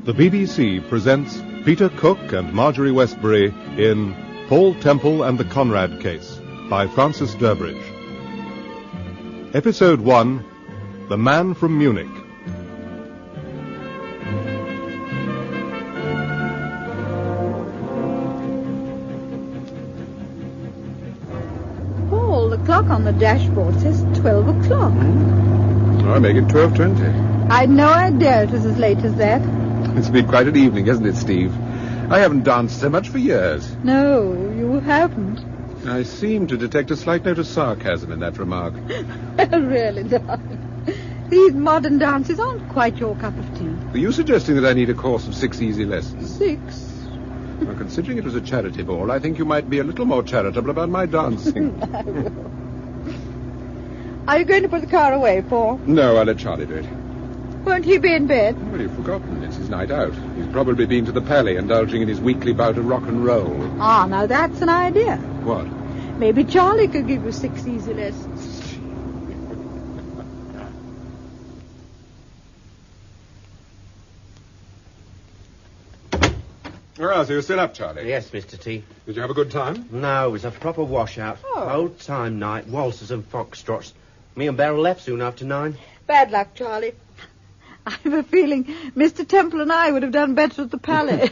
The BBC presents Peter Cook and Marjorie Westbury in Paul Temple and the Conrad Case by Francis Durbridge. Episode 1, The Man from Munich. Paul, the clock on the dashboard says 12 o'clock. I make it 12:20. I'd no idea it was as late as that. It's been quite an evening, hasn't it, Steve? I haven't danced so much for years. No, you haven't. I seem to detect a slight note of sarcasm in that remark. Well, really, darling. These modern dances aren't quite your cup of tea. Are you suggesting that I need a course of 6 easy lessons? 6? Well, considering it was a charity ball, I think you might be a little more charitable about my dancing. I will. Are you going to put the car away, Paul? No, I'll let Charlie do it. Won't he be in bed? Well, you've forgotten. It's his night out. He's probably been to the Palais, indulging in his weekly bout of rock and roll. Ah, now that's an idea. What? Maybe Charlie could give you 6 easy lessons. Well, so you're still up, Charlie? Yes, Mr. T. Did you have a good time? No, it was a proper washout. Oh. Old time night, waltzes and foxtrots. Me and Beryl left soon after 9. Bad luck, Charlie. I have a feeling Mr. Temple and I would have done better at the Palais.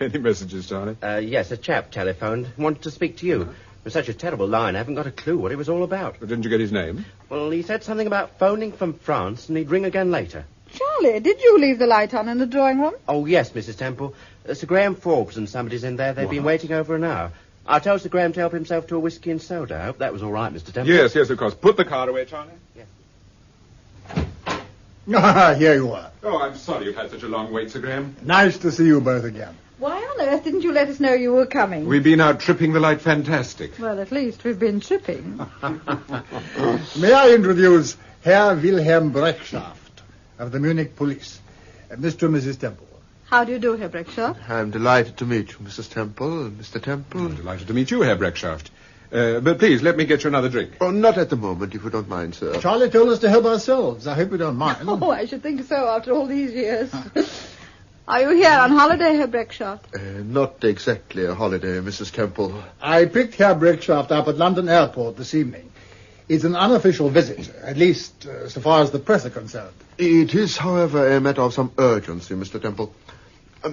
Any messages, Charlie? Yes, a chap telephoned. Wanted to speak to you. It was such a terrible line, I haven't got a clue what it was all about. But didn't you get his name? Well, he said something about phoning from France and he'd ring again later. Charlie, did you leave the light on in the drawing room? Oh, yes, Mrs. Temple. Sir Graham Forbes and somebody's in there. They've been waiting over an hour. I told Sir Graham to help himself to a whiskey and soda. I hope that was all right, Mr. Temple. Yes, of course. Put the card away, Charlie. Yes. Ah, here you are. Oh, I'm sorry you've had such a long wait, Sir Graham. Nice to see you both again. Why on earth didn't you let us know you were coming? We've been out tripping the light fantastic. Well, at least we've been tripping. May I introduce Herr Wilhelm Breckschaft of the Munich Police, Mr. and Mrs. Temple. How do you do, Herr Breckschaft? I'm delighted to meet you, Mrs. Temple and Mr. Temple. I'm delighted to meet you, Herr Breckschaft. But please, let me get you another drink. Oh, not at the moment, if you don't mind, sir. Charlie told us to help ourselves. I hope you don't mind. Oh, I should think so after all these years. Are you here on holiday, Herr Breckschaft? Not exactly a holiday, Mrs. Temple. I picked Herr Breckschaft up at London Airport this evening. It's an unofficial visit, at least so far as the press are concerned. It is, however, a matter of some urgency, Mr. Temple.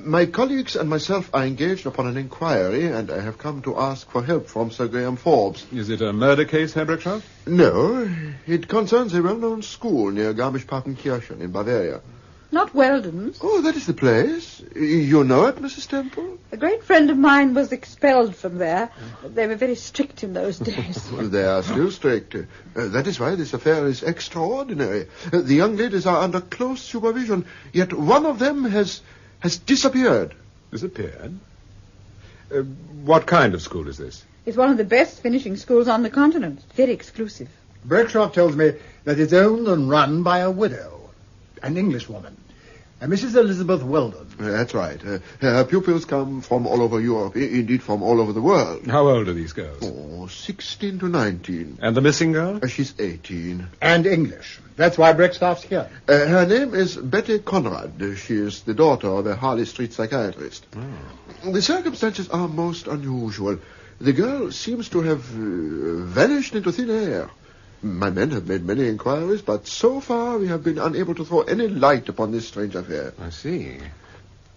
My colleagues and myself are engaged upon an inquiry, and I have come to ask for help from Sir Graham Forbes. Is it a murder case, Herr Breckschaft? No, it concerns a well-known school near Garmisch-Partenkirchen in Bavaria. Not Weldon's. Oh, that is the place. You know it, Mrs. Temple? A great friend of mine was expelled from there. They were very strict in those days. They are still strict. That is why this affair is extraordinary. The young ladies are under close supervision, yet one of them has disappeared. Disappeared? What kind of school is this? It's one of the best finishing schools on the continent. Very exclusive. Breckschaft tells me that it's owned and run by a widow, an Englishwoman, Mrs. Elizabeth Weldon. That's right. Her pupils come from all over Europe, indeed from all over the world. How old are these girls? Oh, 16 to 19. And the missing girl? She's 18. And English. That's why Breckschaft's here. Her name is Betty Conrad. She is the daughter of a Harley Street psychiatrist. Oh. The circumstances are most unusual. The girl seems to have vanished into thin air. My men have made many inquiries, but so far we have been unable to throw any light upon this strange affair. I see.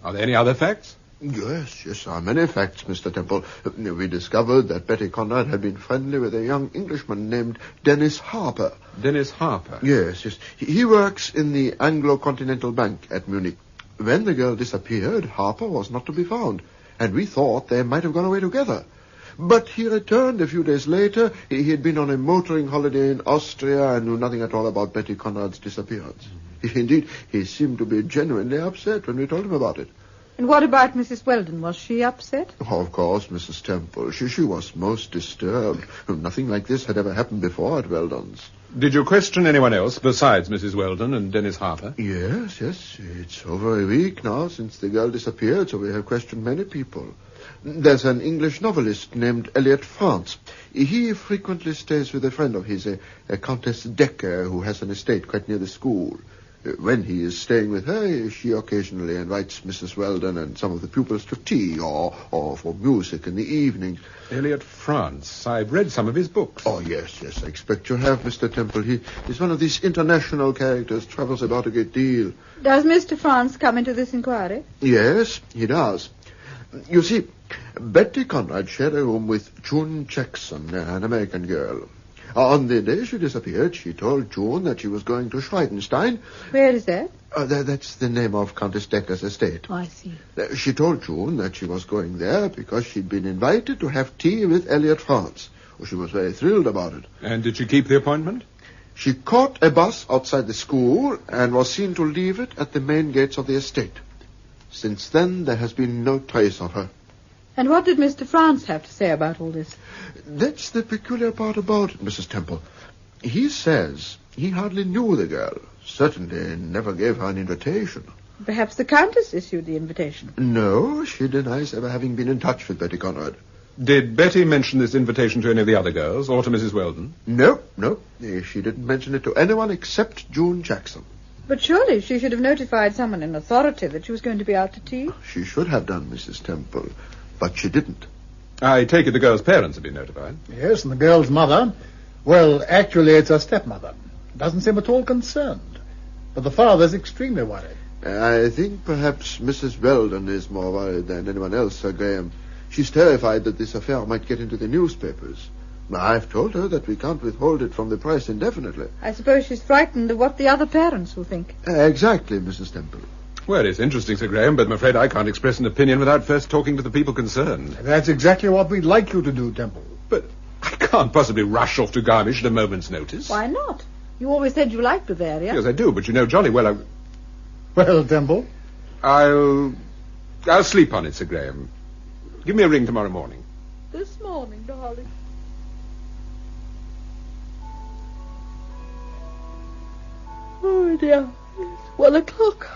Are there any other facts? Yes, there are many facts, Mr. Temple. We discovered that Betty Conrad had been friendly with a young Englishman named Dennis Harper. Dennis Harper? Yes. He works in the Anglo-Continental Bank at Munich. When the girl disappeared, Harper was not to be found, and we thought they might have gone away together. But he returned a few days later. He had been on a motoring holiday in Austria and knew nothing at all about Betty Conrad's disappearance. Indeed, he seemed to be genuinely upset when we told him about it. And what about Mrs. Weldon? Was she upset? Oh, of course, Mrs. Temple. She was most disturbed. Nothing like this had ever happened before at Weldon's. Did you question anyone else besides Mrs. Weldon and Dennis Harper? Yes. It's over a week now since the girl disappeared, so we have questioned many people. There's an English novelist named Eliot France. He frequently stays with a friend of his, a Countess Decker, who has an estate quite near the school. When he is staying with her, she occasionally invites Mrs. Weldon and some of the pupils to tea or for music in the evening. Elliot France. I've read some of his books. Oh, yes, I expect you have, Mr. Temple. He is one of these international characters, travels about a great deal. Does Mr. France come into this inquiry? Yes, he does. You see, Betty Conrad shared a room with June Jackson, an American girl. On the day she disappeared, she told June that she was going to Schweidenstein. Where is that? That's the name of Countess Decker's estate. Oh, I see. She told June that she was going there because she'd been invited to have tea with Elliot France. She was very thrilled about it. And did she keep the appointment? She caught a bus outside the school and was seen to leave it at the main gates of the estate. Since then, there has been no trace of her. And what did Mr. France have to say about all this? That's the peculiar part about it, Mrs. Temple. He says he hardly knew the girl. Certainly never gave her an invitation. Perhaps the Countess issued the invitation. No, she denies ever having been in touch with Betty Conrad. Did Betty mention this invitation to any of the other girls, or to Mrs. Weldon? No. She didn't mention it to anyone except June Jackson. But surely she should have notified someone in authority that she was going to be out to tea. She should have done, Mrs. Temple, but she didn't. I take it the girl's parents have been notified. Yes, and the girl's mother, well, actually it's her stepmother. Doesn't seem at all concerned. But the father's extremely worried. I think perhaps Mrs. Weldon is more worried than anyone else, Sir Graham. She's terrified that this affair might get into the newspapers. I've told her that we can't withhold it from the press indefinitely. I suppose she's frightened of what the other parents will think. Exactly, Mrs. Temple. Well, it's interesting, Sir Graham, but I'm afraid I can't express an opinion without first talking to the people concerned. That's exactly what we'd like you to do, Temple. But I can't possibly rush off to Garmisch at a moment's notice. Why not? You always said you liked Bavaria. Yes, I do, but you know jolly well Well, Temple? I'll sleep on it, Sir Graham. Give me a ring tomorrow morning. This morning, darling. Oh, dear. It's 1 o'clock.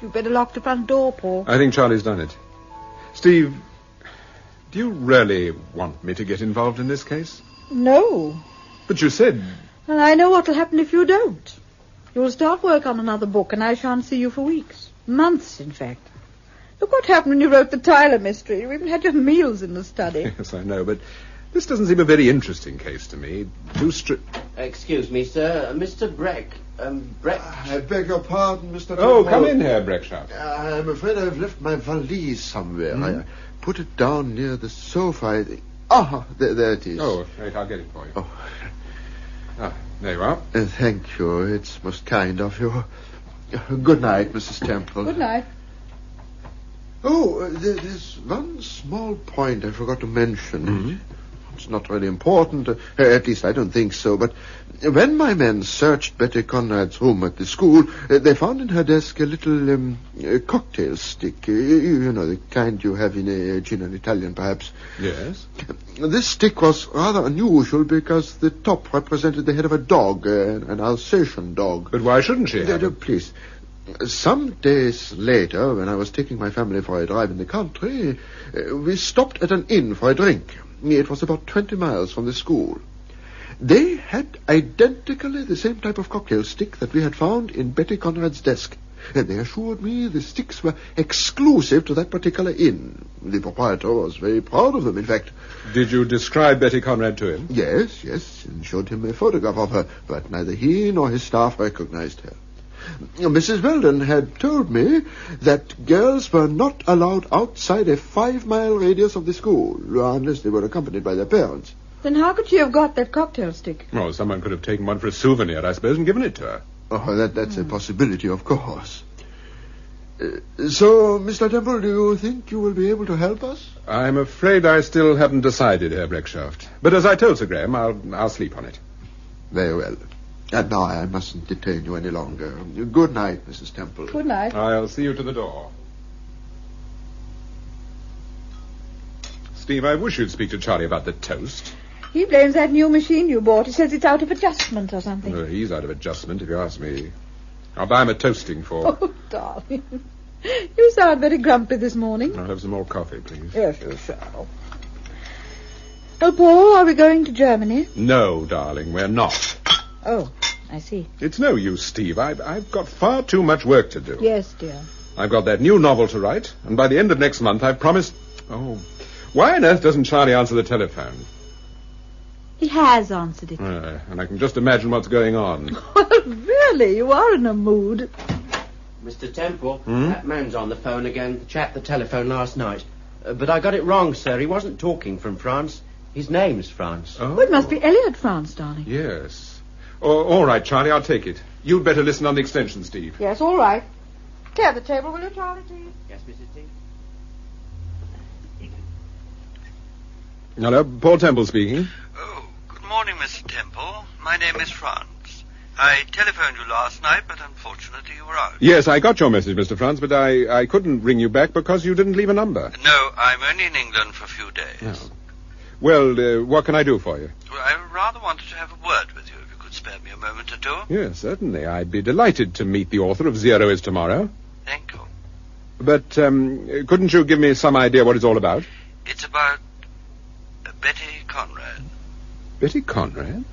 You'd better lock the front door, Paul. I think Charlie's done it. Steve, do you really want me to get involved in this case? No. But you said... And I know what'll happen if you don't. You'll start work on another book, and I shan't see you for weeks. Months, in fact. Look what happened when you wrote the Tyler mystery. You even had your meals in the study. Yes, I know, but this doesn't seem a very interesting case to me. Too strict... Excuse me, sir. Mr. Breck. Breck. I beg your pardon, Mr. Oh, Temple. come in, Herr Breckschaft. I'm afraid I've left my valise somewhere. Hmm? I put it down near the sofa. There it is. Oh, right, I'll get it for you. Oh. There you are. Thank you. It's most kind of you. Good night, Mrs. Temple. Good night. Oh, there's one small point I forgot to mention. Mm-hmm. It's not really important, at least I don't think so, but when my men searched Betty Conrad's room at the school, they found in her desk a little cocktail stick. You know, the kind you have in a gin and Italian, perhaps. Yes? This stick was rather unusual because the top represented the head of a dog, an Alsatian dog. But why shouldn't she have it? Please. Some days later, when I was taking my family for a drive in the country, we stopped at an inn for a drink. It was about 20 miles from the school. They had identically the same type of cocktail stick that we had found in Betty Conrad's desk. And they assured me the sticks were exclusive to that particular inn. The proprietor was very proud of them, in fact. Did you describe Betty Conrad to him? Yes, and showed him a photograph of her, but neither he nor his staff recognized her. Mrs. Weldon had told me that girls were not allowed outside a 5-mile radius of the school, unless they were accompanied by their parents. Then how could she have got that cocktail stick? Oh, someone could have taken one for a souvenir, I suppose, and given it to her. Oh, that's a possibility, of course. So, Mr. Temple, do you think you will be able to help us? I'm afraid I still haven't decided, Herr Breckschaft. But as I told Sir Graham, I'll sleep on it. Very well. And now I mustn't detain you any longer. Good night, Mrs. Temple. Good night. I'll see you to the door. Steve, I wish you'd speak to Charlie about the toast. He blames that new machine you bought. He says it's out of adjustment or something. He's out of adjustment, if you ask me. I'll buy him a toasting fork. Oh, darling. You sound very grumpy this morning. I'll have some more coffee, please. Yes, you shall. Oh, Paul, are we going to Germany? No, darling, we're not. Oh, I see. It's no use, Steve. I've got far too much work to do. Yes, dear. I've got that new novel to write, and by the end of next month I've promised... Oh, why on earth doesn't Charlie answer the telephone? He has answered it. And I can just imagine what's going on. Well, really, you are in a mood. Mr. Temple, that man's on the phone again. The chap that telephoned last night. But I got it wrong, sir. He wasn't talking from France. His name's France. Oh. Well, it must be Elliot France, darling. Yes. All right, Charlie, I'll take it. You'd better listen on the extension, Steve. Yes, all right. Clear the table, will you, Charlie, please? Yes, Mrs. T. Hello, Paul Temple speaking. Oh, good morning, Mr. Temple. My name is France. I telephoned you last night, but unfortunately you were out. Yes, I got your message, Mr. France, but I couldn't ring you back because you didn't leave a number. No, I'm only in England for a few days. Oh. Well, what can I do for you? Well, I rather wanted to have a word with you, if you could spare me a moment or two. Yes, certainly. I'd be delighted to meet the author of Zero is Tomorrow. Thank you. But couldn't you give me some idea what it's all about? It's about Betty Conrad. Betty Conrad?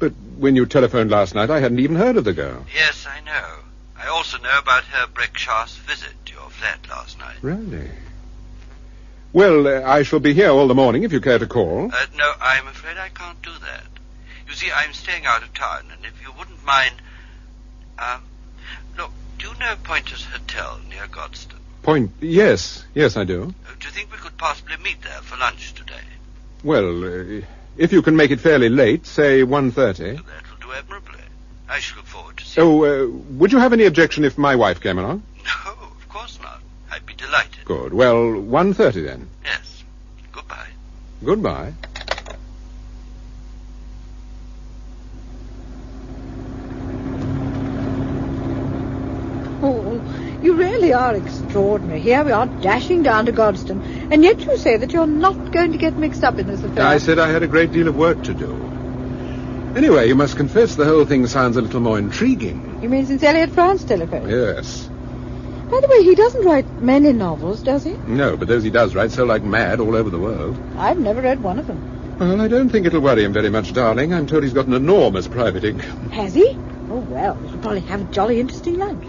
But when you telephoned last night, I hadn't even heard of the girl. Yes, I know. I also know about Herr Breckschaft's visit to your flat last night. Really? Well, I shall be here all the morning if you care to call. No, I'm afraid I can't do that. You see, I'm staying out of town, and if you wouldn't mind... Look, do you know Pointer's Hotel near Godstone? Yes, I do. Do you think we could possibly meet there for lunch today? Well, if you can make it fairly late, say 1:30. That will do admirably. I shall look forward to seeing you. Oh, would you have any objection if my wife came along? No, of course not. I'd be delighted. Good. Well, 1:30 then. Yes. Goodbye. Goodbye. Oh, you really are extraordinary. Here we are dashing down to Godstone, and yet you say that you're not going to get mixed up in this affair. I said I had a great deal of work to do. Anyway, you must confess the whole thing sounds a little more intriguing. You mean since Elliot France telephoned? Yes. By the way, he doesn't write many novels, does he? No, but those he does write sell like mad all over the world. I've never read one of them. Well, I don't think it'll worry him very much, darling. I'm told he's got an enormous private income. Has he? Oh, well, we shall probably have a jolly interesting lunch.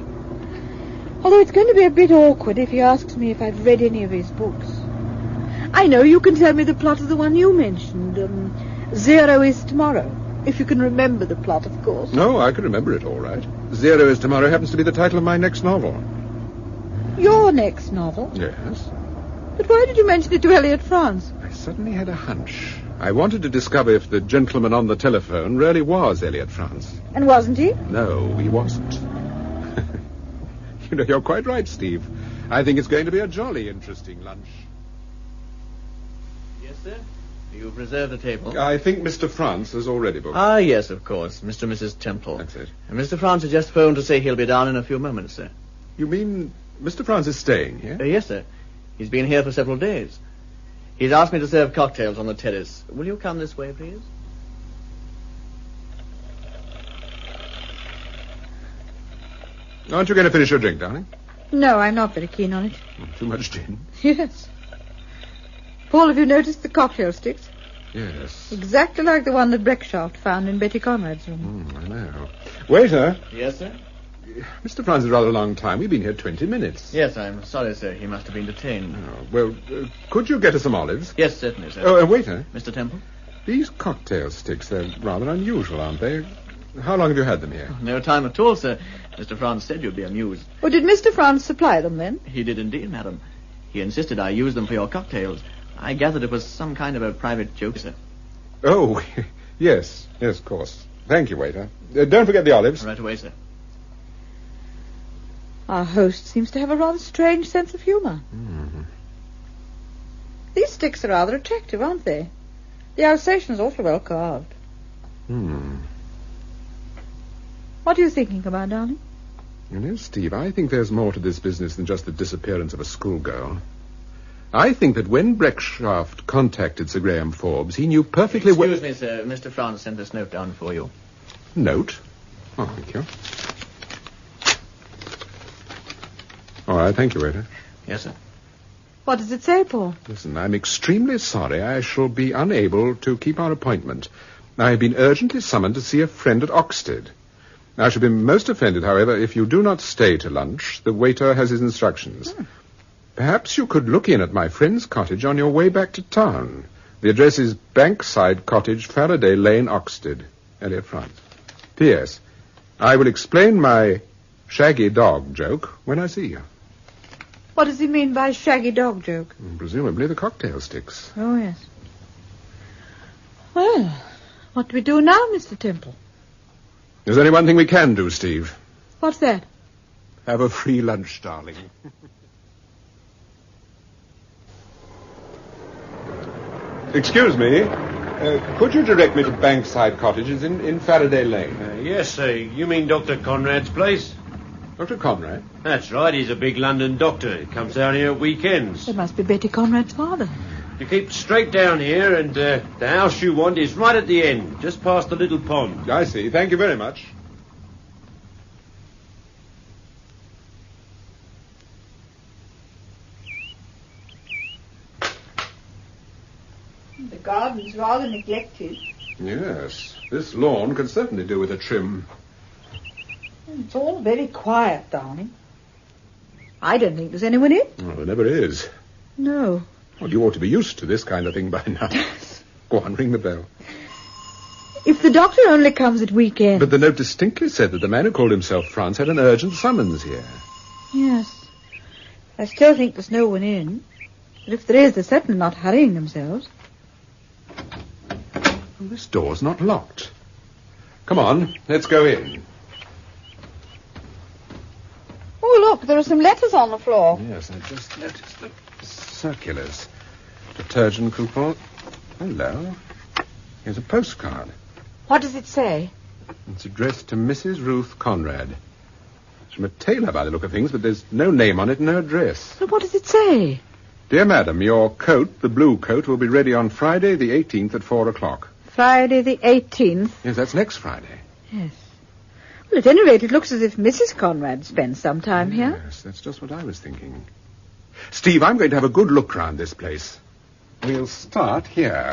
Although it's going to be a bit awkward if he asks me if I've read any of his books. I know, you can tell me the plot of the one you mentioned. Zero is Tomorrow. If you can remember the plot, of course. No, I can remember it all right. Zero is Tomorrow happens to be the title of my next novel. Your next novel? Yes. But why did you mention it to Elliot France? I suddenly had a hunch. I wanted to discover if the gentleman on the telephone really was Elliot France. And wasn't he? No, he wasn't. You know, you're quite right, Steve. I think it's going to be a jolly interesting lunch. Yes, sir? You've reserved a table? I think Mr. France has already booked. Ah, yes, of course. Mr. and Mrs. Temple. That's it. And Mr. France has just phoned to say he'll be down in a few moments, sir. You mean Mr. France is staying here? Yes, sir. He's been here for several days. He's asked me to serve cocktails on the terrace. Will you come this way, please? Aren't you going to finish your drink, darling? No, I'm not very keen on it. Too much gin? Yes. Paul, have you noticed the cocktail sticks? Yes. Exactly like the one that Breckschaft found in Betty Conrad's room. I know. Waiter. Yes, sir? Mr. France is rather a long time. We've been here 20 minutes. Yes, I'm sorry, sir. He must have been detained. Oh, well, could you get us some olives? Yes, certainly, sir. Oh, waiter. Mr. Temple? These cocktail sticks, they're rather unusual, aren't they? How long have you had them here? No time at all, sir. Mr. France said you'd be amused. Oh, did Mr. France supply them, then? He did indeed, madam. He insisted I use them for your cocktails. I gathered it was some kind of a private joke, sir. Oh, yes, of course. Thank you, waiter. Don't forget the olives. Right away, sir. Our host seems to have a rather strange sense of humour. Mm-hmm. These sticks are rather attractive, aren't they? The Alsatian's awfully well carved. What are you thinking about, darling? You know, Steve, I think there's more to this business than just the disappearance of a schoolgirl. I think that when Breckschaft contacted Sir Graham Forbes, he knew perfectly well... Excuse me, sir. Mr. France sent this note down for you. Note? Oh, thank you. All right, thank you, waiter. Yes, sir. What does it say, Paul? Listen, I'm extremely sorry. I shall be unable to keep our appointment. I have been urgently summoned to see a friend at Oxted. I should be most offended, however, if you do not stay to lunch. The waiter has his instructions. Perhaps you could look in at my friend's cottage on your way back to town. The address is Bankside Cottage, Faraday Lane, Oxted. Elliot, France. P.S. I will explain my shaggy dog joke when I see you. What does he mean by shaggy dog joke? Presumably the cocktail sticks. Oh, yes. Well, what do we do now, Mr. Temple? There's only one thing we can do, Steve. What's that? Have a free lunch, darling. Excuse me. Could you direct me to Bankside Cottages in Faraday Lane? Yes, sir. You mean Dr. Conrad's place? Dr. Conrad? That's right. He's a big London doctor. He comes down here at weekends. It must be Betty Conrad's father. You keep straight down here, and the house you want is right at the end, just past the little pond. I see. Thank you very much. The garden's rather neglected. Yes. This lawn could certainly do with a trim. It's all very quiet, darling. I don't think there's anyone in. Oh, there never is. No. Well, you ought to be used to this kind of thing by now. Go on, ring the bell. If the doctor only comes at weekends. But the note distinctly said that the man who called himself Franz had an urgent summons here. Yes. I still think there's no one in. But if there is, they're certainly not hurrying themselves. Well, this door's not locked. Come on, let's go in. Oh, look, there are some letters on the floor. Yes, I just noticed the circulars. Detergent coupon. Hello. Here's a postcard. What does it say? It's addressed to Mrs. Ruth Conrad. It's from a tailor by the look of things, but there's no name on it, no address. But what does it say? Dear madam, your coat, the blue coat, will be ready on Friday the 18th at 4 o'clock. Friday the 18th? Yes, that's next Friday. Yes. Well, at any rate, it looks as if Mrs. Conrad spends some time here. Yes, that's just what I was thinking. Steve, I'm going to have a good look round this place. We'll start here.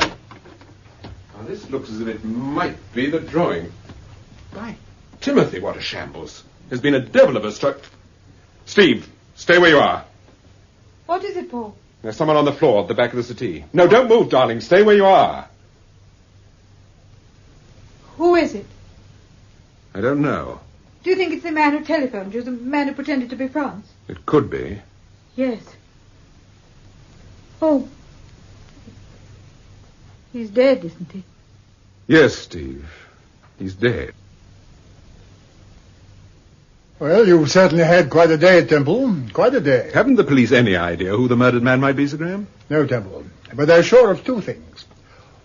Now, this looks as if it might be the drawing. By Timothy, what a shambles. There's been a devil of a Steve, stay where you are. What is it, Paul? There's someone on the floor at the back of the settee. No, don't move, darling. Stay where you are. Who is it? I don't know. Do you think it's the man who telephoned you, the man who pretended to be Franz? It could be. Yes. Oh. He's dead, isn't he? Yes, Steve. He's dead. Well, you've certainly had quite a day, Temple. Quite a day. Haven't the police any idea who the murdered man might be, Sir Graham? No, Temple. But they're sure of two things.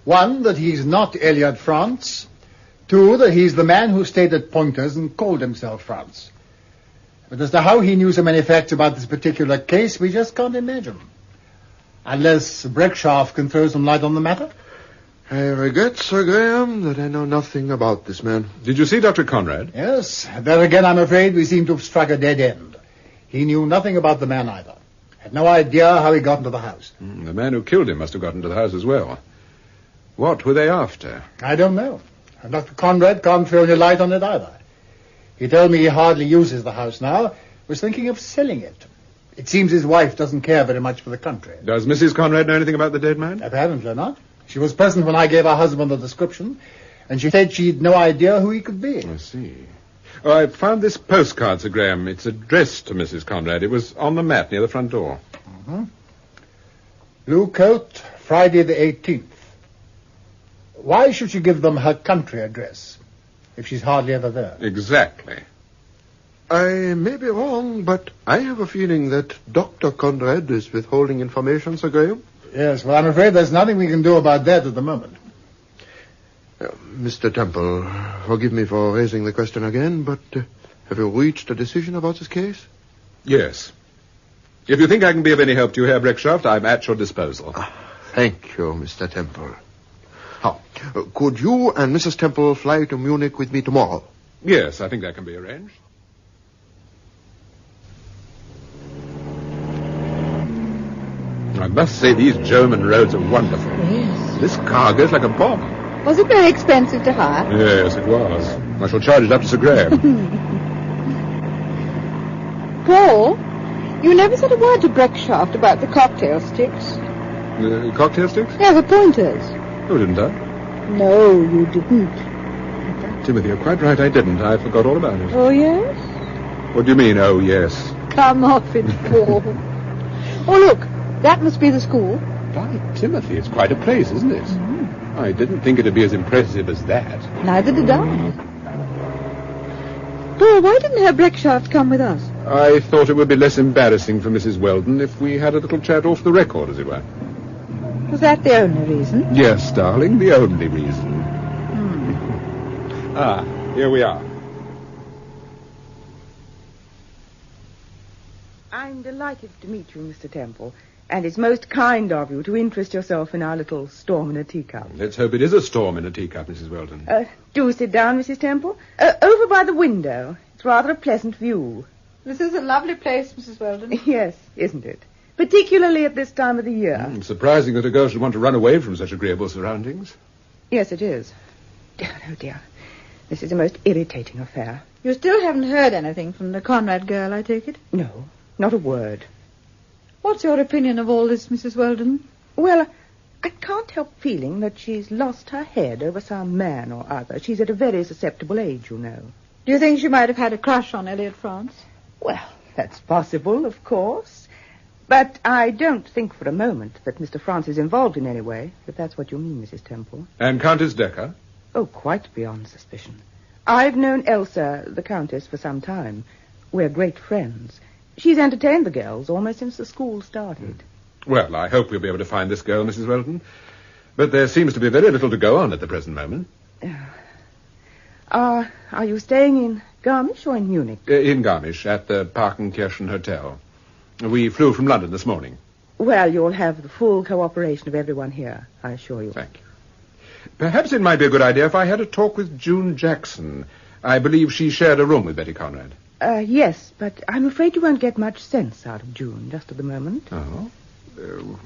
One, that he's not Elliot Franz. Two, that he's the man who stayed at Pointer's and called himself Franz. But as to how he knew so many facts about this particular case, we just can't imagine. Unless Breckshaft can throw some light on the matter. I regret, Sir Graham, that I know nothing about this man. Did you see Dr. Conrad? Yes. There again, I'm afraid we seem to have struck a dead end. He knew nothing about the man either. Had no idea how he got into the house. The man who killed him must have got into the house as well. What were they after? I don't know. And Dr. Conrad can't throw any light on it either. He told me he hardly uses the house now. Was thinking of selling it. It seems his wife doesn't care very much for the country. Does Mrs. Conrad know anything about the dead man? Apparently not. She was present when I gave her husband the description, and she said she'd no idea who he could be. I see. Oh, I found this postcard, Sir Graham. It's addressed to Mrs. Conrad. It was on the mat near the front door. Mm-hmm. Blue coat, Friday the 18th. Why should she give them her country address if she's hardly ever there? Exactly. I may be wrong, but I have a feeling that Dr. Conrad is withholding information, Sir Graham. Yes, well, I'm afraid there's nothing we can do about that at the moment. Mr. Temple, forgive me for raising the question again, but have you reached a decision about this case? Yes. If you think I can be of any help to you, Herr Breckshaft, I'm at your disposal. Thank you, Mr. Temple. How? Could you and Mrs. Temple fly to Munich with me tomorrow? Yes, I think that can be arranged. I must say these German roads are wonderful. Yes. This car goes like a bomb. Was it very expensive to hire? Yes, it was. I shall charge it up to Sir Graham. Paul, you never said a word to Breckshaft about the cocktail sticks. The cocktail sticks? Yeah, the pointers. Oh, didn't I? No, you didn't. Timothy, you're quite right, I didn't. I forgot all about it. Oh, yes? What do you mean, oh, yes? Come off it, Paul. Oh, look, that must be the school. By Timothy, it's quite a place, isn't it? Mm. I didn't think it'd be as impressive as that. Neither did I. Paul, why didn't Herr Breckshaft come with us? I thought it would be less embarrassing for Mrs. Weldon if we had a little chat off the record, as it were. Was that the only reason? Yes, darling, the only reason. Ah, here we are. I'm delighted to meet you, Mr. Temple, and it's most kind of you to interest yourself in our little storm in a teacup. Let's hope it is a storm in a teacup, Mrs. Weldon. Do sit down, Mrs. Temple. Over by the window. It's rather a pleasant view. This is a lovely place, Mrs. Weldon. Yes, isn't it? Particularly at this time of the year. Surprising that a girl should want to run away from such agreeable surroundings. Yes, it is. Oh, dear. This is a most irritating affair. You still haven't heard anything from the Conrad girl, I take it? No, not a word. What's your opinion of all this, Mrs. Weldon? Well, I can't help feeling that she's lost her head over some man or other. She's at a very susceptible age, you know. Do you think she might have had a crush on Elliot France? Well, that's possible, of course. But I don't think for a moment that Mr. France is involved in any way, if that's what you mean, Mrs. Temple. And Countess Decker? Oh, quite beyond suspicion. I've known Elsa, the Countess, for some time. We're great friends. She's entertained the girls almost since the school started. Well, I hope we'll be able to find this girl, Mrs. Weldon. But there seems to be very little to go on at the present moment. Are you staying in Garmisch or in Munich? In Garmisch, at the Parkenkirchen Hotel. We flew from London this morning. Well, you'll have the full cooperation of everyone here, I assure you. Thank you. Perhaps it might be a good idea if I had a talk with June Jackson. I believe she shared a room with Betty Conrad. Yes, but I'm afraid you won't get much sense out of June just at the moment. Oh?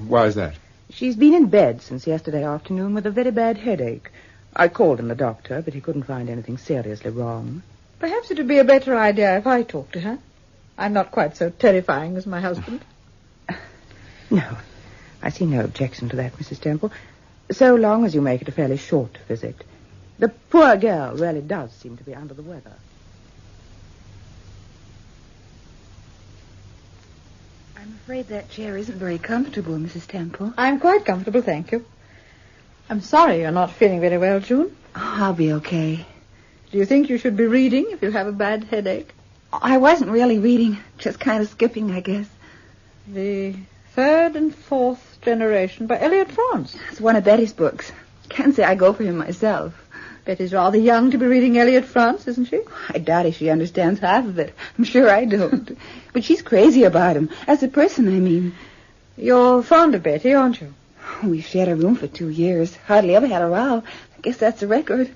Why is that? She's been in bed since yesterday afternoon with a very bad headache. I called in the doctor, but he couldn't find anything seriously wrong. Perhaps it would be a better idea if I talked to her. I'm not quite so terrifying as my husband. No, I see no objection to that, Mrs. Temple, so long as you make it a fairly short visit. The poor girl really does seem to be under the weather. I'm afraid that chair isn't very comfortable, Mrs. Temple. I'm quite comfortable, thank you. I'm sorry you're not feeling very well, June. Oh, I'll be okay. Do you think you should be reading if you have a bad headache? I wasn't really reading, just kind of skipping, I guess. The Third and Fourth Generation by Elliot France. It's one of Betty's books. Can't say I go for him myself. Betty's rather young to be reading Elliot France, isn't she? I doubt if she understands half of it. I'm sure I don't. But she's crazy about him. As a person, I mean. You're fond of Betty, aren't you? We've shared a room for 2 years. Hardly ever had a row. I guess that's a record.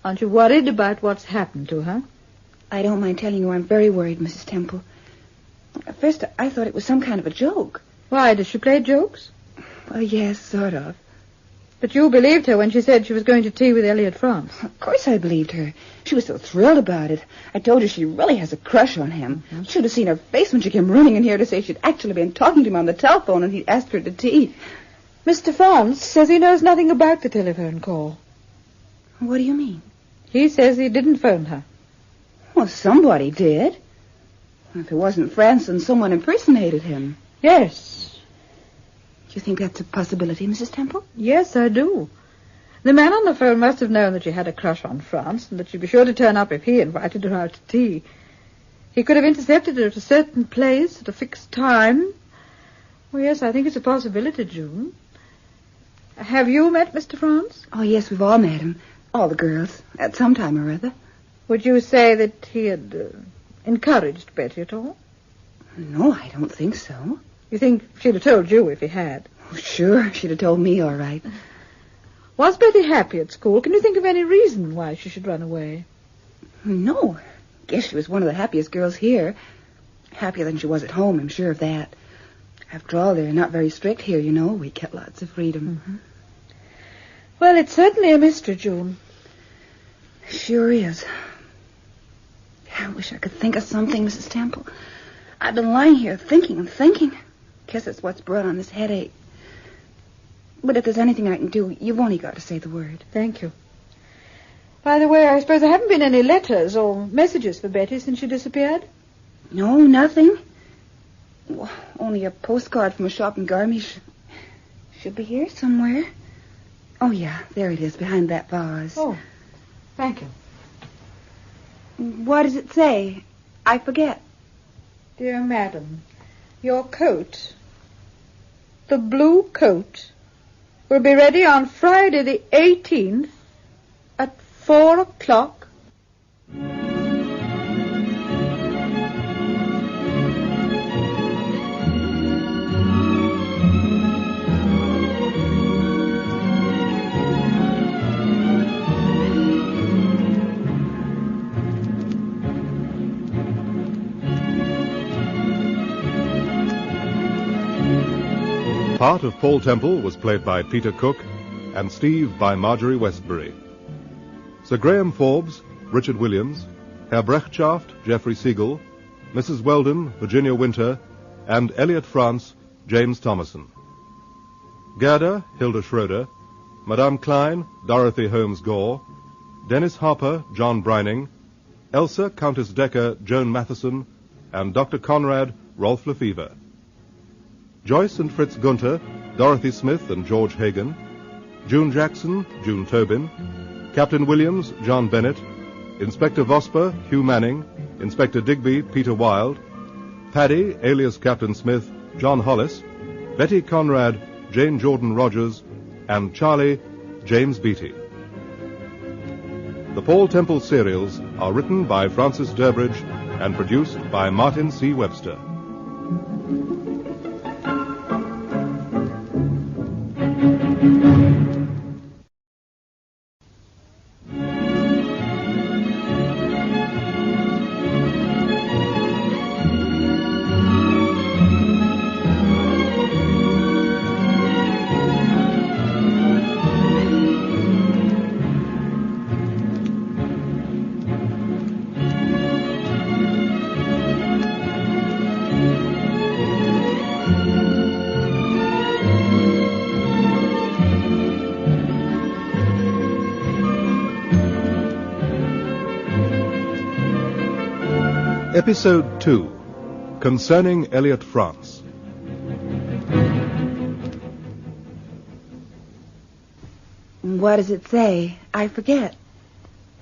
Aren't you worried about what's happened to her? I don't mind telling you I'm very worried, Mrs. Temple. At first, I thought it was some kind of a joke. Why, does she play jokes? Well, yes, sort of. But you believed her when she said she was going to tea with Elliot France. Of course I believed her. She was so thrilled about it. I told her she really has a crush on him. Mm-hmm. Should have seen her face when she came running in here to say she'd actually been talking to him on the telephone and he'd asked her to tea. Mr. France says he knows nothing about the telephone call. What do you mean? He says he didn't phone her. Well, somebody did. If it wasn't France, then someone impersonated him. Yes. Do you think that's a possibility, Mrs. Temple? Yes, I do. The man on the phone must have known that she had a crush on France and that she'd be sure to turn up if he invited her out to tea. He could have intercepted her at a certain place at a fixed time. Oh, yes, I think it's a possibility, June. Have you met Mr. France? Oh, yes, we've all met him. All the girls, at some time or other. Would you say that he had encouraged Betty at all? No, I don't think so. You think she'd have told you if he had? Oh, sure, she'd have told me, all right. Was Betty happy at school? Can you think of any reason why she should run away? No. Guess she was one of the happiest girls here. Happier than she was at home, I'm sure of that. After all, they're not very strict here, you know. We get lots of freedom. Mm-hmm. Well, it's certainly a mystery, June. Sure is. I wish I could think of something, Mrs. Temple. I've been lying here thinking and thinking. Guess it's what's brought on this headache. But if there's anything I can do, you've only got to say the word. Thank you. By the way, I suppose there haven't been any letters or messages for Betty since she disappeared? No, nothing. Well, only a postcard from a shop in Garmisch. Should be here somewhere. Oh, yeah, there it is, behind that vase. Oh, thank you. What does it say? I forget. Dear Madam, your coat, the blue coat, will be ready on Friday the 18th at 4 o'clock. Part of Paul Temple was played by Peter Cook and Steve by Marjorie Westbury. Sir Graham Forbes, Richard Williams, Herr Brechtschaft, Geoffrey Siegel, Mrs. Weldon, Virginia Winter, and Elliot France, James Thomason. Gerda, Hilda Schroeder, Madame Klein, Dorothy Holmes Gore, Dennis Harper, John Brining, Elsa, Countess Decker, Joan Matheson, and Dr. Conrad, Rolf Lefevre. Joyce and Fritz Gunther, Dorothy Smith and George Hagan, June Jackson, June Tobin, Captain Williams, John Bennett, Inspector Vosper, Hugh Manning, Inspector Digby, Peter Wilde, Paddy, alias Captain Smith, John Hollis, Betty Conrad, Jane Jordan Rogers, and Charlie, James Beattie. The Paul Temple serials are written by Francis Durbridge and produced by Martin C. Webster. Episode 2, Concerning Elliot France. What does it say? I forget.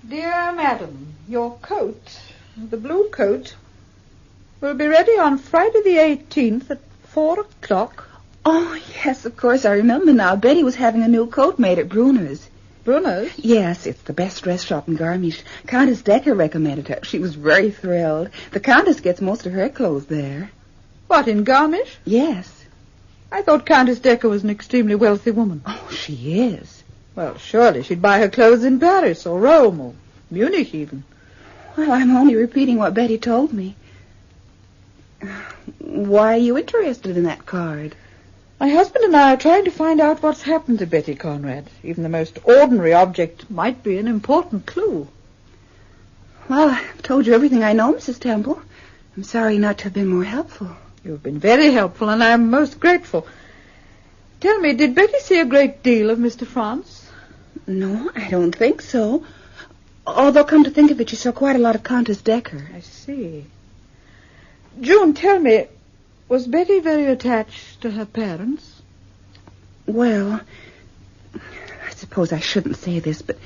Dear Madam, your coat, the blue coat, will be ready on Friday the 18th at 4 o'clock. Oh, yes, of course, I remember now. Betty was having a new coat made at Bruner's. Bruner's? Yes, it's the best dress shop in Garmisch. Countess Decker recommended her. She was very thrilled. The Countess gets most of her clothes there. What, in Garmisch? Yes. I thought Countess Decker was an extremely wealthy woman. Oh, she is. Well, surely she'd buy her clothes in Paris or Rome or Munich even. Well, I'm only repeating what Betty told me. Why are you interested in that card? My husband and I are trying to find out what's happened to Betty Conrad. Even the most ordinary object might be an important clue. Well, I've told you everything I know, Mrs. Temple. I'm sorry not to have been more helpful. You've been very helpful, and I'm most grateful. Tell me, did Betty see a great deal of Mr. France? No, I don't think so. Although, come to think of it, she saw quite a lot of Countess Decker. I see. June, tell me, was Betty very attached to her parents? Well, I suppose I shouldn't say this, but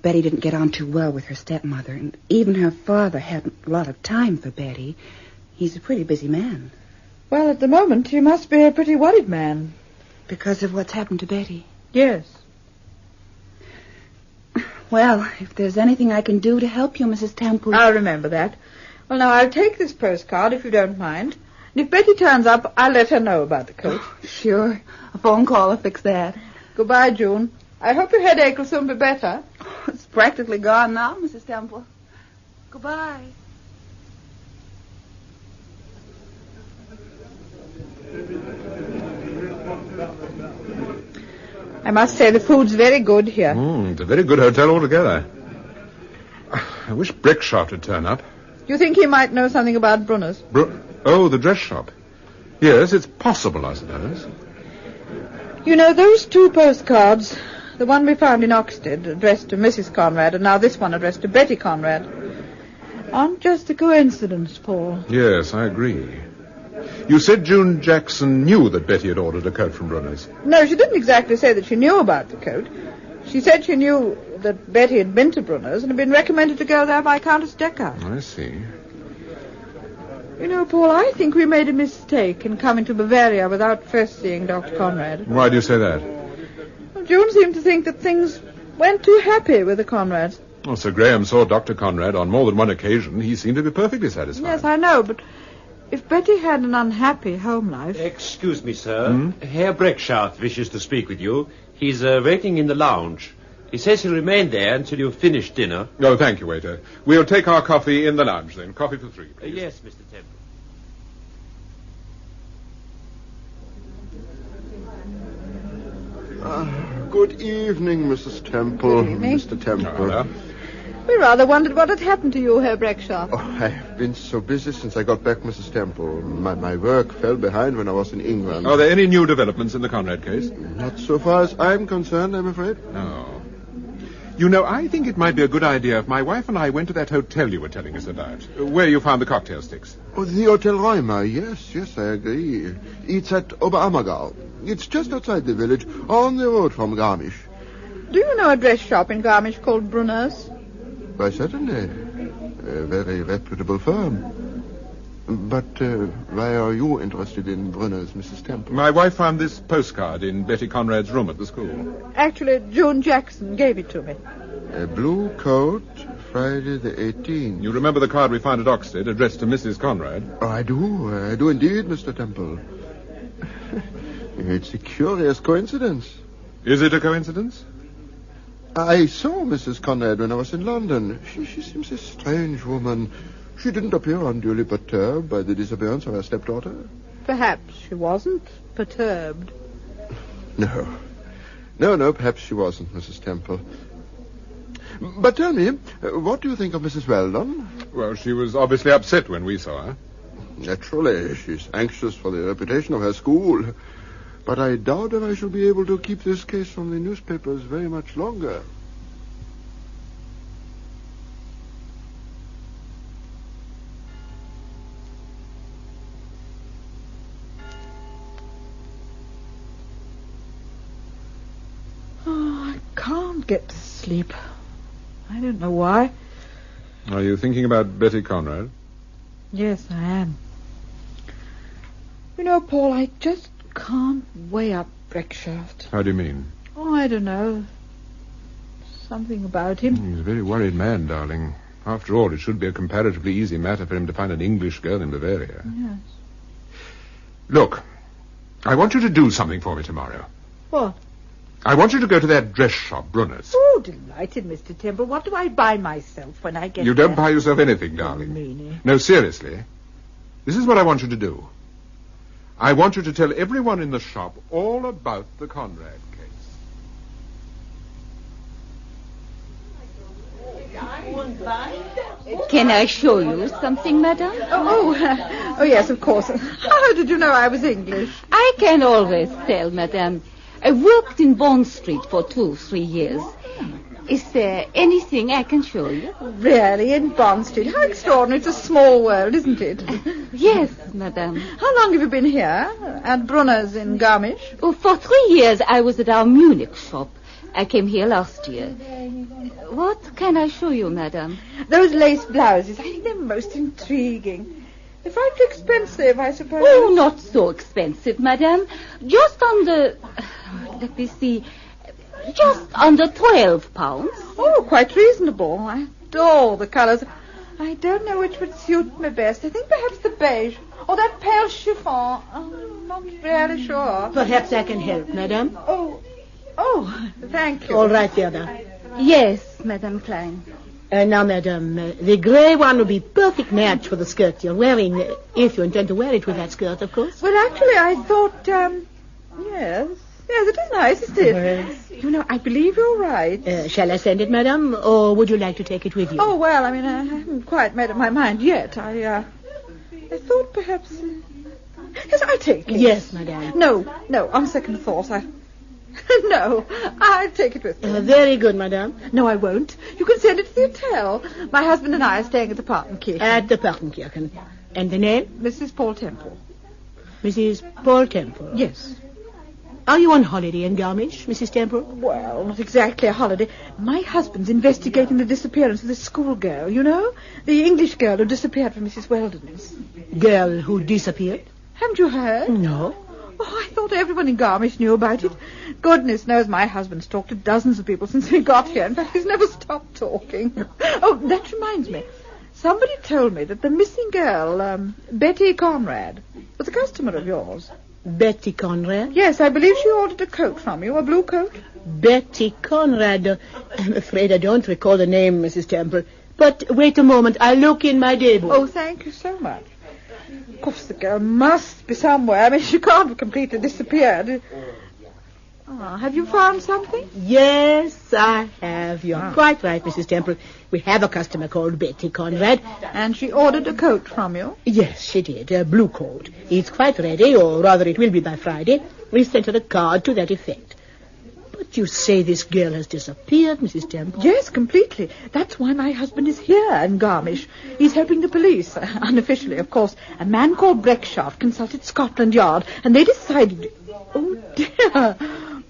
Betty didn't get on too well with her stepmother, and even her father hadn't a lot of time for Betty. He's a pretty busy man. Well, at the moment, he must be a pretty worried man. Because of what's happened to Betty? Yes. Well, if there's anything I can do to help you, Mrs. Temple... I'll remember that. Well, now, I'll take this postcard, if you don't mind. And if Betty turns up, I'll let her know about the coat. Oh, sure. A phone call will fix that. Goodbye, June. I hope your headache will soon be better. Oh, it's practically gone now, Mrs. Temple. Goodbye. I must say the food's very good here. It's a very good hotel altogether. I wish Breckshaft would turn up. You think he might know something about Brunner's? The dress shop. Yes, it's possible, I suppose. You know, those 2 postcards, the one we found in Oxted, addressed to Mrs. Conrad, and now this one addressed to Betty Conrad, aren't just a coincidence, Paul. Yes, I agree. You said June Jackson knew that Betty had ordered a coat from Brunner's. No, she didn't exactly say that she knew about the coat. She said she knew that Betty had been to Brunner's and had been recommended to go there by Countess Deckard. I see. You know, Paul, I think we made a mistake in coming to Bavaria without first seeing Dr. Conrad. Why do you say that? Well, June seemed to think that things weren't too happy with the Conrads. Well, Sir Graham saw Dr. Conrad on more than one occasion. He seemed to be perfectly satisfied. Yes, I know, but if Betty had an unhappy home life... Excuse me, sir. Herr Breckshaft wishes to speak with you. He's waiting in the lounge. He says he'll remain there until you've finished dinner. Oh, thank you, waiter. We'll take our coffee in the lounge, then. Coffee for 3, please. Yes, Mr. Temple. Good evening, Mrs. Temple. Good evening. Mr. Temple. Hello. We rather wondered what had happened to you, Herr Breckshaft. Oh, I've been so busy since I got back, Mrs. Temple. My work fell behind when I was in England. Are there any new developments in the Conrad case? Not so far as I'm concerned, I'm afraid. No. You know, I think it might be a good idea if my wife and I went to that hotel you were telling us about, where you found the cocktail sticks. Oh, the Hotel Reimer. Yes, I agree. It's at Oberammergau. It's just outside the village, on the road from Garmisch. Do you know a dress shop in Garmisch called Brunner's? Why, certainly. A very reputable firm. But why are you interested in Brunner's, Mrs. Temple? My wife found this postcard in Betty Conrad's room at the school. Actually, June Jackson gave it to me. A blue coat, Friday the 18th. You remember the card we found at Oxted, addressed to Mrs. Conrad? Oh, I do indeed, Mr. Temple. It's a curious coincidence. Is it a coincidence? I saw Mrs. Conrad when I was in London. She seems a strange woman. She didn't appear unduly perturbed by the disappearance of her stepdaughter. Perhaps she wasn't perturbed. No, perhaps she wasn't, Mrs. Temple. But tell me, what do you think of Mrs. Weldon? Well, she was obviously upset when we saw her. Naturally, she's anxious for the reputation of her school. But I doubt if I shall be able to keep this case from the newspapers very much longer. Oh, I can't get to sleep. I don't know why. Are you thinking about Betty Conrad? Yes, I am. You know, Paul, I just can't weigh up Breckshaft. How do you mean? Oh, I don't know. Something about him. He's a very worried man, darling. After all, it should be a comparatively easy matter for him to find an English girl in Bavaria. Yes. Look, I want you to do something for me tomorrow. What? I want you to go to that dress shop, Brunner's. Oh, delighted, Mr. Temple. What do I buy myself when I get You there? don't buy yourself anything, darling. Meanie. No, seriously. This is what I want you to do. I want you to tell everyone in the shop all about the Conrad case. Can I show you something, madame? Oh, yes, of course. How did you know I was English? I can always tell, madame. I worked in Bond Street for 2-3 years. Is there anything I can show you? Really, in Bond Street? How extraordinary. It's a small world, isn't it? Yes, madame. How long have you been here? At Brunner's in Garmisch? Oh, for 3 years I was at our Munich shop. I came here last year. What can I show you, madame? Those lace blouses. I think they're most intriguing. They're frightfully expensive, I suppose. Oh, not so expensive, madame. Just under... let me see... just under £12. Oh, quite reasonable. I adore the colours. I don't know which would suit me best. I think perhaps the beige. Or that pale chiffon. I'm not really sure. Perhaps I can help, madame. Oh, thank you. All right, Gerda. Yes, Madame Klein. Now, madame, the grey one would be perfect match for the skirt you're wearing, if you intend to wear it with that skirt, of course. Well, actually, I thought, yes. Yes, it is nice, isn't it? Yes. You know, I believe you're right. Shall I send it, madam, or would you like to take it with you? Oh, well, I mean, I haven't quite made up my mind yet. I thought perhaps... Yes, I'll take it. Yes, madam. No, on second thought, No, I'll take it with me. Very good, madam. No, I won't. You can send it to the hotel. My husband and I are staying at the Partenkirchen. At the Partenkirchen. And the name? Mrs. Paul Temple. Mrs. Paul Temple? Yes. Are you on holiday in Garmisch, Mrs. Temple? Well, not exactly a holiday. My husband's investigating the disappearance of this schoolgirl, you know? The English girl who disappeared from Mrs. Weldon's. Girl who disappeared? Haven't you heard? No. Oh, I thought everyone in Garmisch knew about it. Goodness knows my husband's talked to dozens of people since we got here. In fact, he's never stopped talking. Oh, that reminds me. Somebody told me that the missing girl, Betty Conrad, was a customer of yours. Betty Conrad? Yes, I believe she ordered a coat from you, a blue coat. Betty Conrad. I'm afraid I don't recall the name, Mrs. Temple. But wait a moment. I'll look in my day book. Oh, thank you so much. Of course, the girl must be somewhere. I mean, she can't have completely disappeared. Have you found something? Yes, I have. You're quite right, Mrs. Temple. We have a customer called Betty Conrad. And she ordered a coat from you? Yes, she did. A blue coat. It's quite ready, or rather it will be by Friday. We sent her a card to that effect. But you say this girl has disappeared, Mrs. Temple? Yes, completely. That's why my husband is here in Garmisch. He's helping the police. Unofficially, of course. A man called Breckshaft consulted Scotland Yard, and they decided... Oh, dear.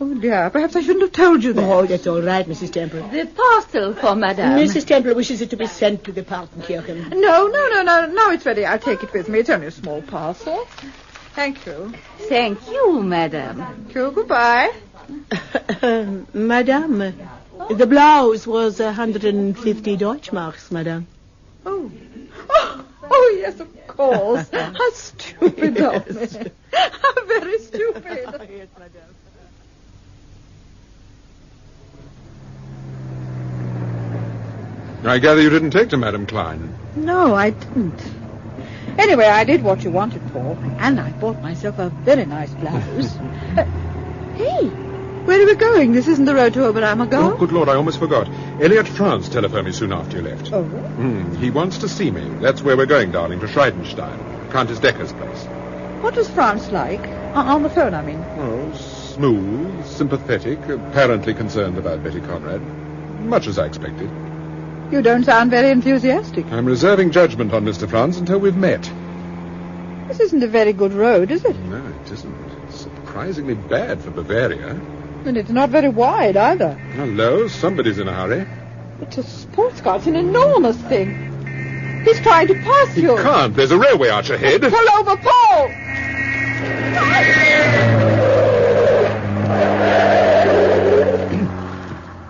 Oh, dear. Perhaps I shouldn't have told you that. Oh, that's all right, Mrs. Temple. The parcel for Madame. Mrs. Temple wishes it to be sent to the Partenkirchen. No. Now it's ready. I'll take it with me. It's only a small parcel. Thank you. Thank you, Madame. Thank you. Goodbye. Madame, the blouse was 150 Deutschmarks, Madame. Oh, yes, of course. How stupid of me. How very stupid. Yes, Madame. I gather you didn't take to Madame Klein. No, I didn't. Anyway, I did what you wanted, Paul, and I bought myself a very nice blouse. Hey, where are we going? This isn't the road to Oberammergau. Oh, good Lord, I almost forgot. Elliot France telephoned me soon after you left. Oh? He wants to see me. That's where we're going, darling, to Schreidenstein, Countess Decker's place. What was France like? On the phone, I mean. Oh, smooth, sympathetic, apparently concerned about Betty Conrad. Much as I expected. You don't sound very enthusiastic. I'm reserving judgment on Mr. France until we've met. This isn't a very good road, is it? No, it isn't. It's surprisingly bad for Bavaria. And it's not very wide, either. Hello, somebody's in a hurry. It's a sports car. It's an enormous thing. He's trying to pass you. He can't. There's a railway arch ahead. Pull over, Paul!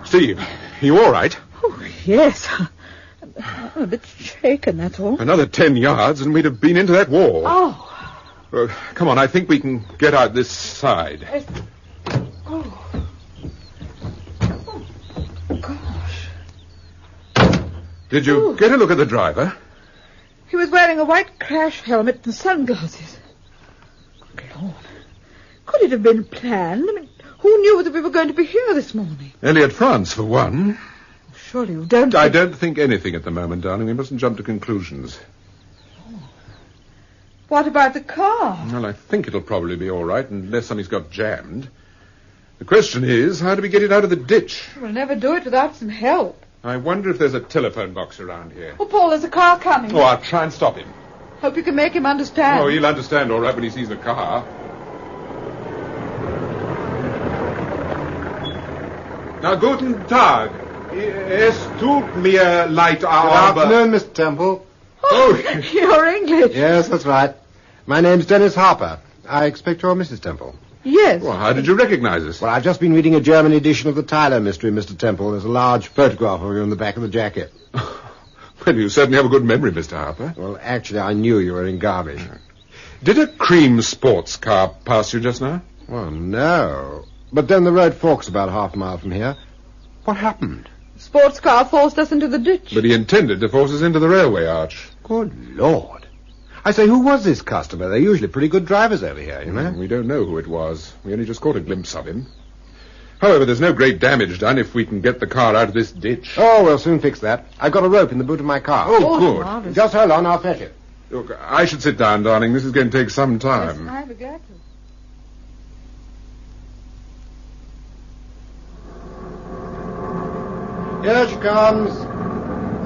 Steve, are you all right? Oh, yes. I'm a bit shaken, that's all. Another 10 yards and we'd have been into that wall. Oh. Come on, I think we can get out this side. Oh, gosh. Did you get a look at the driver? He was wearing a white crash helmet and sunglasses. Good Lord. Could it have been planned? I mean, who knew that we were going to be here this morning? Elliot France, for one. Surely you don't I don't think anything at the moment, darling. We mustn't jump to conclusions. What about the car? Well, I think it'll probably be all right unless something's got jammed. The question is, how do we get it out of the ditch? We'll never do it without some help. I wonder if there's a telephone box around here. Oh, Paul, there's a car coming. Oh, I'll try and stop him. Hope you can make him understand. Oh, he'll understand all right when he sees the car. Na, guten Tag. Es tut mir leid, aber... Good afternoon, Mr. Temple. Oh, you're English. Yes, that's right. My name's Dennis Harper. I expect you're Mrs. Temple. Yes. Well, how did you recognize us? Well, I've just been reading a German edition of the Tyler mystery, Mr. Temple. There's a large photograph of you in the back of the jacket. Well, you certainly have a good memory, Mr. Harper. Well, actually, I knew you were in Garmisch. Did a cream sports car pass you just now? Well, no. But then the road forks about half a mile from here. What happened? Sports car forced us into the ditch. But he intended to force us into the railway arch. Good Lord. I say, who was this customer? They're usually pretty good drivers over here, you know. We don't know who it was. We only just caught a glimpse of him. However, there's no great damage done if we can get the car out of this ditch. Oh, we'll soon fix that. I've got a rope in the boot of my car. Oh, good. Marvelous. Just hold on, I'll fetch it. Look, I should sit down, darling. This is going to take some time. Yes, I'd be glad to. Here she comes.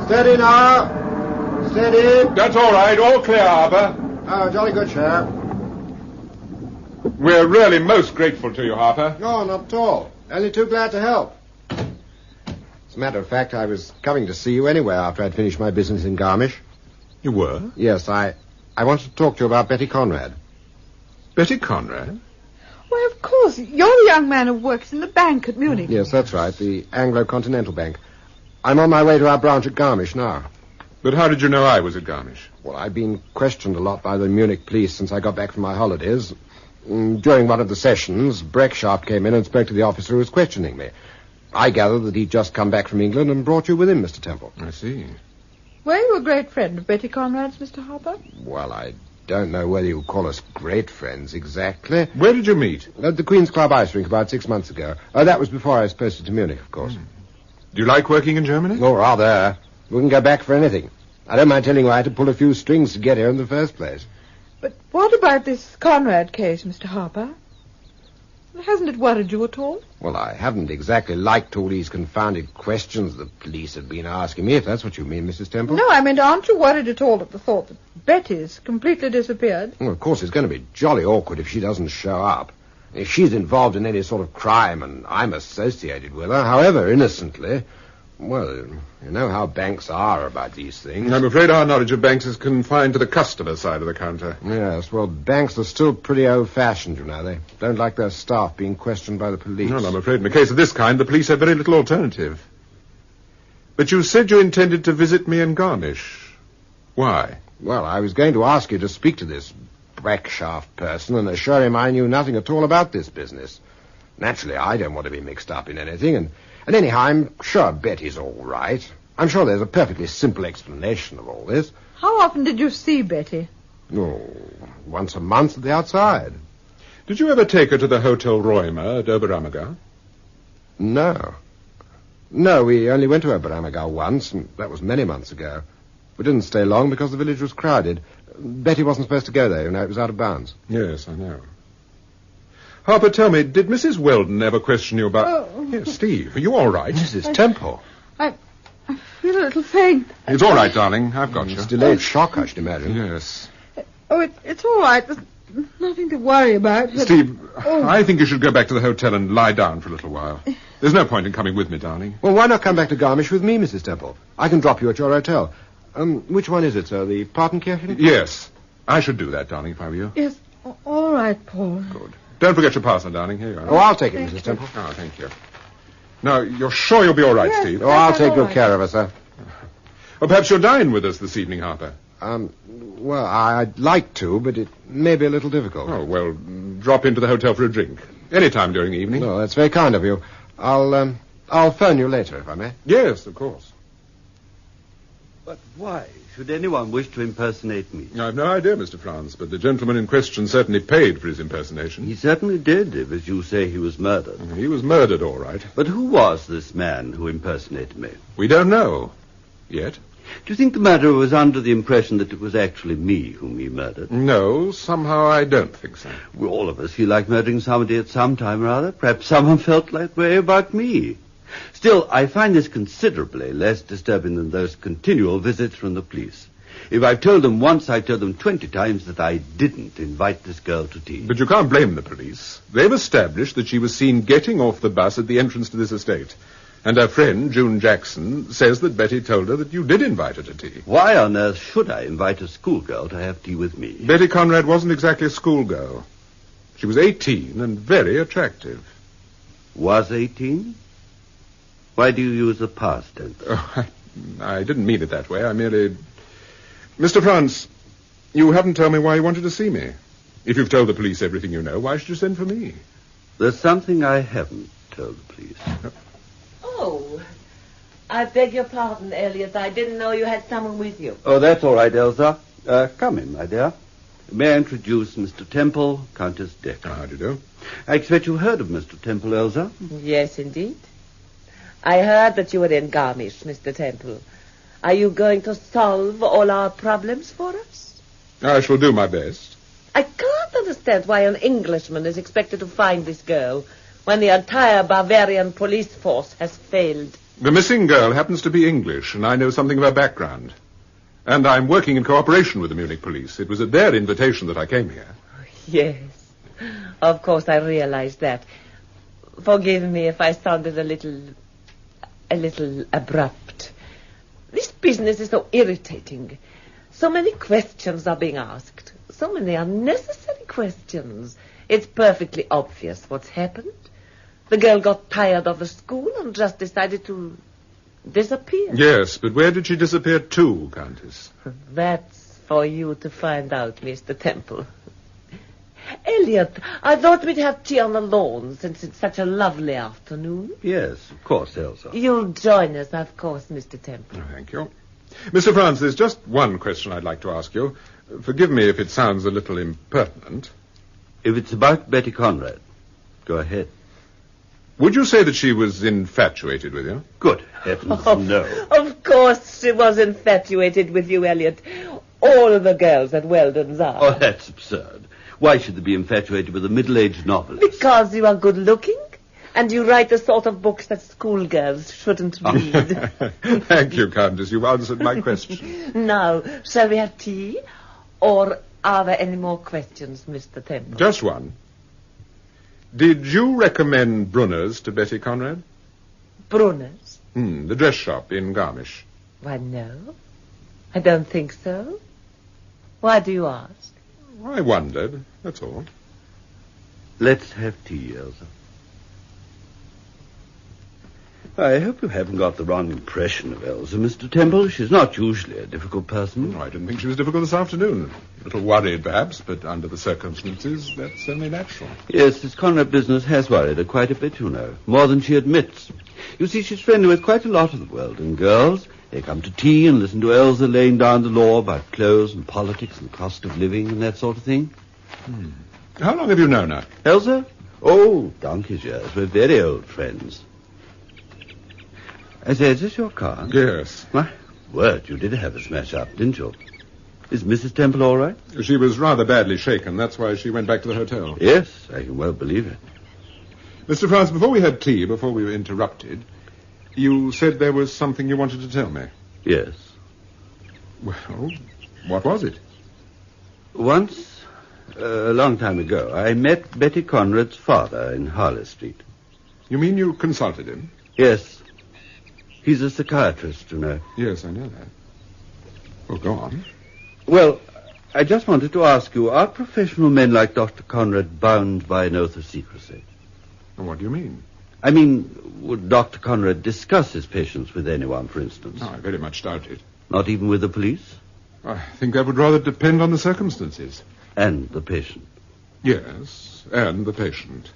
Steady now. Steady. That's all right. All clear, Harper. Oh, jolly good, Sheriff. We're really most grateful to you, Harper. No, not at all. Only too glad to help. As a matter of fact, I was coming to see you anyway after I'd finished my business in Garmisch. You were? Yes, I wanted to talk to you about Betty Conrad. Betty Conrad? Why, of course. You're the young man who works in the bank at Munich. Yes, that's right, the Anglo-Continental Bank. I'm on my way to our branch at Garmisch now. But how did you know I was at Garmisch? Well, I've been questioned a lot by the Munich police since I got back from my holidays. During one of the sessions, Breckschaft came in and spoke to the officer who was questioning me. I gathered that he'd just come back from England and brought you with him, Mr. Temple. I see. Were you a great friend of Betty Conrad's, Mr. Harper? Well, I don't know whether you call us great friends exactly. Where did you meet? At the Queen's Club ice rink about 6 months ago. That was before I was posted to Munich, of course. Do you like working in Germany? Oh, rather. Wouldn't go back for anything. I don't mind telling you I had to pull a few strings to get here in the first place. But what about this Conrad case, Mr. Harper? Hasn't it worried you at all? Well, I haven't exactly liked all these confounded questions the police have been asking me, if that's what you mean, Mrs. Temple. No, I mean, aren't you worried at all at the thought that Betty's completely disappeared? Well, of course, it's going to be jolly awkward if she doesn't show up. If she's involved in any sort of crime and I'm associated with her, however innocently, well, you know how banks are about these things. I'm afraid our knowledge of banks is confined to the customer side of the counter. Yes, well, banks are still pretty old-fashioned, you know. They don't like their staff being questioned by the police. No, I'm afraid in a case of this kind, the police have very little alternative. But you said you intended to visit me in Garmisch. Why? Well, I was going to ask you to speak to this Breckschaft person and assure him I knew nothing at all about this business. Naturally, I don't want to be mixed up in anything, and anyhow, I'm sure Betty's all right. I'm sure there's a perfectly simple explanation of all this. How often did you see Betty? Oh, once a month at the outside. Did you ever take her to the Hotel Reumer at Oberammergau? No. No, we only went to Oberammergau once, and that was many months ago. We didn't stay long because the village was crowded. Betty wasn't supposed to go there, you know, it was out of bounds. Yes, I know. Harper, tell me, did Mrs. Weldon ever question you about... Oh. Here, Steve, are you all right? Mrs. Temple. I feel a little faint. It's all right, darling. I've got you. It's delayed shock, I should imagine. Yes. Oh, it's all right. There's nothing to worry about. But... Steve, I think you should go back to the hotel and lie down for a little while. There's no point in coming with me, darling. Well, why not come back to Garmisch with me, Mrs. Temple? I can drop you at your hotel. Which one is it, sir? The Partenkirchen? Yes. I should do that, darling, if I were you. Yes. All right, Paul. Good. Don't forget your parcel, darling. Here you are. Oh, I'll take it, Mrs. Temple. Oh, thank you. Now, you're sure you'll be all right, Yes, Steve? Oh, I'll take all good right. care of her, sir. Or perhaps you'll dine with us this evening, Harper. Well, I'd like to, but it may be a little difficult. Oh, well, drop into the hotel for a drink. Any time during the evening. No, that's very kind of you. I'll phone you later, if I may. Yes, of course. But why should anyone wish to impersonate me? I've no idea, Mr. Franz, but the gentleman in question certainly paid for his impersonation. He certainly did, if, as you say, he was murdered. He was murdered, all right. But who was this man who impersonated me? We don't know. Yet. Do you think the murderer was under the impression that it was actually me whom he murdered? No, somehow I don't think so. Well, all of us feel like murdering somebody at some time or other. Perhaps someone felt that way about me. Still, I find this considerably less disturbing than those continual visits from the police. If I've told them once, I've told them 20 times that I didn't invite this girl to tea. But you can't blame the police. They've established that she was seen getting off the bus at the entrance to this estate. And her friend, June Jackson, says that Betty told her that you did invite her to tea. Why on earth should I invite a schoolgirl to have tea with me? Betty Conrad wasn't exactly a schoolgirl. She was 18 and very attractive. Was 18? Why do you use the past tense? Oh, I didn't mean it that way. I merely... Mr. Franz, you haven't told me why you wanted to see me. If you've told the police everything you know, why should you send for me? There's something I haven't told the police. Oh, I beg your pardon, Elliot. I didn't know you had someone with you. Oh, that's all right, Elsa. Come in, my dear. May I introduce Mr. Temple, Countess Decker. How do you do? I expect you heard of Mr. Temple, Elsa? Yes, indeed. I heard that you were in Garmisch, Mr. Temple. Are you going to solve all our problems for us? I shall do my best. I can't understand why an Englishman is expected to find this girl when the entire Bavarian police force has failed. The missing girl happens to be English, and I know something of her background. And I'm working in cooperation with the Munich police. It was at their invitation that I came here. Yes, of course I realize that. Forgive me if I sounded a little abrupt. This business is so irritating. So many questions are being asked. So many unnecessary questions. It's perfectly obvious what's happened. The girl got tired of the school and just decided to disappear. Yes, but where did she disappear to, Countess? That's for you to find out, Mr. Temple. Elliot, I thought we'd have tea on the lawn since it's such a lovely afternoon. Yes, of course, Elsa. You'll join us, of course, Mr. Temple. Oh, thank you. Mr. Francis, there's just one question I'd like to ask you. Forgive me if it sounds a little impertinent. If it's about Betty Conrad, go ahead. Would you say that she was infatuated with you? Good heavens, no. Of course she was infatuated with you, Elliot. All of the girls at Weldon's are. Oh, that's absurd. Why should they be infatuated with a middle-aged novelist? Because you are good-looking, and you write the sort of books that schoolgirls shouldn't read. Thank you, Countess. You've answered my question. Now, shall we have tea? Or are there any more questions, Mr. Temple? Just one. Did you recommend Brunner's to Betty Conrad? Brunner's? The dress shop in Garmisch. Why, no. I don't think so. Why do you ask? I wondered, that's all. Let's have tea, Elsa. I hope you haven't got the wrong impression of Elsa, Mr. Temple. She's not usually a difficult person. I didn't think she was difficult this afternoon. A little worried, perhaps, but under the circumstances, that's only natural. Yes, this Conrad business has worried her quite a bit, you know. More than she admits. You see, she's friendly with quite a lot of the Weldon girls. They come to tea and listen to Elsa laying down the law about clothes and politics and cost of living and that sort of thing. How long have you known her? Elsa? Oh, donkey's years. We're very old friends. I say, is this your car? Yes. My word, you did have a smash-up, didn't you? Is Mrs. Temple all right? She was rather badly shaken. That's why she went back to the hotel. Yes, I can well believe it. Mr. Francis, before we had tea, before we were interrupted, you said there was something you wanted to tell me. Yes. Well, what was it? Once, a long time ago, I met Betty Conrad's father in Harley Street. You mean you consulted him? Yes. He's a psychiatrist, you know. Yes, I know that. Well, go on. Well, I just wanted to ask you, are professional men like Dr. Conrad bound by an oath of secrecy? What do you mean? I mean, would Dr. Conrad discuss his patients with anyone, for instance? I very much doubt it. Not even with the police? I think that would rather depend on the circumstances. And the patient? Yes, and the patient.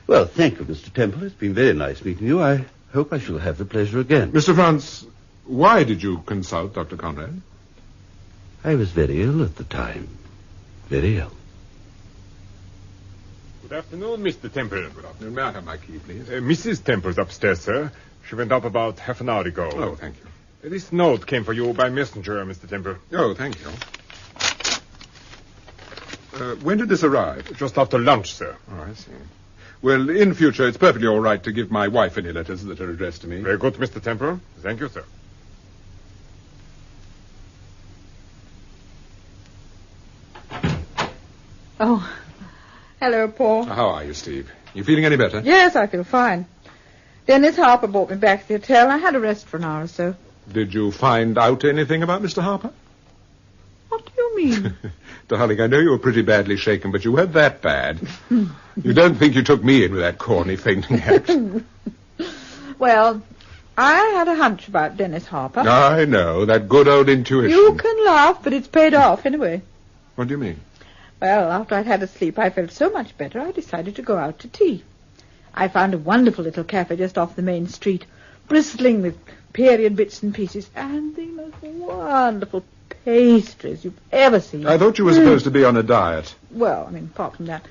Well, thank you, Mr. Temple. It's been very nice meeting you. I hope I shall have the pleasure again. Mr. Franz, why did you consult Dr. Conrad? I was very ill at the time. Very ill. Good afternoon, Mr. Temple. Good afternoon. May I have my key, please? Mrs. Temple's upstairs, sir. She went up about half an hour ago. Oh, thank you. This note came for you by messenger, Mr. Temple. Oh, thank you. When did this arrive? Just after lunch, sir. Oh, I see. Well, in future, it's perfectly all right to give my wife any letters that are addressed to me. Very good, Mr. Temple. Thank you, sir. Oh, hello, Paul. How are you, Steve? You feeling any better? Yes, I feel fine. Dennis Harper brought me back to the hotel. I had a rest for an hour or so. Did you find out anything about Mr. Harper? What do you mean? Darling, I know you were pretty badly shaken, but you weren't that bad. You don't think you took me in with that corny fainting act? Well, I had a hunch about Dennis Harper. I know, that good old intuition. You can laugh, but it's paid off anyway. What do you mean? Well, after I'd had a sleep, I felt so much better, I decided to go out to tea. I found a wonderful little cafe just off the main street, bristling with period bits and pieces, and the most wonderful pastries you've ever seen. I thought you were supposed to be on a diet. Well, apart from that,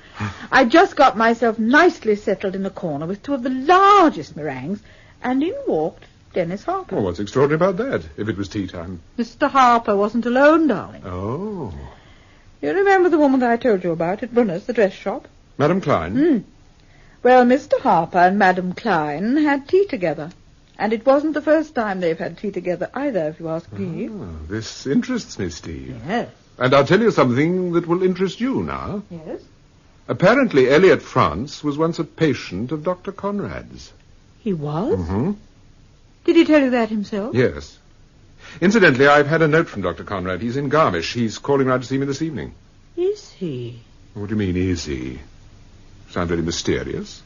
I just got myself nicely settled in a corner with two of the largest meringues, and in walked Dennis Harper. Well, what's extraordinary about that, if it was tea time? Mr. Harper wasn't alone, darling. Oh. You remember the woman that I told you about at Brunner's, the dress shop? Madam Klein? Well, Mr. Harper and Madam Klein had tea together. And it wasn't the first time they've had tea together either, if you ask me. Oh, this interests me, Steve. Yes. And I'll tell you something that will interest you now. Yes? Apparently, Elliot France was once a patient of Dr. Conrad's. He was? Mm-hmm. Did he tell you that himself? Yes. Incidentally, I've had a note from Dr. Conrad. He's in Garmisch. He's calling round to see me this evening. Is he? What do you mean, is he? Sound very mysterious.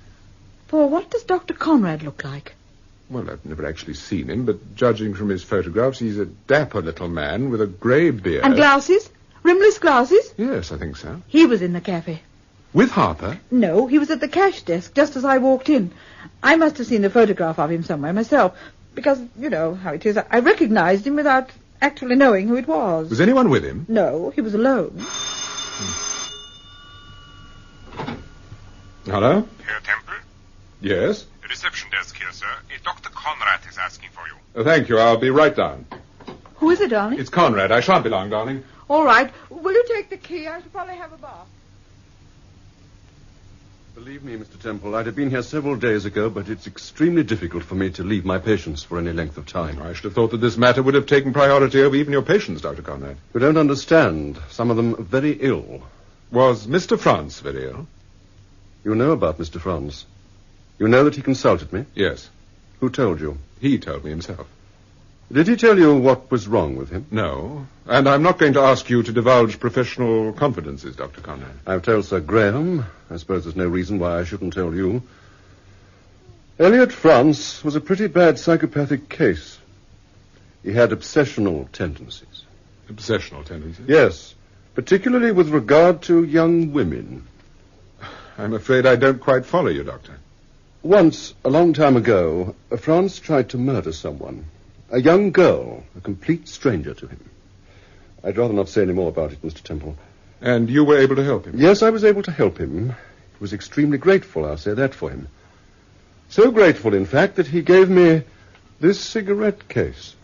Paul, what does Dr. Conrad look like? Well, I've never actually seen him, but judging from his photographs, he's a dapper little man with a grey beard. And glasses? Rimless glasses? Yes, I think so. He was in the cafe. With Harper? No, he was at the cash desk just as I walked in. I must have seen a photograph of him somewhere myself, because, you know how it is, I recognized him without actually knowing who it was. Was anyone with him? No, he was alone. Hello? Herr Temple? Yes? The reception desk here, sir. Dr. Conrad is asking for you. Thank you. I'll be right down. Who is it, darling? It's Conrad. I shan't be long, darling. All right. Will you take the key? I shall probably have a bath. Believe me, Mr. Temple, I'd have been here several days ago, but it's extremely difficult for me to leave my patients for any length of time. I should have thought that this matter would have taken priority over even your patients, Dr. Conrad. You don't understand. Some of them are very ill. Was Mr. France very ill? You know about Mr. France. You know that he consulted me? Yes. Who told you? He told me himself. Did he tell you what was wrong with him? No. And I'm not going to ask you to divulge professional confidences, Dr. Conrad. I've told Sir Graham. I suppose there's no reason why I shouldn't tell you. Elliot France was a pretty bad psychopathic case. He had obsessional tendencies. Obsessional tendencies? Yes, particularly with regard to young women. I'm afraid I don't quite follow you, Doctor. Once, a long time ago, France tried to murder someone. A young girl, a complete stranger to him. I'd rather not say any more about it, Mr. Temple. And you were able to help him? Yes, I was able to help him. I was extremely grateful, I'll say that for him. So grateful, in fact, that he gave me this cigarette case.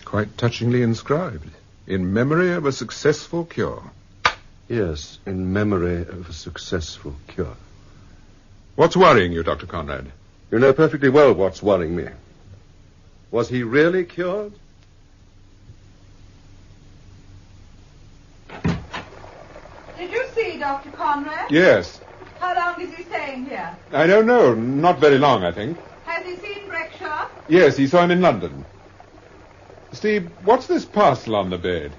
Quite touchingly inscribed. In memory of a successful cure. Yes, in memory of a successful cure. What's worrying you, Dr. Conrad? You know perfectly well what's worrying me. Was he really cured? Did you see Dr. Conrad? Yes. How long is he staying here? I don't know. Not very long, I think. Has he seen Breckshaw? Yes, he saw him in London. Steve, what's this parcel on the bed?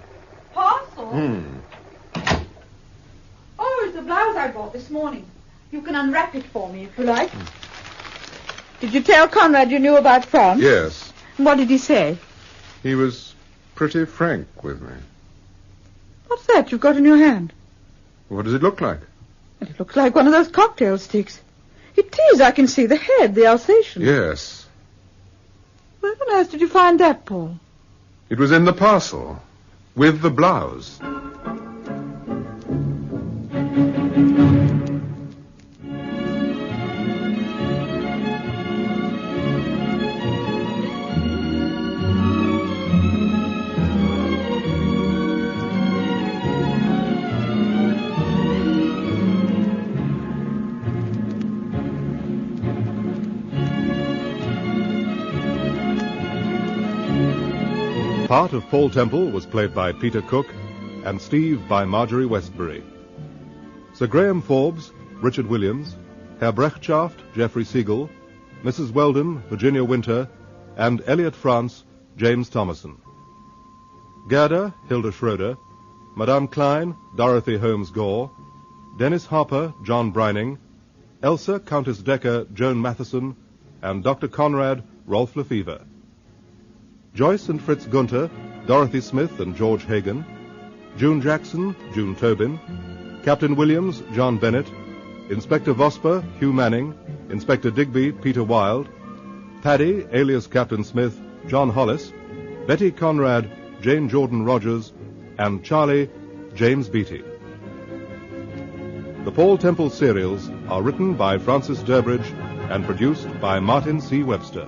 Parcel? Oh, it's the blouse I bought this morning. You can unwrap it for me if you like. Did you tell Conrad you knew about France? Yes. And what did he say? He was pretty frank with me. What's that you've got in your hand? What does it look like? It looks like one of those cocktail sticks. It is. I can see the head, the Alsatian. Yes. Where on earth did you find that, Paul? It was in the parcel. With the blouse. Part of Paul Temple was played by Peter Cook, and Steve by Marjorie Westbury. Sir Graham Forbes, Richard Williams, Herr Brechtschaft, Geoffrey Siegel, Mrs. Weldon, Virginia Winter, and Elliot France, James Thomason. Gerda, Hilda Schroeder, Madame Klein, Dorothy Holmes Gore, Dennis Harper, John Brining, Elsa, Countess Decker, Joan Matheson, and Dr. Conrad, Rolf Lefevre. Joyce and Fritz Gunther, Dorothy Smith and George Hagan, June Jackson, June Tobin, Captain Williams, John Bennett, Inspector Vosper, Hugh Manning, Inspector Digby, Peter Wilde, Paddy, alias Captain Smith, John Hollis, Betty Conrad, Jane Jordan Rogers, and Charlie, James Beattie. The Paul Temple serials are written by Francis Durbridge and produced by Martin C. Webster.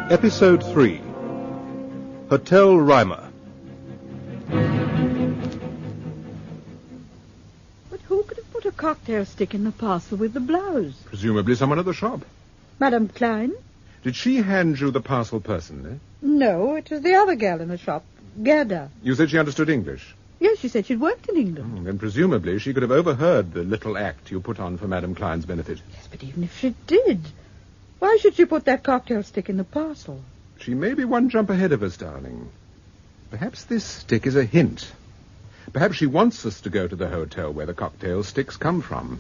Episode 3, Hotel Reimer. But who could have put a cocktail stick in the parcel with the blouse? Presumably someone at the shop. Madame Klein? Did she hand you the parcel personally? No, it was the other girl in the shop, Gerda. You said she understood English? Yes, she said she'd worked in England. Then presumably she could have overheard the little act you put on for Madame Klein's benefit. Yes, but even if she did, why should she put that cocktail stick in the parcel? She may be one jump ahead of us, darling. Perhaps this stick is a hint. Perhaps she wants us to go to the hotel where the cocktail sticks come from.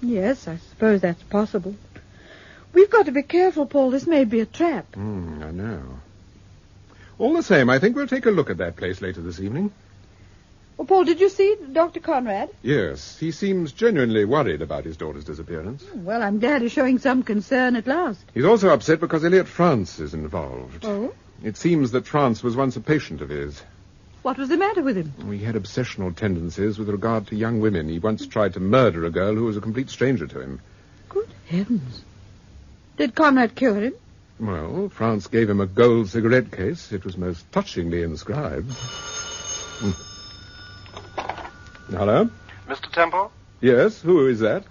Yes, I suppose that's possible. We've got to be careful, Paul. This may be a trap. I know. All the same, I think we'll take a look at that place later this evening. Well, Paul, did you see Dr. Conrad? Yes, he seems genuinely worried about his daughter's disappearance. Well, I'm glad he's showing some concern at last. He's also upset because Elliot France is involved. Oh? It seems that France was once a patient of his. What was the matter with him? He had obsessional tendencies with regard to young women. He once tried to murder a girl who was a complete stranger to him. Good heavens. Did Conrad cure him? Well, France gave him a gold cigarette case. It was most touchingly inscribed. Hello? Mr. Temple? Yes, who is that?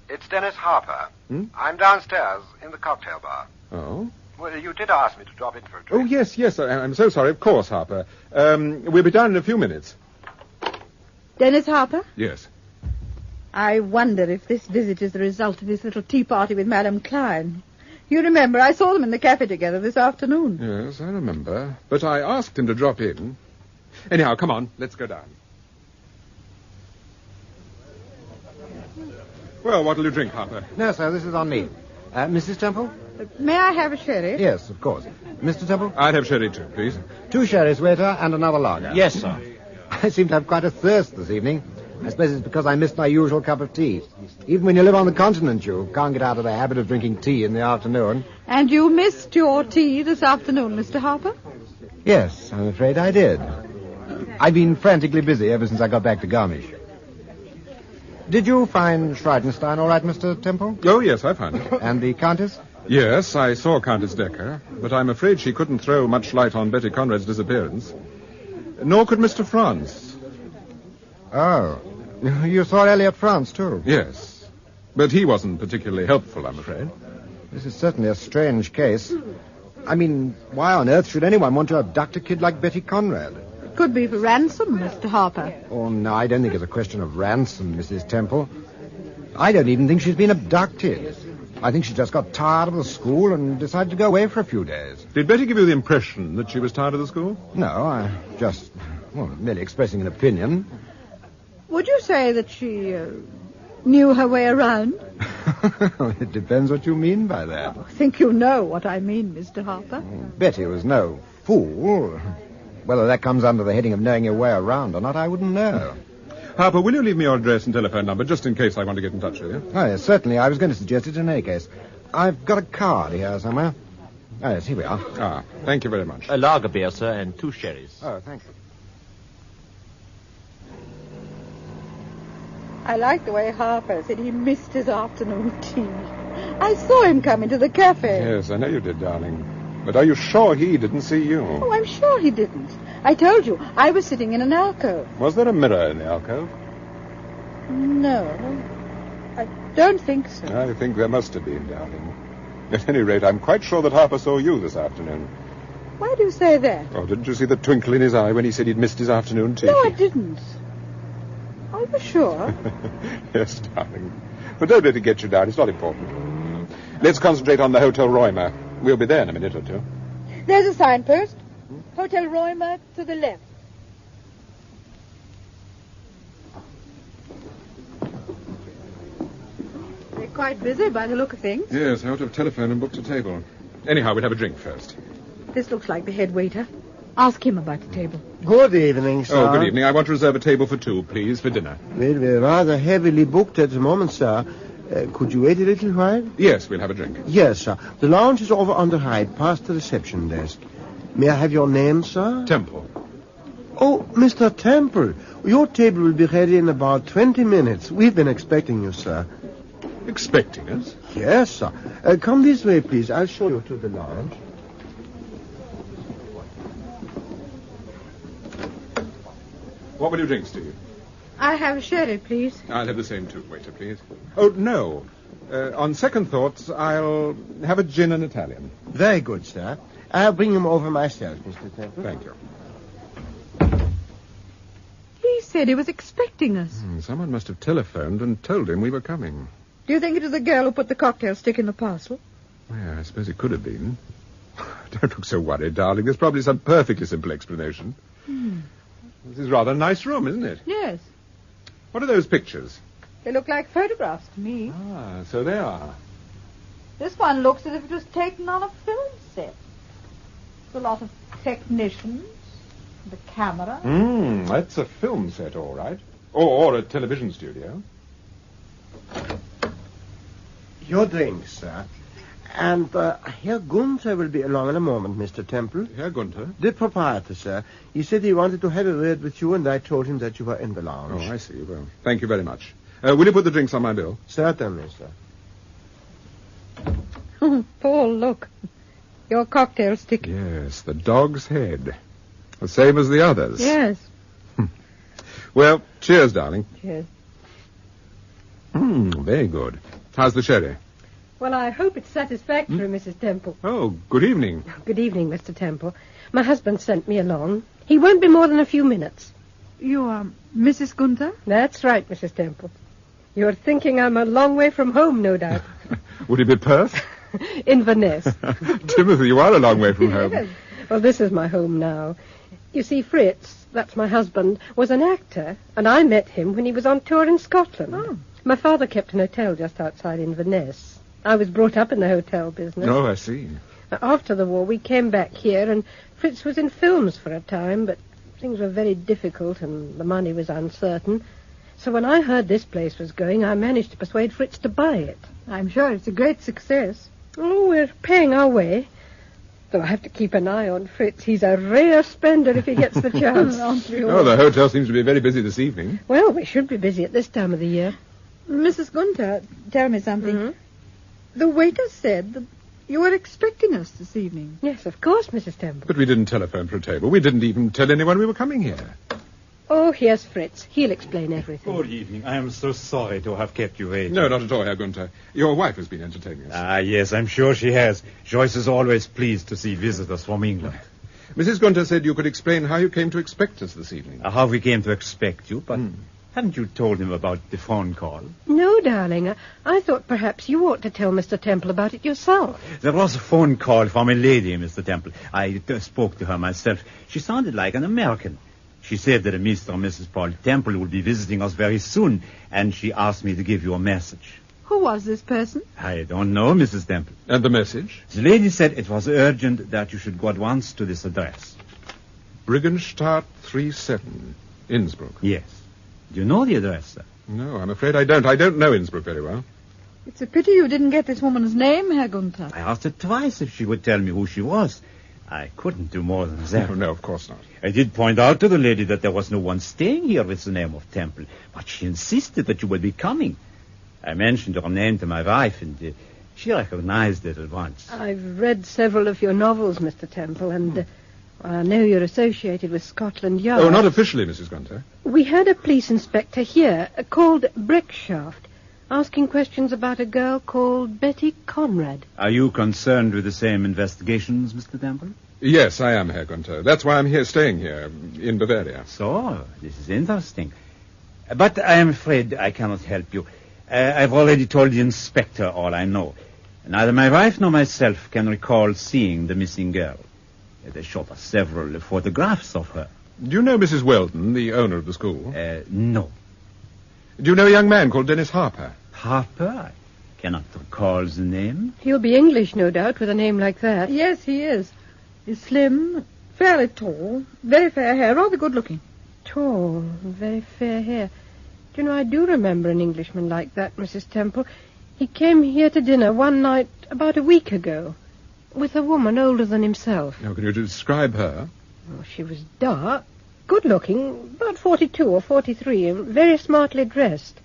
It's Dennis Harper. I'm downstairs in the cocktail bar. Oh? Well, you did ask me to drop in for a drink. Oh, yes, I'm so sorry. Of course, Harper. We'll be down in a few minutes. Dennis Harper? Yes. I wonder if this visit is the result of this little tea party with Madame Klein. You remember, I saw them in the cafe together this afternoon. Yes, I remember. But I asked him to drop in. Anyhow, come on, let's go down. Well, what'll you drink, Harper? No, sir, this is on me. Mrs. Temple? May I have a sherry? Yes, of course. Mr. Temple? I'd have sherry too, please. 2 sherries, waiter, and another lager. Yes, sir. I seem to have quite a thirst this evening. I suppose it's because I missed my usual cup of tea. Even when you live on the continent, you can't get out of the habit of drinking tea in the afternoon. And you missed your tea this afternoon, Mr. Harper? Yes, I'm afraid I did. I've been frantically busy ever since I got back to Garmisch. Did you find Schreidenstein all right, Mr. Temple? Oh, yes, I found it. And the Countess? Yes, I saw Countess Decker, but I'm afraid she couldn't throw much light on Betty Conrad's disappearance. Nor could Mr. France. Oh. You saw Elliot France, too? Yes. But he wasn't particularly helpful, I'm afraid. This is certainly a strange case. I mean, why on earth should anyone want to abduct a kid like Betty Conrad? It could be for ransom, Mr. Harper. Oh, no, I don't think it's a question of ransom, Mrs. Temple. I don't even think she's been abducted. I think she just got tired of the school and decided to go away for a few days. Did Betty give you the impression that she was tired of the school? No, I just, merely expressing an opinion. Would you say that she knew her way around? It depends what you mean by that. I think you know what I mean, Mr. Harper. Betty was no fool. Whether that comes under the heading of knowing your way around or not, I wouldn't know. Harper, will you leave me your address and telephone number, just in case I want to get in touch with you? Oh, yes, certainly. I was going to suggest it in any case. I've got a card here somewhere. Oh, yes, here we are. Ah, thank you very much. A lager beer, sir, and 2 sherries. Oh, thank you. I like the way Harper said he missed his afternoon tea. I saw him come into the cafe. Yes, I know you did, darling. But are you sure he didn't see you? Oh, I'm sure he didn't. I told you, I was sitting in an alcove. Was there a mirror in the alcove? No, I don't think so. I think there must have been, darling. At any rate, I'm quite sure that Harper saw you this afternoon. Why do you say that? Oh, didn't you see the twinkle in his eye when he said he'd missed his afternoon tea? No, I didn't. Are you sure? Yes, darling. But don't let it get you down. It's not important. Let's concentrate on the Hotel Roymer. We'll be there in a minute or two. There's a signpost. Hotel Roymer to the left. They're quite busy by the look of things. Yes, out of telephone and booked a table. Anyhow, we'll have a drink first. This looks like the head waiter. Ask him about the table. Good evening, sir. Oh, good evening. I want to reserve a table for two, please, for dinner. Well, we're rather heavily booked at the moment, sir. Could you wait a little while? Yes, we'll have a drink. Yes, sir. The lounge is over on the right, past the reception desk. May I have your name, sir? Temple. Oh, Mr. Temple. Your table will be ready in about 20 minutes. We've been expecting you, sir. Expecting us? Yes, sir. Come this way, please. I'll show you to the lounge. What will you drink, Steve? I have a sherry, please. I'll have the same too, waiter, please. Oh, no. On second thoughts, I'll have a gin and Italian. Very good, sir. I'll bring him over myself, Mr. Temple. Thank you. He said he was expecting us. Someone must have telephoned and told him we were coming. Do you think it was the girl who put the cocktail stick in the parcel? Yeah, I suppose it could have been. Don't look so worried, darling. There's probably some perfectly simple explanation. This is rather a nice room, isn't it? Yes. What are those pictures? They look like photographs to me. Ah, so they are. This one looks as if it was taken on a film set. There's a lot of technicians, the camera. That's a film set, all right. Or a television studio. Your drink, sir. And Herr Gunther will be along in a moment, Mr. Temple. Herr Gunther? The proprietor, sir. He said he wanted to have a word with you, and I told him that you were in the lounge. Oh, I see. Well, thank you very much. Will you put the drinks on my bill? Certainly, sir. Paul, look. Your cocktail stick. Yes, the dog's head. The same as the others. Yes. Well, cheers, darling. Cheers. Very good. How's the sherry? Well, I hope it's satisfactory, Mrs. Temple. Oh, good evening. Good evening, Mr. Temple. My husband sent me along. He won't be more than a few minutes. You are Mrs. Gunther? That's right, Mrs. Temple. You're thinking I'm a long way from home, no doubt. Would it be Perth? Inverness. Timothy, you are a long way from home. Yes. Well, this is my home now. You see, Fritz, that's my husband, was an actor, and I met him when he was on tour in Scotland. Oh. My father kept an hotel just outside Inverness. I was brought up in the hotel business. Oh, I see. After the war, we came back here, and Fritz was in films for a time, but things were very difficult, and the money was uncertain. So when I heard this place was going, I managed to persuade Fritz to buy it. I'm sure it's a great success. Oh, we're paying our way. Though I have to keep an eye on Fritz. He's a rare spender if he gets the chance. Oh, the hotel seems to be very busy this evening. Well, we should be busy at this time of the year. Mrs. Gunther, tell me something. The waiter said that you were expecting us this evening. Yes, of course, Mrs. Temple. But we didn't telephone for a table. We didn't even tell anyone we were coming here. Oh, here's Fritz. He'll explain everything. Good evening. I am so sorry to have kept you waiting. No, not at all, Herr Gunther. Your wife has been entertaining us. Ah, yes, I'm sure she has. Joyce is always pleased to see visitors from England. Mrs. Gunther said you could explain how you came to expect us this evening. How we came to expect you, but hadn't you told him about the phone call? No, darling. I thought perhaps you ought to tell Mr. Temple about it yourself. There was a phone call from a lady, Mr. Temple. I spoke to her myself. She sounded like an American. She said that a Mr. and Mrs. Paul Temple will be visiting us very soon, and she asked me to give you a message. Who was this person? I don't know, Mrs. Temple. And the message? The lady said it was urgent that you should go at once to this address. Briggenstadt 37, Innsbruck. Yes. Do you know the address, sir? No, I'm afraid I don't. I don't know Innsbruck very well. It's a pity you didn't get this woman's name, Herr Gunther. I asked her twice if she would tell me who she was. I couldn't do more than that. No, of course not. I did point out to the lady that there was no one staying here with the name of Temple, but she insisted that you would be coming. I mentioned your name to my wife, and she recognized it at once. I've read several of your novels, Mr. Temple, and I know you're associated with Scotland Yard. Oh, not officially, Mrs. Gunther. We had a police inspector here called Breckshaft, asking questions about a girl called Betty Conrad. Are you concerned with the same investigations, Mr. Temple? Yes, I am, Herr Gunther. That's why I'm here, staying here, in Bavaria. So, this is interesting. But I am afraid I cannot help you. I've already told the inspector all I know. Neither my wife nor myself can recall seeing the missing girl. They shot us several photographs of her. Do you know Mrs. Weldon, the owner of the school? No. Do you know a young man called Dennis Harper? Harper? I cannot recall the name. He'll be English, no doubt, with a name like that. Yes, he is. He's slim, fairly tall, very fair hair, rather good looking. Tall, very fair hair. Do you know, I do remember an Englishman like that, Mrs. Temple. He came here to dinner one night about a week ago with a woman older than himself. Now, can you describe her? Oh, she was dark, good-looking, about 42 or 43, and very smartly dressed.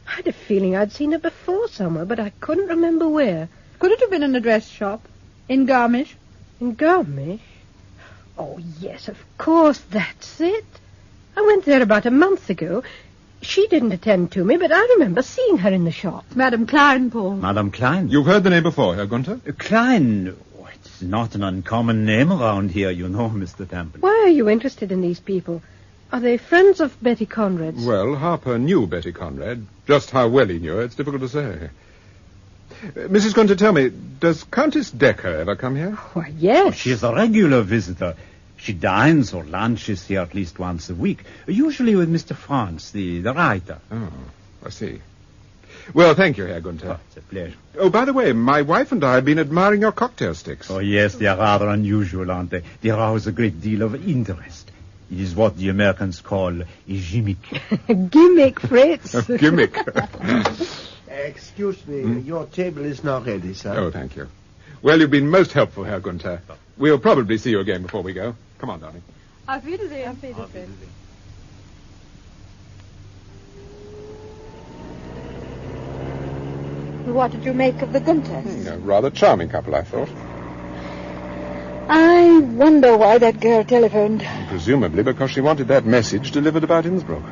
I had a feeling I'd seen her before somewhere, but I couldn't remember where. Could it have been in a dress shop? In Garmisch? In Garmisch? Oh, yes, of course, that's it. I went there about a month ago. She didn't attend to me, but I remember seeing her in the shop. Madame Klein, Paul. Madame Klein? You've heard the name before, Herr Gunther? Klein? Oh, it's not an uncommon name around here, you know, Mr. Temple. Why are you interested in these people? Are they friends of Betty Conrad's? Well, Harper knew Betty Conrad. Just how well he knew her, it's difficult to say. Mrs. Gunther, tell me, does Countess Decker ever come here? Why, yes. Oh, she's a regular visitor. She dines or lunches here at least once a week, usually with Mr. Franz, the writer. Oh, I see. Well, thank you, Herr Gunther. Oh, it's a pleasure. Oh, by the way, my wife and I have been admiring your cocktail sticks. Oh, yes, they are rather unusual, aren't they? They arouse a great deal of interest. It is what the Americans call a gimmick. Gimmick, Fritz. A gimmick. Excuse me, your table is now ready, sir. Oh, thank you. Well, you've been most helpful, Herr Gunther. We'll probably see you again before we go. Come on, darling. Auf Wiedersehen. Auf Wiedersehen. What did you make of the Gunthers? A rather charming couple, I thought. I wonder why that girl telephoned. Presumably because she wanted that message delivered about Innsbruck.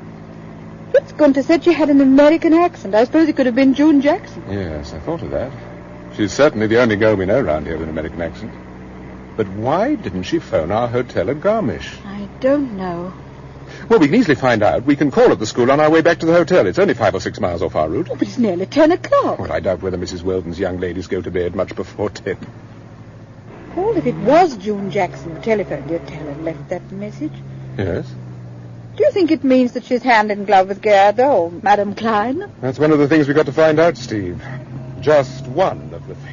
Fritz Gunther said she had an American accent. I suppose it could have been June Jackson. Yes, I thought of that. She's certainly the only girl we know around here with an American accent. But why didn't she phone our hotel at Garmisch? I don't know. Well, we can easily find out. We can call at the school on our way back to the hotel. It's only 5 or 6 miles off our route. Oh, but it's nearly 10 o'clock. Well, I doubt whether Mrs. Weldon's young ladies go to bed much before 10. Paul, if it was June Jackson who telephoned your hotel and left that message, Yes? do you think it means that she's hand in glove with Gerda or Madame Klein? That's one of the things we've got to find out, Steve. Just one of the things.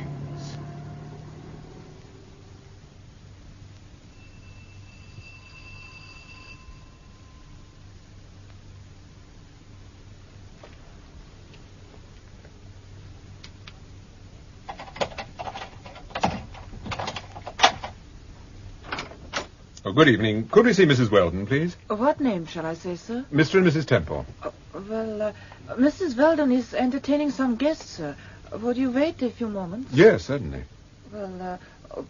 Oh, good evening. Could we see Mrs. Weldon, please? What name shall I say, sir? Mr. and Mrs. Temple. Mrs. Weldon is entertaining some guests, sir. Would you wait a few moments? Yes, certainly. Well,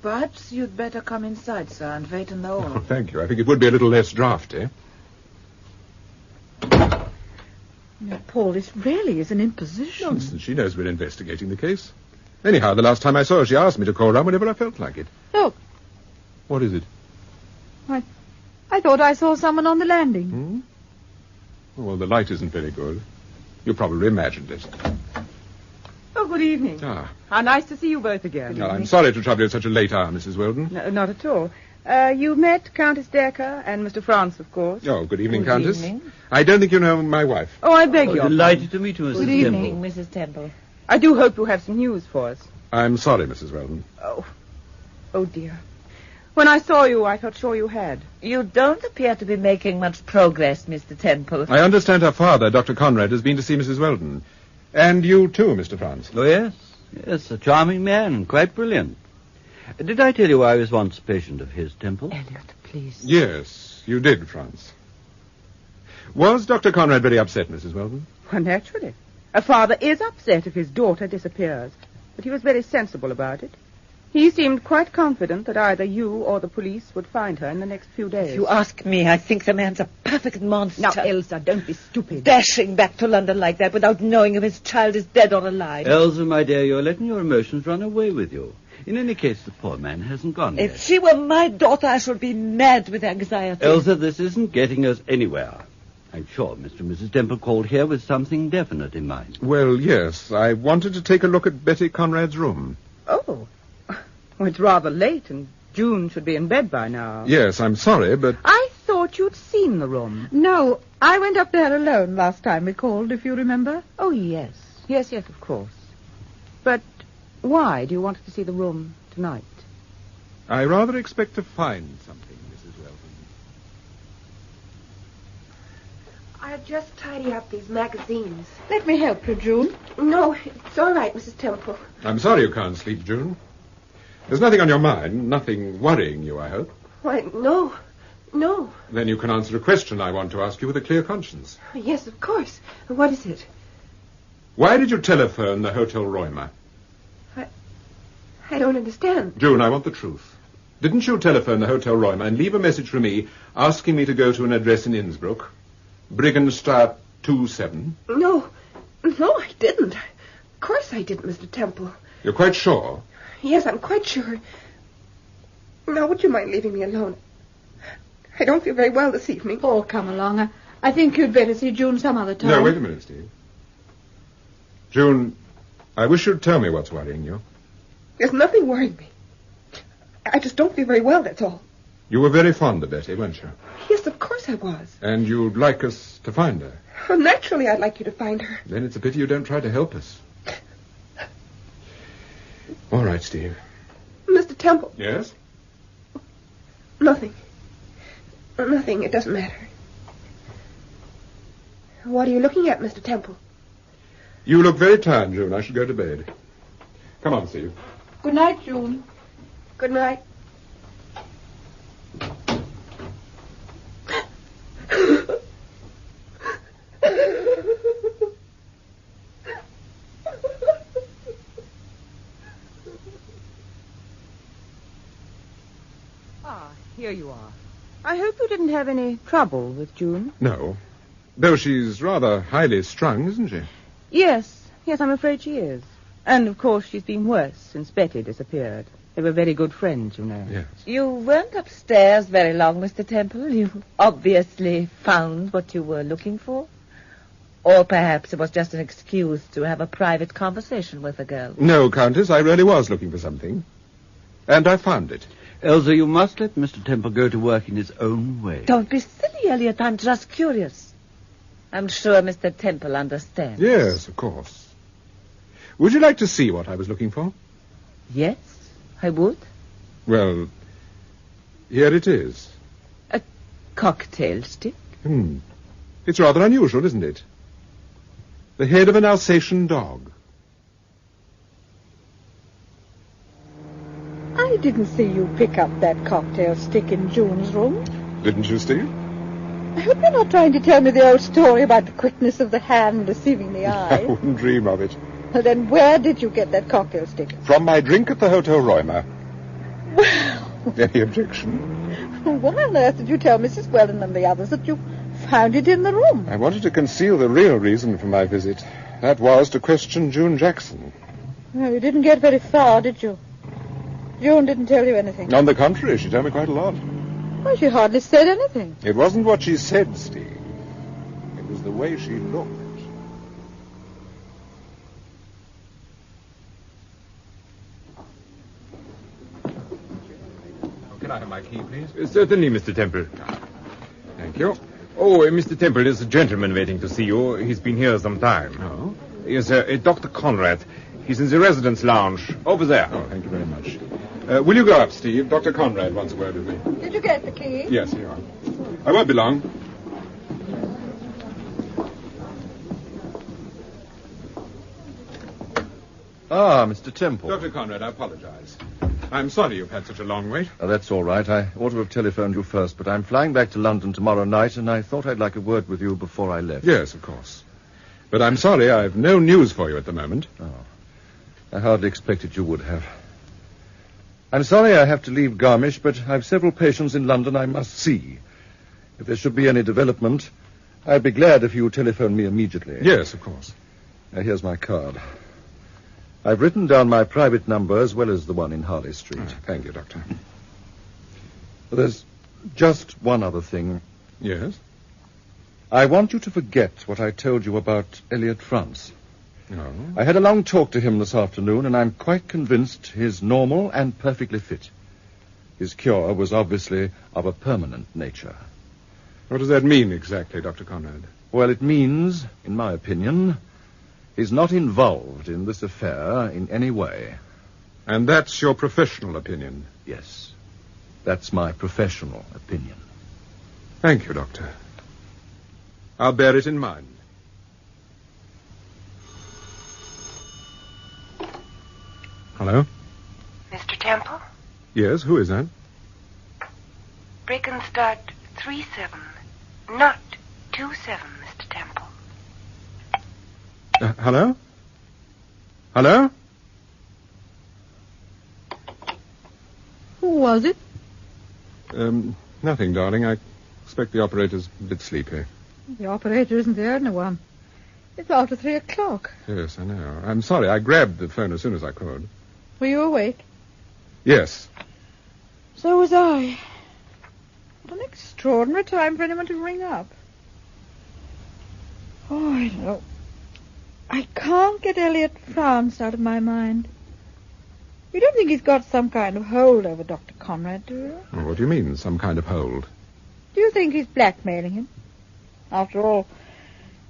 perhaps you'd better come inside, sir, and wait in the hall. Oh, thank you. I think it would be a little less drafty. No, Paul, this really is an imposition. Nonsense. She knows we're investigating the case. Anyhow, the last time I saw her, she asked me to call round whenever I felt like it. Look. What is it? I thought I saw someone on the landing. Hmm? Well, the light isn't very good. You probably imagined it. Oh, good evening. Ah. How nice to see you both again. No, I'm sorry to trouble you at such a late hour, Mrs. Weldon. No, not at all. You met Countess Decker and Mr. Franz, of course. Oh, good evening, Good Countess. evening. I don't think you know my wife. Oh, I beg your Delighted to meet you, Mrs. Good Temple. evening, Mrs. Temple. I do hope you have some news for us. I'm sorry, Mrs. Weldon. Oh, dear. When I saw you, I felt sure you had. You don't appear to be making much progress, Mr. Temple. I understand her father, Dr. Conrad, has been to see Mrs. Weldon. And you too, Mr. Franz. Oh, yes. Yes, a charming man, quite brilliant. Did I tell you I was once a patient of his, Temple? Elliot, please. Yes, you did, Franz. Was Dr. Conrad very upset, Mrs. Weldon? Well, naturally. A father is upset if his daughter disappears. But he was very sensible about it. He seemed quite confident that either you or the police would find her in the next few days. If you ask me, I think the man's a perfect monster. Now, Elsa, don't be stupid. Dashing back to London like that without knowing if his child is dead or alive. Elsa, my dear, you're letting your emotions run away with you. In any case, the poor man hasn't gone If yet. she were my daughter, I should be mad with anxiety. Elsa, this isn't getting us anywhere. I'm sure Mr. and Mrs. Temple called here with something definite in mind. Well, yes. I wanted to take a look at Betty Conrad's room. Oh. Well, it's rather late, and June should be in bed by now. Yes, I'm sorry, but... I thought you'd seen the room. No, I went up there alone last time we called, if you remember. Oh, yes. Yes, of course. But why do you want to see the room tonight? I rather expect to find something, Mrs. Weldon. I'll just tidy up these magazines. Let me help you, June. No, it's all right, Mrs. Temple. I'm sorry you can't sleep, June. There's nothing on your mind, nothing worrying you, I hope. Why, no. Then you can answer a question I want to ask you with a clear conscience. Yes, of course. What is it? Why did you telephone the Hotel Roymer? I don't understand. June, I want the truth. Didn't you telephone the Hotel Roymer and leave a message for me asking me to go to an address in Innsbruck? Briggenstraat 27? No, I didn't. Of course I didn't, Mr. Temple. You're quite sure? Yes, I'm quite sure. Now, would you mind leaving me alone? I don't feel very well this evening. Oh, come along. I think you'd better see June some other time. No, wait a minute, Steve. June, I wish you'd tell me what's worrying you. There's nothing worrying me. I just don't feel very well, that's all. You were very fond of Betty, weren't you? Yes, of course I was. And you'd like us to find her? Well, naturally, I'd like you to find her. Then it's a pity you don't try to help us. All right, Steve. Mr. Temple. Yes? Nothing. Nothing. It doesn't matter. What are you looking at, Mr. Temple? You look very tired, June. I should go to bed. Come on, Steve. Good night, June. Good night. Here you are. I hope you didn't have any trouble with June. No. Though she's rather highly strung, isn't she? Yes, I'm afraid she is. And, of course, she's been worse since Betty disappeared. They were very good friends, you know. Yes. You weren't upstairs very long, Mr. Temple. You obviously found what you were looking for. Or perhaps it was just an excuse to have a private conversation with a girl. No, Countess, I really was looking for something. And I found it. Elsa, you must let Mr. Temple go to work in his own way. Don't be silly, Elliot. I'm just curious. I'm sure Mr. Temple understands. Yes, of course. Would you like to see what I was looking for? Yes, I would. Well, here it is. A cocktail stick? It's rather unusual, isn't it? The head of an Alsatian dog. I didn't see you pick up that cocktail stick in June's room. Didn't you, Steve? I hope you're not trying to tell me the old story about the quickness of the hand deceiving the eye. I wouldn't dream of it. Well, then where did you get that cocktail stick? From my drink at the Hotel Roymer. Well... Any objection? Why on earth did you tell Mrs. Weldon and the others that you found it in the room? I wanted to conceal the real reason for my visit. That was to question June Jackson. Well, you didn't get very far, did you? June didn't tell you anything. On the contrary, she told me quite a lot. Well, she hardly said anything. It wasn't what she said, Steve. It was the way she looked. Can I have my key, please? Certainly, Mr. Temple. Thank you. Oh, Mr. Temple, there's a gentleman waiting to see you. He's been here some time. Oh? Yes, Dr. Conrad. He's in the residence lounge, over there. Oh, thank you very much. Will you go up, Steve? Dr. Conrad wants a word with me. Did you get the key? Yes, here you are. I won't be long. Ah, Mr. Temple. Dr. Conrad, I apologize. I'm sorry you've had such a long wait. Oh, that's all right. I ought to have telephoned you first, but I'm flying back to London tomorrow night, and I thought I'd like a word with you before I left. Yes, of course. But I'm sorry I've no news for you at the moment. Oh. I hardly expected you would have. I'm sorry I have to leave Garmisch, but I've several patients in London I must see. If there should be any development, I'd be glad if you telephone me immediately. Yes, of course. Here's my card. I've written down my private number as well as the one in Harley Street. Thank you, Doctor. There's just one other thing. Yes? I want you to forget what I told you about Elliot France. No. I had a long talk to him this afternoon, and I'm quite convinced he's normal and perfectly fit. His cure was obviously of a permanent nature. What does that mean exactly, Dr. Conrad? Well, it means, in my opinion, he's not involved in this affair in any way. And that's your professional opinion? Yes. That's my professional opinion. Thank you, Doctor. I'll bear it in mind. Hello? Mr. Temple? Yes, who is that? Break and start 37, not 27, Mr. Temple. Hello? Hello? Who was it? Nothing, darling. I expect the operator's a bit sleepy. The operator isn't there, no one. It's after 3 o'clock. Yes, I know. I'm sorry. I grabbed the phone as soon as I could. Were you awake? Yes. So was I. What an extraordinary time for anyone to ring up. Oh, I don't know. I can't get Elliot France out of my mind. You don't think he's got some kind of hold over Dr. Conrad, do you? Well, what do you mean, some kind of hold? Do you think he's blackmailing him? After all,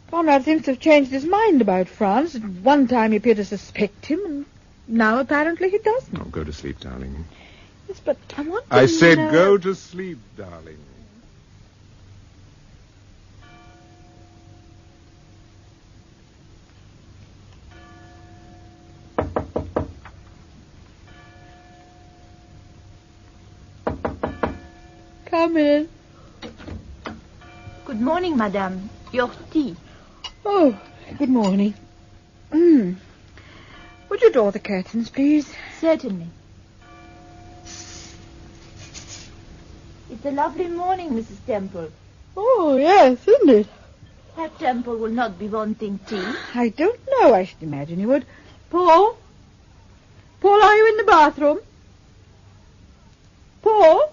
Conrad seems to have changed his mind about France. At one time he appeared to suspect him, and now apparently he doesn't. Oh, go to sleep, darling. Yes, but I want to I said know... go to sleep, darling. Come in. Good morning, madame. Your tea. Oh, good morning. Would you draw the curtains, please? Certainly. It's a lovely morning, Mrs. Temple. Oh, yes, isn't it? Herr Temple will not be wanting tea. I don't know. I should imagine he would. Paul? Paul, are you in the bathroom? Paul?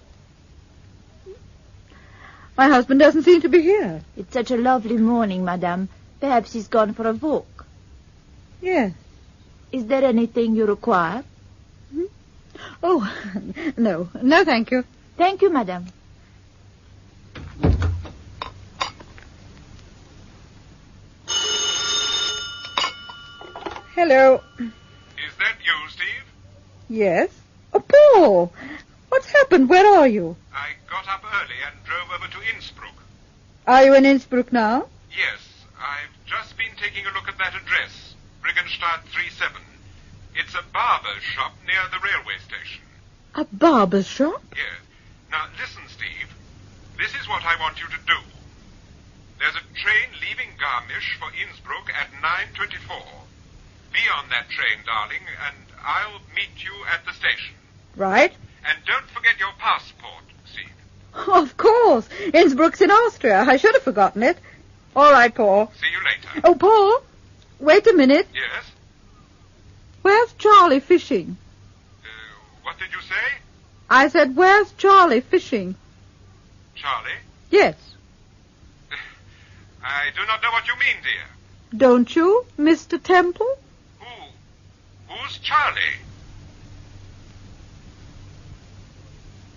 My husband doesn't seem to be here. It's such a lovely morning, madame. Perhaps he's gone for a walk. Yes. Is there anything you require? Oh, no. No, thank you. Thank you, madame. Hello. Is that you, Steve? Yes. Oh, Paul. What's happened? Where are you? I got up early and drove over to Innsbruck. Are you in Innsbruck now? Yes, I've just been taking a look at that address, Briggenstadt 37. It's a barber's shop near the railway station. A barber's shop? Yes. Now, listen, Steve. This is what I want you to do. There's a train leaving Garmisch for Innsbruck at 9:24. Be on that train, darling, and I'll meet you at the station. Right. And don't forget your passport, Steve. Of course. Innsbruck's in Austria. I should have forgotten it. All right, Paul. See you later. Oh, Paul, wait a minute. Yes? Where's Charlie fishing? What did you say? I said, where's Charlie fishing? Charlie? Yes. I do not know what you mean, dear. Don't you, Mr. Temple? Who's Charlie?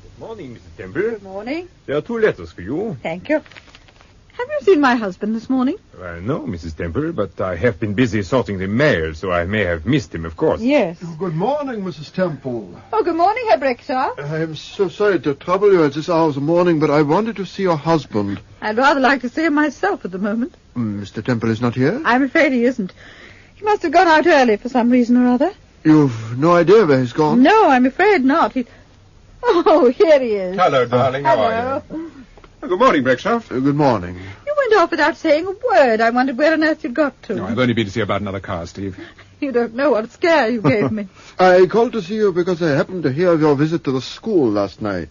Good morning, Mrs. Temple. Good morning. There are 2 letters for you. Thank you. Have you seen my husband this morning? Well, no, Mrs. Temple, but I have been busy sorting the mail, so I may have missed him, of course. Yes. Good morning, Mrs. Temple. Oh, good morning, Herr Brexhaw. I'm so sorry to trouble you at this hour of the morning, but I wanted to see your husband. I'd rather like to see him myself at the moment. Mr. Temple is not here? I'm afraid he isn't. He must have gone out early for some reason or other. You've no idea where he's gone? No, I'm afraid not. Oh, here he is. Hello, darling. How are you? Good morning, Brexhaw. Good morning. You went off without saying a word. I wondered where on earth you'd got to. No, I've only been to see about another car, Steve. You don't know what scare you gave me. I called to see you because I happened to hear of your visit to the school last night.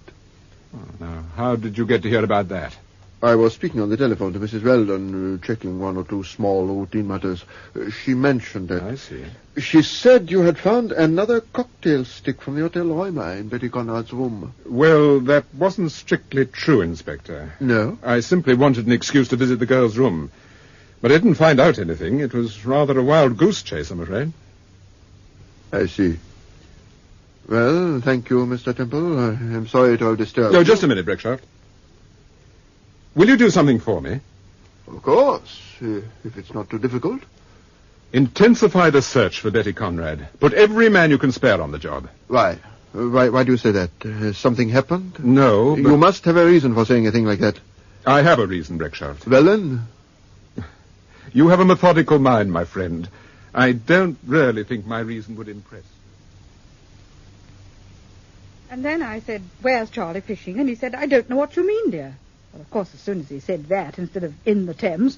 Oh, now, how did you get to hear about that? I was speaking on the telephone to Mrs. Weldon, checking one or two small routine matters. She mentioned that. I see. She said you had found another cocktail stick from the Hotel Roima in Betty Conrad's room. Well, that wasn't strictly true, Inspector. No? I simply wanted an excuse to visit the girl's room. But I didn't find out anything. It was rather a wild goose chase, I'm afraid. I see. Well, thank you, Mr. Temple. I'm sorry to have disturbed No, you. just a minute, Breckshaft. Will you do something for me? Of course, if it's not too difficult. Intensify the search for Betty Conrad. Put every man you can spare on the job. Why? Why do you say that? Has something happened? No, but You must have a reason for saying a thing like that. I have a reason, Breckshaft. Well, then? You have a methodical mind, my friend. I don't really think my reason would impress. And then I said, where's Charlie fishing? And he said, I don't know what you mean, dear. Well, of course, as soon as he said that, instead of in the Thames,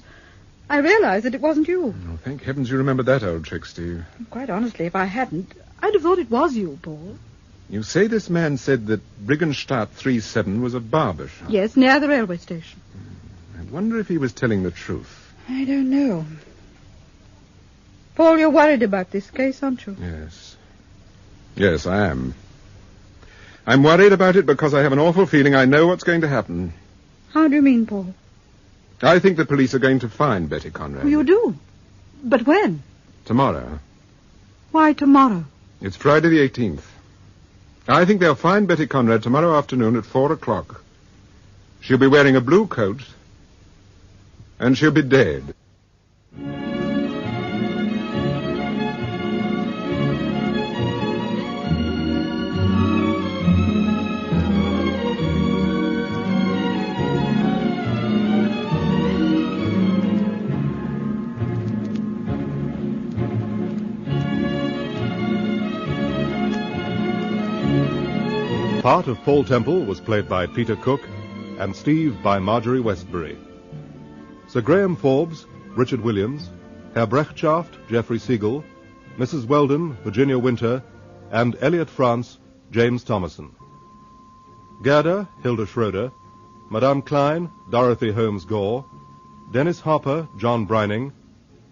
I realized that it wasn't you. Oh, thank heavens you remembered that old trick, Steve. Quite honestly, if I hadn't, I'd have thought it was you, Paul. You say this man said that Briggenstadt 37 was a barber shop. Yes, near the railway station. I wonder if he was telling the truth. I don't know. Paul, you're worried about this case, aren't you? Yes. Yes, I am. I'm worried about it because I have an awful feeling I know what's going to happen. How do you mean, Paul? I think the police are going to find Betty Conrad. You do? But when? Tomorrow. Why tomorrow? It's Friday the 18th. I think they'll find Betty Conrad tomorrow afternoon at 4 o'clock. She'll be wearing a blue coat, and she'll be dead. Part of Paul Temple was played by Peter Cook, and Steve by Marjorie Westbury. Sir Graham Forbes, Richard Williams, Herr Brechtschaft, Geoffrey Siegel, Mrs. Weldon, Virginia Winter, and Elliot France, James Thomason. Gerda, Hilda Schroeder, Madame Klein, Dorothy Holmes Gore, Dennis Harper, John Brining,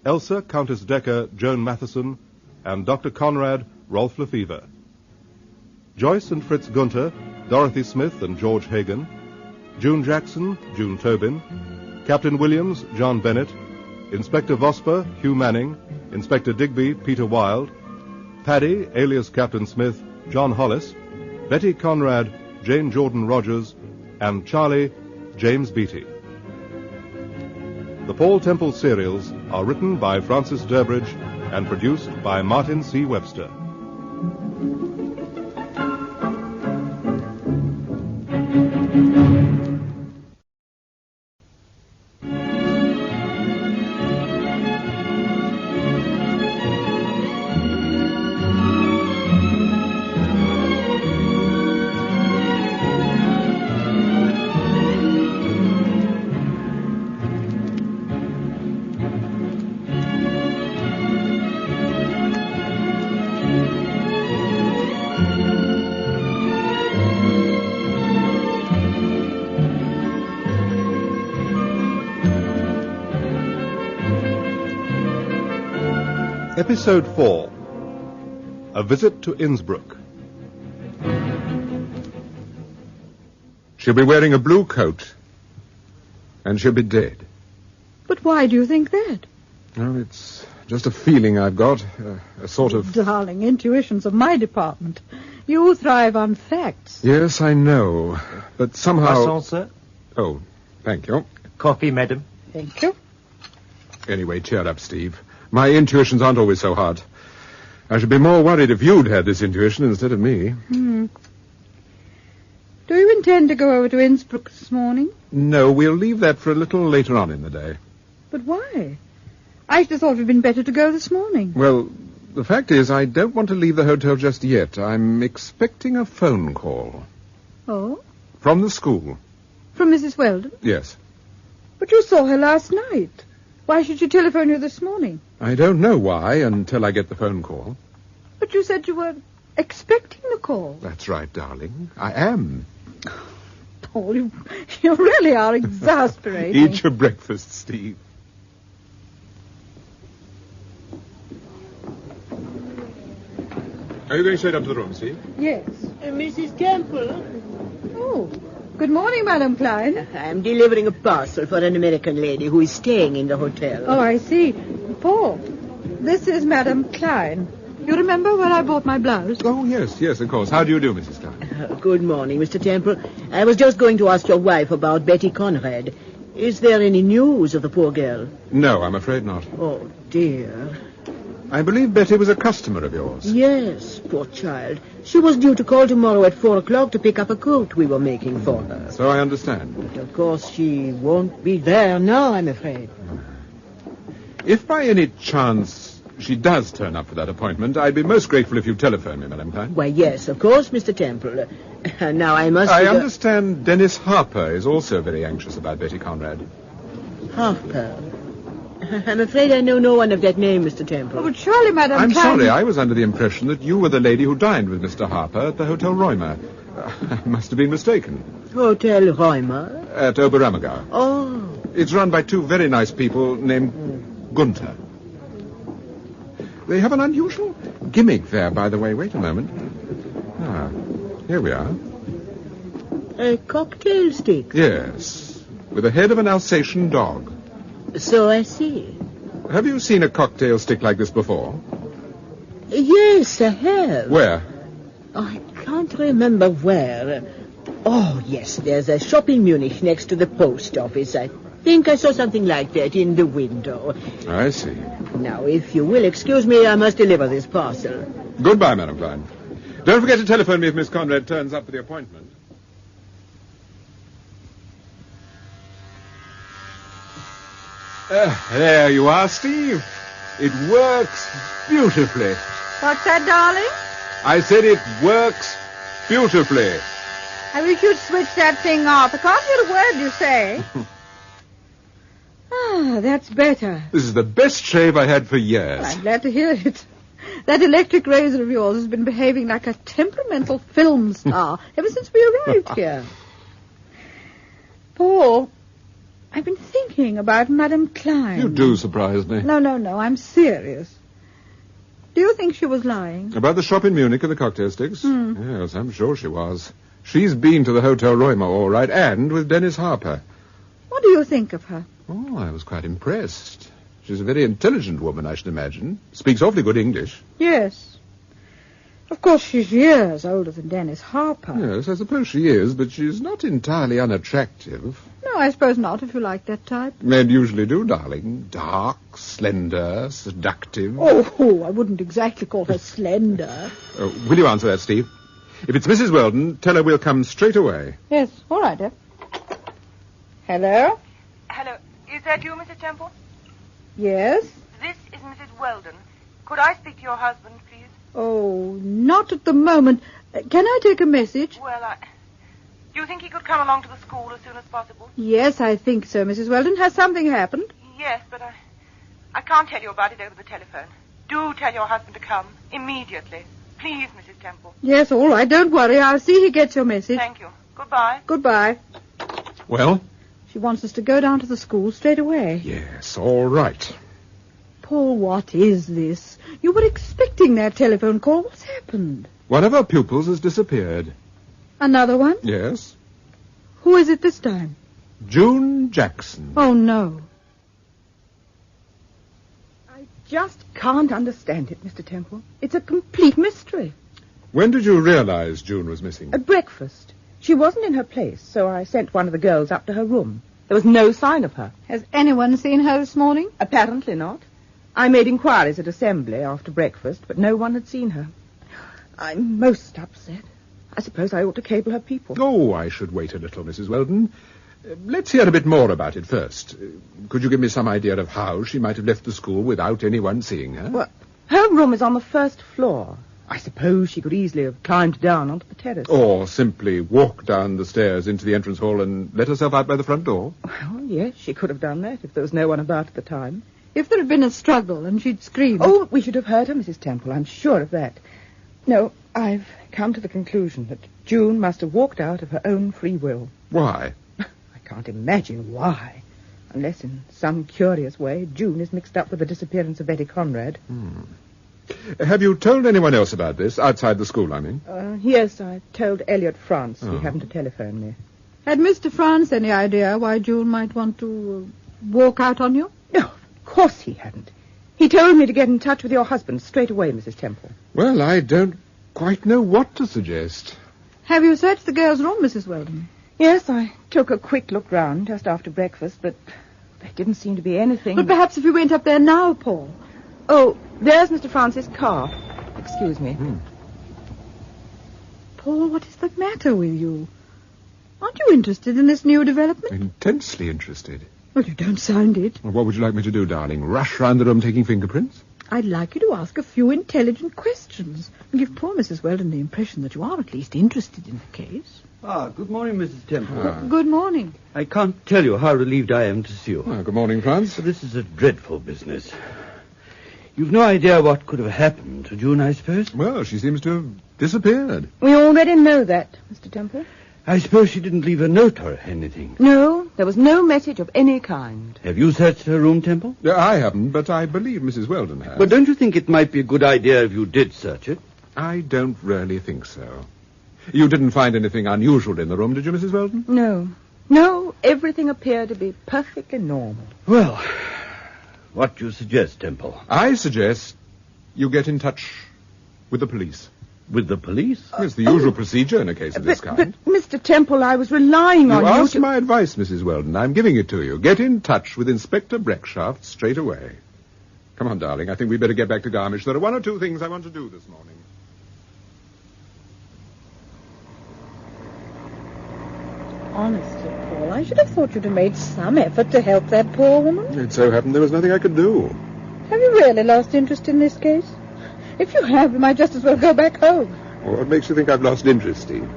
Elsa, Countess Decker, Joan Matheson, and Dr. Conrad, Rolf Lefevre. Joyce and Fritz Gunther, Dorothy Smith and George Hagan, June Jackson, June Tobin, Captain Williams, John Bennett, Inspector Vosper, Hugh Manning, Inspector Digby, Peter Wilde, Paddy, alias Captain Smith, John Hollis, Betty Conrad, Jane Jordan Rogers, and Charlie, James Beattie. The Paul Temple serials are written by Francis Durbridge and produced by Martin C. Webster. Episode 4. A Visit to Innsbruck. She'll be wearing a blue coat, and she'll be dead. But why do you think that? Well, it's just a feeling I've got, a sort of... Darling, intuitions of my department. You thrive on facts. Yes, I know, but somehow... Croissant, sir? Oh, thank you. Coffee, madam. Thank you. Anyway, cheer up, Steve. My intuitions aren't always so hard. I should be more worried if you'd had this intuition instead of me. Do you intend to go over to Innsbruck this morning? No, we'll leave that for a little later on in the day. But why? I should have thought it would been better to go this morning. Well, the fact is, I don't want to leave the hotel just yet. I'm expecting a phone call. Oh? From the school. From Mrs. Weldon? Yes. But you saw her last night. Why should she telephone you this morning? I don't know why until I get the phone call. But you said you were expecting the call. That's right, darling. I am. Paul, you really are exasperating. Eat your breakfast, Steve. Are you going straight up to the room, Steve? Yes. Mrs. Temple? Oh, good morning, Madam Klein. I'm delivering a parcel for an American lady who is staying in the hotel. Oh, I see. Paul, this is Madam Klein. You remember where I bought my blouse? Oh, yes, of course. How do you do, Mrs. Klein? Good morning, Mr. Temple. I was just going to ask your wife about Betty Conrad. Is there any news of the poor girl? No, I'm afraid not. Oh, dear. I believe Betty was a customer of yours. Yes, poor child. She was due to call tomorrow at 4 o'clock to pick up a coat we were making for her. So I understand. But of course she won't be there now, I'm afraid. If by any chance she does turn up for that appointment, I'd be most grateful if you telephone me, Madam Klein. Why, yes, of course, Mr. Temple. Now I must... I understand Dennis Harper is also very anxious about Betty Conrad. Harper? I'm afraid I know no one of that name, Mr. Temple. Oh, but surely, Madam I'm Klein... sorry, I was under the impression that you were the lady who dined with Mr. Harper at the Hotel Roymer. I must have been mistaken. Hotel Roymer? At Oberammergau. Oh. It's run by two very nice people named Gunther. They have an unusual gimmick there, by the way. Wait a moment. Ah, here we are. A cocktail stick? Yes, with the head of an Alsatian dog. So I see. Have you seen a cocktail stick like this before? Yes, I have. Where? I can't remember where. Oh, yes, there's a shop in Munich next to the post office. I think I saw something like that in the window. I see. Now, if you will excuse me, I must deliver this parcel. Goodbye, Madam Klein. Don't forget to telephone me if Miss Conrad turns up for the appointment. There you are, Steve. It works beautifully. What's that, darling? I said it works beautifully. I wish you'd switch that thing off. I can't hear a word you say. Ah, that's better. This is the best shave I had for years. Well, I'm glad to hear it. That electric razor of yours has been behaving like a temperamental film star ever since we arrived here. Paul, I've been thinking about Madame Klein. You do surprise me. No, I'm serious. Do you think she was lying? About the shop in Munich and the cocktail sticks? Yes, I'm sure she was. She's been to the Hotel Roymer, all right, and with Dennis Harper. What do you think of her? Oh, I was quite impressed. She's a very intelligent woman, I should imagine. Speaks awfully good English. Yes. Of course, she's years older than Dennis Harper. Yes, I suppose she is, but she's not entirely unattractive. No, I suppose not, if you like that type. Men usually do, darling. Dark, slender, seductive. Oh, I wouldn't exactly call her slender. Will you answer that, Steve? If it's Mrs. Weldon, tell her we'll come straight away. Yes, all right, dear. Hello? Hello. Is that you, Mrs. Temple? Yes? This is Mrs. Weldon. Could I speak to your husband, please? Oh, not at the moment. Can I take a message? Well, do you think he could come along to the school as soon as possible? Yes, I think so, Mrs. Weldon. Has something happened? Yes, but I can't tell you about it over the telephone. Do tell your husband to come immediately. Please, Mrs. Temple. Yes, all right. Don't worry. I'll see he gets your message. Thank you. Goodbye. Goodbye. Well? She wants us to go down to the school straight away. Yes, all right. Paul, what is this? You were expecting that telephone call. What's happened? One of our pupils has disappeared. Another one? Yes. Who is it this time? June Jackson. Oh, no. I just can't understand it, Mr. Temple. It's a complete mystery. When did you realize June was missing? At breakfast. She wasn't in her place, so I sent one of the girls up to her room. There was no sign of her. Has anyone seen her this morning? Apparently not. I made inquiries at assembly after breakfast, but no one had seen her. I'm most upset. I suppose I ought to cable her people. Oh, I should wait a little, Mrs. Weldon. Let's hear a bit more about it first. Could you give me some idea of how she might have left the school without anyone seeing her? Well, her room is on the first floor. I suppose she could easily have climbed down onto the terrace. Or simply walked down the stairs into the entrance hall and let herself out by the front door? Well, yes, she could have done that if there was no one about at the time. If there had been a struggle and she'd screamed... Oh, we should have heard her, Mrs. Temple. I'm sure of that. No, I've come to the conclusion that June must have walked out of her own free will. Why? I can't imagine why. Unless in some curious way June is mixed up with the disappearance of Betty Conrad. Have you told anyone else about this, outside the school, I mean? Yes, I told Elliot France. Oh. He happened to telephone me. Had Mr. France any idea why June might want to walk out on you? No, of course he hadn't. He told me to get in touch with your husband straight away, Mrs. Temple. Well, I don't quite know what to suggest. Have you searched the girl's room, Mrs. Weldon? Yes, I took a quick look round just after breakfast, but there didn't seem to be anything. But perhaps if we went up there now, Paul. Oh, there's Mr. Francis' car. Excuse me. Paul, what is the matter with you? Aren't you interested in this new development? Intensely interested. Well, you don't sound it. Well, what would you like me to do, darling? Rush round the room taking fingerprints? I'd like you to ask a few intelligent questions and give poor Mrs. Weldon the impression that you are at least interested in the case. Good morning, Mrs. Temple. Good morning. I can't tell you how relieved I am to see you. Good morning, Franz. This is a dreadful business. You've no idea what could have happened to June, I suppose? Well, she seems to have disappeared. We already know that, Mr. Temple. I suppose she didn't leave a note or anything. No, there was no message of any kind. Have you searched her room, Temple? I haven't, but I believe Mrs. Weldon has. But don't you think it might be a good idea if you did search it? I don't really think so. You didn't find anything unusual in the room, did you, Mrs. Weldon? No. No, everything appeared to be perfectly normal. Well, what do you suggest, Temple? I suggest you get in touch with the police. With the police? It's the usual procedure in a case of this kind. But, Mr. Temple, I was relying on you You asked to... my advice, Mrs. Weldon. I'm giving it to you. Get in touch with Inspector Breckshaft straight away. Come on, darling. I think we'd better get back to Garmisch. There are one or two things I want to do this morning. Honestly, Paul, I should have thought you'd have made some effort to help that poor woman. It so happened there was nothing I could do. Have you really lost interest in this case? If you have, we might just as well go back home. Well, what makes you think I've lost interest, Steve?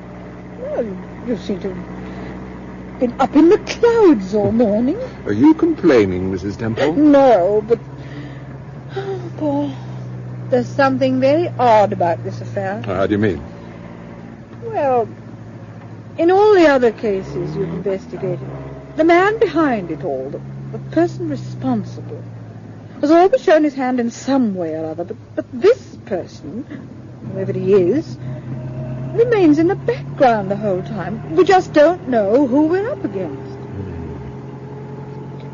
Well, you seem to have been up in the clouds all morning. Are you complaining, Mrs. Temple? No, but... Oh, Paul, there's something very odd about this affair. How do you mean? Well, in all the other cases you've investigated, the man behind it all, the person responsible, has always shown his hand in some way or other, but this person, whoever he is, remains in the background the whole time. We just don't know who we're up against.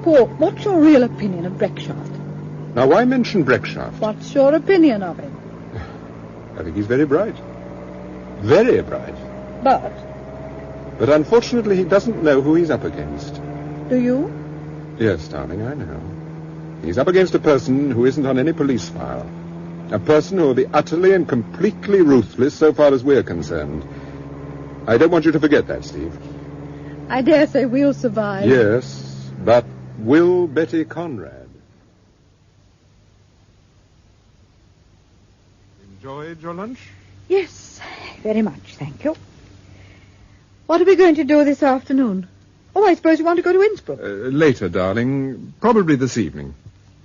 Paul, what's your real opinion of Breckshaft? Now, why mention Breckshaft? What's your opinion of him? I think he's very bright. Very bright. But unfortunately, he doesn't know who he's up against. do you? Yes, darling, I know. He's up against a person who isn't on any police file. A person who will be utterly and completely ruthless so far as we're concerned. I don't want you to forget that, Steve. I dare say we'll survive. Yes, but will Betty Conrad? Enjoyed your lunch? Yes, very much, thank you. What are we going to do this afternoon? Oh, I suppose you want to go to Innsbruck. Later, darling. Probably this evening.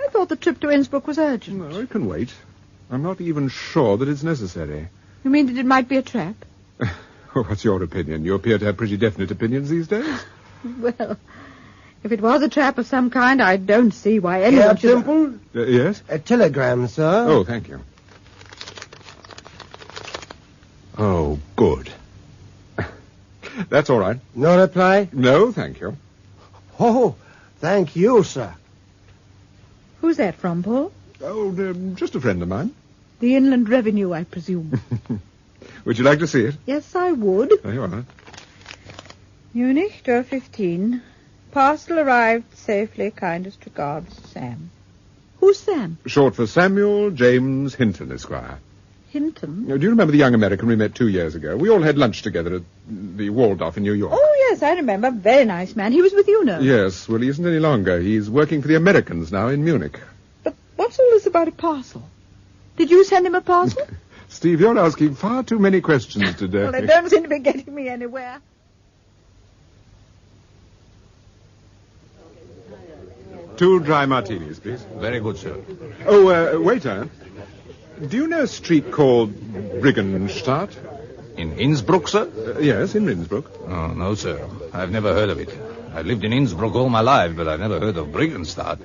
I thought the trip to Innsbruck was urgent. No, it can wait. I'm not even sure that it's necessary. You mean that it might be a trap? What's your opinion? You appear to have pretty definite opinions these days. Well, if it was a trap of some kind, I don't see why anyone should... Temple? Yes? A telegram, sir. Oh, thank you. Oh, good. That's all right. No reply? No, thank you. Oh, thank you, sir. Who's that from, Paul? Oh, just a friend of mine. The Inland Revenue, I presume. Would you like to see it? Yes, I would. There you are. Munich, door 15. Parcel arrived safely. Kindest regards, Sam. Who's Sam? Short for Samuel James Hinton, Esquire. Hinton? Do you remember the young American we met 2 years ago? We all had lunch together at the Waldorf in New York. Oh, yes, I remember. Very nice man. He was with you now. Yes, well, he isn't any longer. He's working for the Americans now in Munich. But what's all this about a parcel? Did you send him a parcel? Steve, you're asking far too many questions today. Well, they don't seem to be getting me anywhere. 2 dry martinis, please. Very good, sir. Oh, waiter. Do you know a street called Briggenstadt? In Innsbruck, sir? Yes, in Innsbruck. Oh, no, sir. I've never heard of it. I've lived in Innsbruck all my life, but I've never heard of Briggenstadt.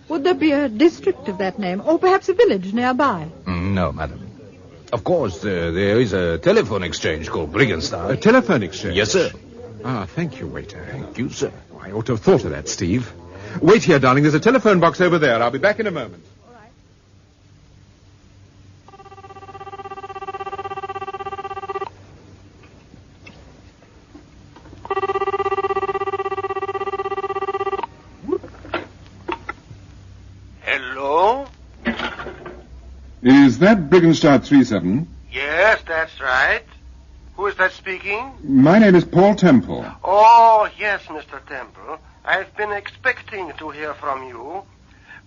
Would there be a district of that name, or perhaps a village nearby? No, madam. Of course, there is a telephone exchange called Briggenstadt. A telephone exchange? Yes, sir. Ah, thank you, waiter. Thank you, sir. I ought to have thought of that, Steve. Wait here, darling. There's a telephone box over there. I'll be back in a moment. Hello? Is that Briggenstadt 37? Yes, that's right. Who is that speaking? My name is Paul Temple. Oh, yes, Mr. Temple. I've been expecting to hear from you.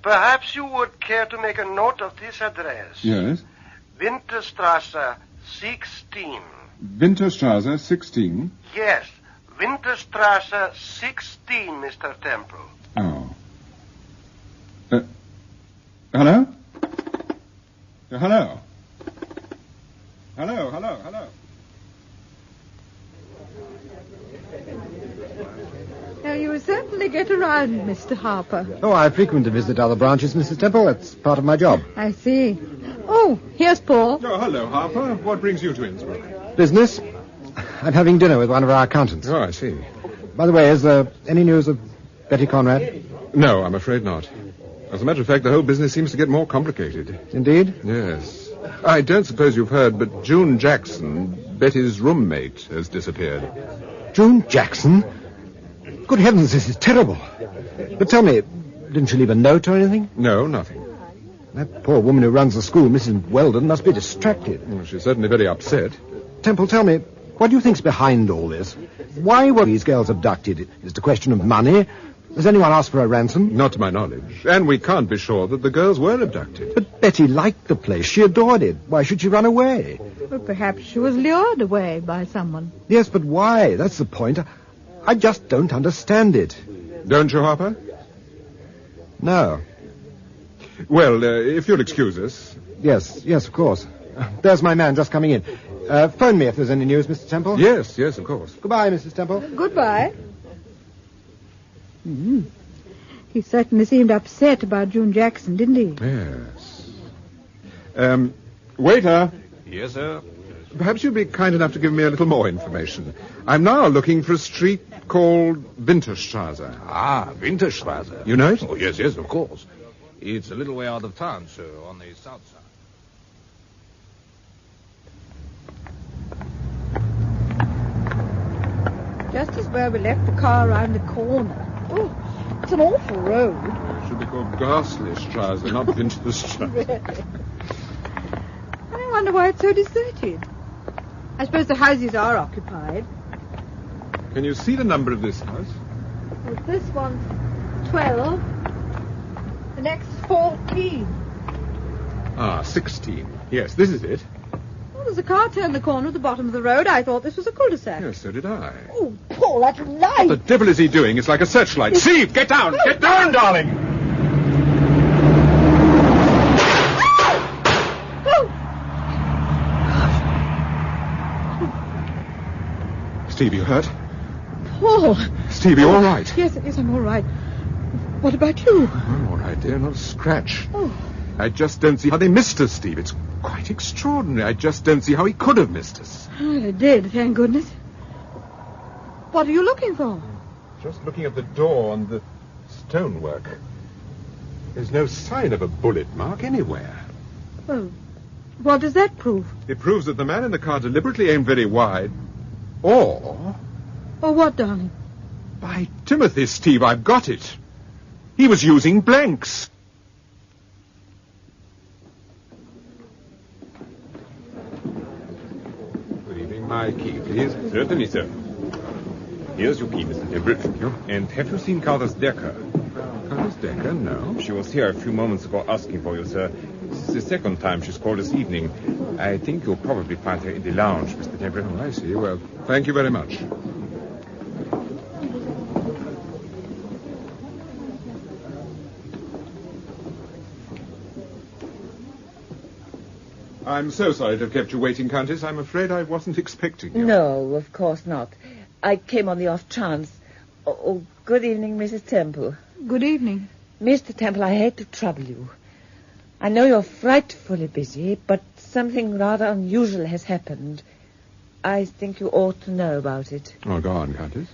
Perhaps you would care to make a note of this address. Yes. Winterstrasse 16. Winterstrasse 16? Yes, Winterstrasse 16, Mr. Temple. Oh. Hello? Hello? Hello? Now, you certainly get around, Mr. Harper. Oh, I frequently visit other branches, Mrs. Temple. That's part of my job. I see. Oh, here's Paul. Oh, hello, Harper. What brings you to Innsbruck? Business? I'm having dinner with one of our accountants. Oh, I see. By the way, is there any news of Betty Conrad? No, I'm afraid not. As a matter of fact, the whole business seems to get more complicated. Indeed? Yes. I don't suppose you've heard, but June Jackson, Betty's roommate, has disappeared. June Jackson? Good heavens, this is terrible. But tell me, didn't she leave a note or anything? No, nothing. That poor woman who runs the school, Mrs. Weldon, must be distracted. Well, she's certainly very upset. Temple, tell me, what do you think's behind all this? Why were these girls abducted? Is it a question of money? Has anyone asked for a ransom? Not to my knowledge. And we can't be sure that the girls were abducted. But Betty liked the place. She adored it. Why should she run away? Well, perhaps she was lured away by someone. Yes, but why? That's the point. I just don't understand it. Don't you, Harper? No. Well, if you'll excuse us. Yes, of course. There's my man just coming in. Phone me if there's any news, Mr. Temple. Yes, of course. Goodbye, Mrs. Temple. Goodbye. He certainly seemed upset about June Jackson, didn't he? Yes. Waiter. Yes, sir. Perhaps you'd be kind enough to give me a little more information. I'm now looking for a street called Winterstrasse. Ah, Winterstrasse. You know it? Oh, yes, of course. It's a little way out of town, sir, on the south side. Just as where we left the car around the corner. Oh, it's an awful road. It should be called Grassleystrasse, not Winterstrasse. Really? I wonder why it's so deserted. I suppose the houses are occupied. Can you see the number of this house? Well, this one's 12. The next 14. 16. Yes, this is it. Well, there's a car turned the corner at the bottom of the road. I thought this was a cul-de-sac. Yes, so did I. Oh, Paul, that's light. What the devil is he doing? It's like a searchlight. Steve, get down! Get down, darling! Steve, you hurt? Paul. Steve, you all right? Yes, I'm all right. What about you? I'm all right, dear. Not a scratch. Oh. I just don't see how they missed us, Steve. It's quite extraordinary. I just don't see how he could have missed us. Oh, they did, thank goodness. What are you looking for? Just looking at the door and the stonework. There's no sign of a bullet mark anywhere. Well, what does that prove? It proves that the man in the car deliberately aimed very wide. Or what, darling? By Timothy, Steve, I've got it. He was using blanks. Good evening. My key, please. Certainly, sir. Here's your key, Mr. Durbridge. Thank you. And have you seen Carter's Decker? Carter's Decker? No. She was here a few moments ago asking for you, sir. This is the second time she's called this evening. I think you'll probably find her in the lounge, Mr. Durbridge. Oh, I see. Well, thank you very much. I'm so sorry to have kept you waiting, Countess. I'm afraid I wasn't expecting you. No, of course not. I came on the off chance. Oh, good evening, Mrs. Temple. Good evening. Mr. Temple, I hate to trouble you. I know you're frightfully busy, but something rather unusual has happened. I think you ought to know about it. Oh, go on, Countess.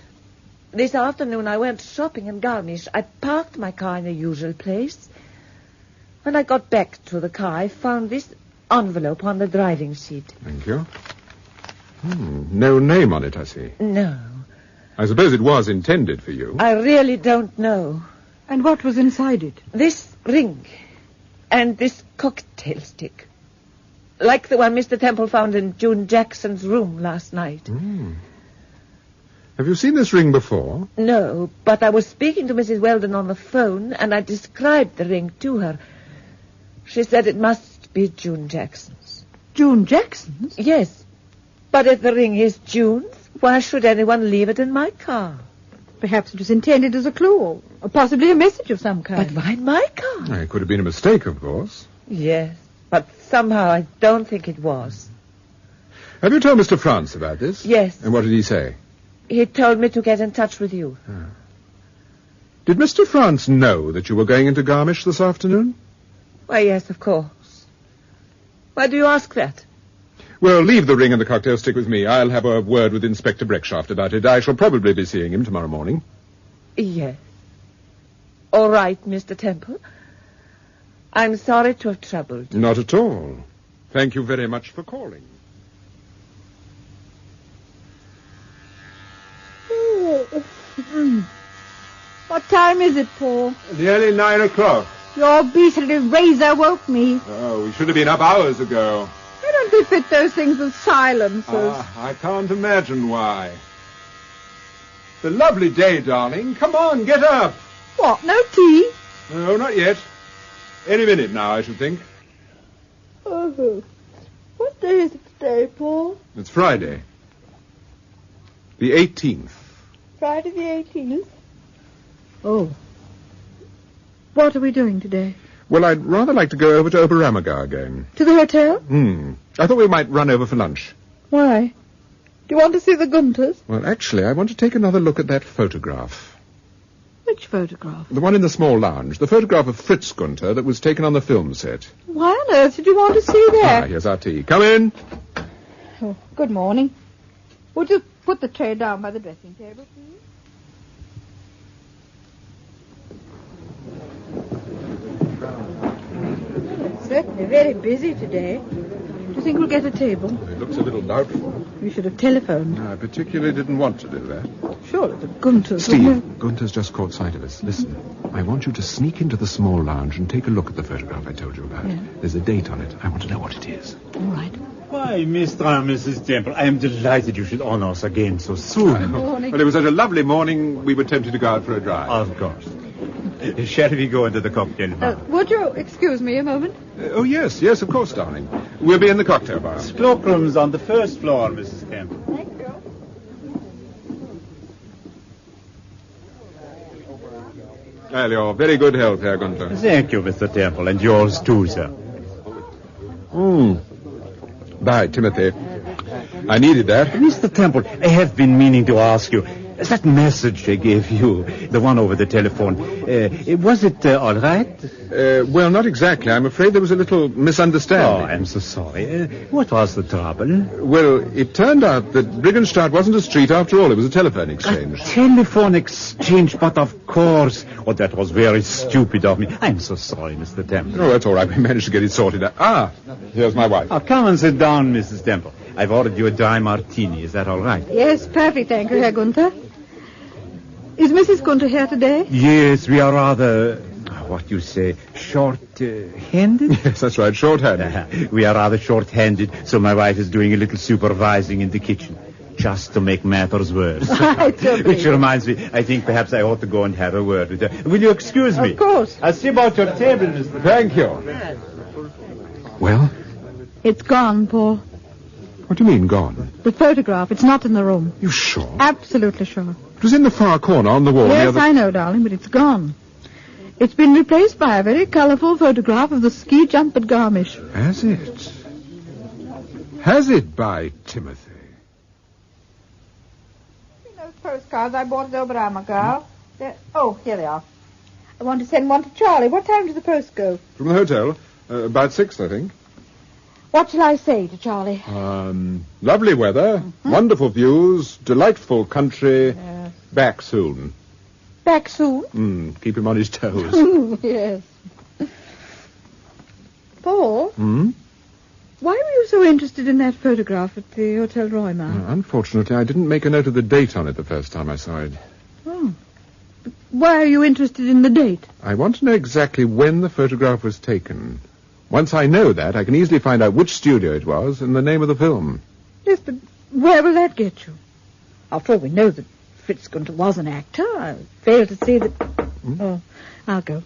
This afternoon I went shopping in Garmisch. I parked my car in the usual place. When I got back to the car, I found this envelope on the driving seat. Thank you. No name on it, I see. No. I suppose it was intended for you. I really don't know. And what was inside it? This ring and this cocktail stick. Like the one Mr. Temple found in June Jackson's room last night. Have you seen this ring before? No, but I was speaking to Mrs. Weldon on the phone, and I described the ring to her. She said it must be June Jackson's. June Jackson's? Yes. But if the ring is June's, why should anyone leave it in my car? Perhaps it was intended as a clue, or possibly a message of some kind. But why my car? It could have been a mistake, of course. Yes, but somehow I don't think it was. Have you told Mr. France about this? Yes. And what did he say? He told me to get in touch with you. Did Mr. France know that you were going into Garmisch this afternoon? Why, yes, of course. Why do you ask that? Well, leave the ring and the cocktail stick with me. I'll have a word with Inspector Breckshaft about it. I shall probably be seeing him tomorrow morning. Yes. All right, Mr. Temple. I'm sorry to have troubled you. Not at all. Thank you very much for calling. What time is it, Paul? Nearly 9 o'clock. Your beastly razor woke me. Oh, we should have been up hours ago. Why don't we fit those things with silencers? I can't imagine why. It's a lovely day, darling. Come on, get up. What, no tea? No, not yet. Any minute now, I should think. Oh, what day is it today, Paul? It's Friday. The 18th. Friday the 18th? Oh. What are we doing today? Well, I'd rather like to go over to Oberammergau again. To the hotel? I thought we might run over for lunch. Why? Do you want to see the Gunters? Well, actually, I want to take another look at that photograph. Which photograph? The one in the small lounge. The photograph of Fritz Gunter that was taken on the film set. Why on earth did you want to see that? Here's our tea. Come in. Oh, good morning. Would you put the tray down by the dressing table, please? Certainly very busy today. Do you think we'll get a table? It looks a little doubtful. We should have telephoned. No, I particularly didn't want to do that. Surely the Gunters... Steve, Gunter's just caught sight of us. Listen, I want you to sneak into the small lounge and take a look at the photograph I told you about. Yeah. There's a date on it. I want to know what it is. All right. Why, Mr. and Mrs. Temple, I am delighted you should honor us again so soon. Morning. Well, it was such a lovely morning, we were tempted to go out for a drive. Of course. Shall we go into the cocktail bar? Would you excuse me a moment? Oh, yes, of course, darling. We'll be in the cocktail bar. Cloakrooms on the first floor, Mrs. Temple. Thank you. Well, your very good health, Herr Gunter. Thank you, Mr. Temple, and yours too, sir. Bye, Timothy. I needed that. Mr. Temple, I have been meaning to ask you, that message I gave you, the one over the telephone, was it all right? Well, not exactly. I'm afraid there was a little misunderstanding. Oh, I'm so sorry. What was the trouble? Well, it turned out that Briggenstadt wasn't a street after all. It was a telephone exchange. A telephone exchange, but of course. Oh, that was very stupid of me. I'm so sorry, Mr. Temple. Oh, that's all right. We managed to get it sorted out. Ah, here's my wife. Oh, come and sit down, Mrs. Temple. I've ordered you a dry martini. Is that all right? Yes, perfect, thank you, Herr Gunter. Is Mrs. Gunter here today? Yes, we are rather, what you say, short-handed? Yes, that's right, short-handed. We are rather short-handed, so my wife is doing a little supervising in the kitchen, just to make matters worse. Okay. Which reminds me, I think perhaps I ought to go and have a word with her. Will you excuse me? Of course. I'll see about your table, Mr. Thank you. Well? It's gone, Paul. What do you mean, gone? The photograph, it's not in the room. You sure? Absolutely sure. It was in the far corner on the wall. Yes, I know, darling, but it's gone. It's been replaced by a very colourful photograph of the ski jump at Garmisch. Has it? Has it, by Timothy? You know, postcards I bought at Oberama, girl. Oh, here they are. I want to send one to Charlie. What time does the post go? From the hotel? About 6, I think. What shall I say to Charlie? Lovely weather, wonderful views, delightful country. Yes. Back soon. Back soon? Keep him on his toes. Yes. Paul? Hmm? Why were you so interested in that photograph at the Hotel Roymar? Unfortunately, I didn't make a note of the date on it the first time I saw it. Oh. But why are you interested in the date? I want to know exactly when the photograph was taken. Once I know that, I can easily find out which studio it was and the name of the film. Yes, but where will that get you? After all, we know that Fritz Gunther was an actor. I fail to see that... Oh, I'll go.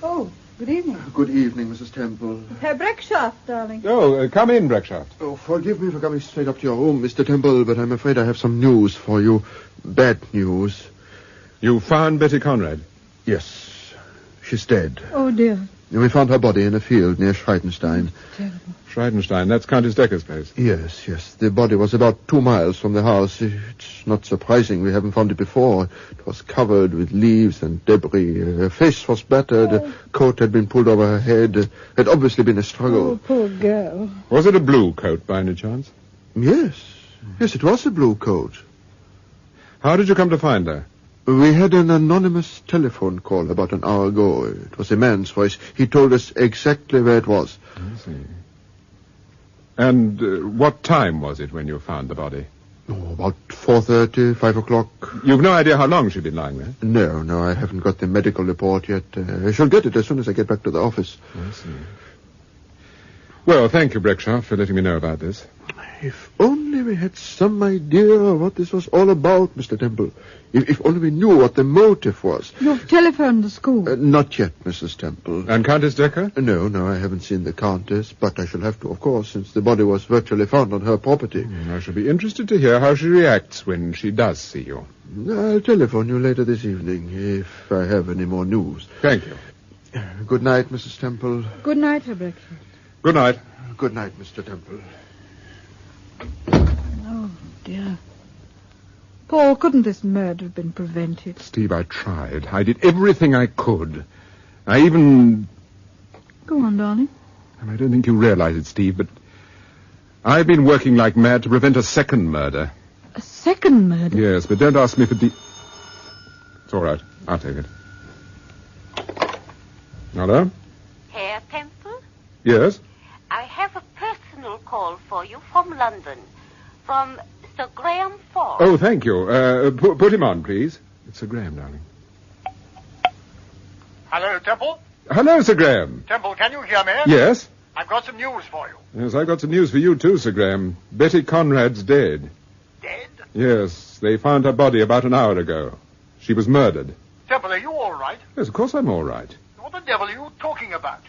Oh, good evening. Good evening, Mrs. Temple. Herr Breckschaft, darling. Oh, come in, Breckschaft. Oh, forgive me for coming straight up to your room, Mr. Temple, but I'm afraid I have some news for you. Bad news. You found Betty Conrad? Yes. She's dead. Oh, dear. We found her body in a field near Schreidenstein. Terrible. Schreidenstein, that's Countess Decker's place. Yes, yes. The body was about 2 miles from the house. It's not surprising we haven't found it before. It was covered with leaves and debris. Her face was battered. A coat had been pulled over her head. It had obviously been a struggle. Oh, poor girl. Was it a blue coat, by any chance? Yes. Yes, it was a blue coat. How did you come to find her? We had an anonymous telephone call about an hour ago. It was a man's voice. He told us exactly where it was. I see. And what time was it when you found the body? Oh, about 4:30, 5 o'clock. You've no idea how long she'd been lying there? No, I haven't got the medical report yet. I shall get it as soon as I get back to the office. I see. Well, thank you, Breckschaft, for letting me know about this. If only we had some idea of what this was all about, Mr. Temple. If only we knew what the motive was. You've telephoned the school? Not yet, Mrs. Temple. And Countess Decker? No, I haven't seen the Countess, but I shall have to, of course, since the body was virtually found on her property. I shall be interested to hear how she reacts when she does see you. I'll telephone you later this evening, if I have any more news. Thank you. Good night, Mrs. Temple. Good night, Herr Breckschaft. Good night. Good night, Mr. Temple. Oh, dear. Paul, couldn't this murder have been prevented? Steve, I tried. I did everything I could. I even... Go on, darling. I don't think you realize it, Steve, but I've been working like mad to prevent a second murder. A second murder? Yes, but don't ask me for It's all right. I'll take it. Hello? Herr Temple? Yes? I have a personal call for you from London. From Sir Graham Forbes. Oh, thank you. Put him on, please. It's Sir Graham, darling. Hello, Temple? Hello, Sir Graham. Temple, can you hear me? Yes? I've got some news for you. Yes, I've got some news for you, too, Sir Graham. Betty Conrad's dead. Dead? Yes, they found her body about an hour ago. She was murdered. Temple, are you all right? Yes, of course I'm all right. What the devil are you talking about?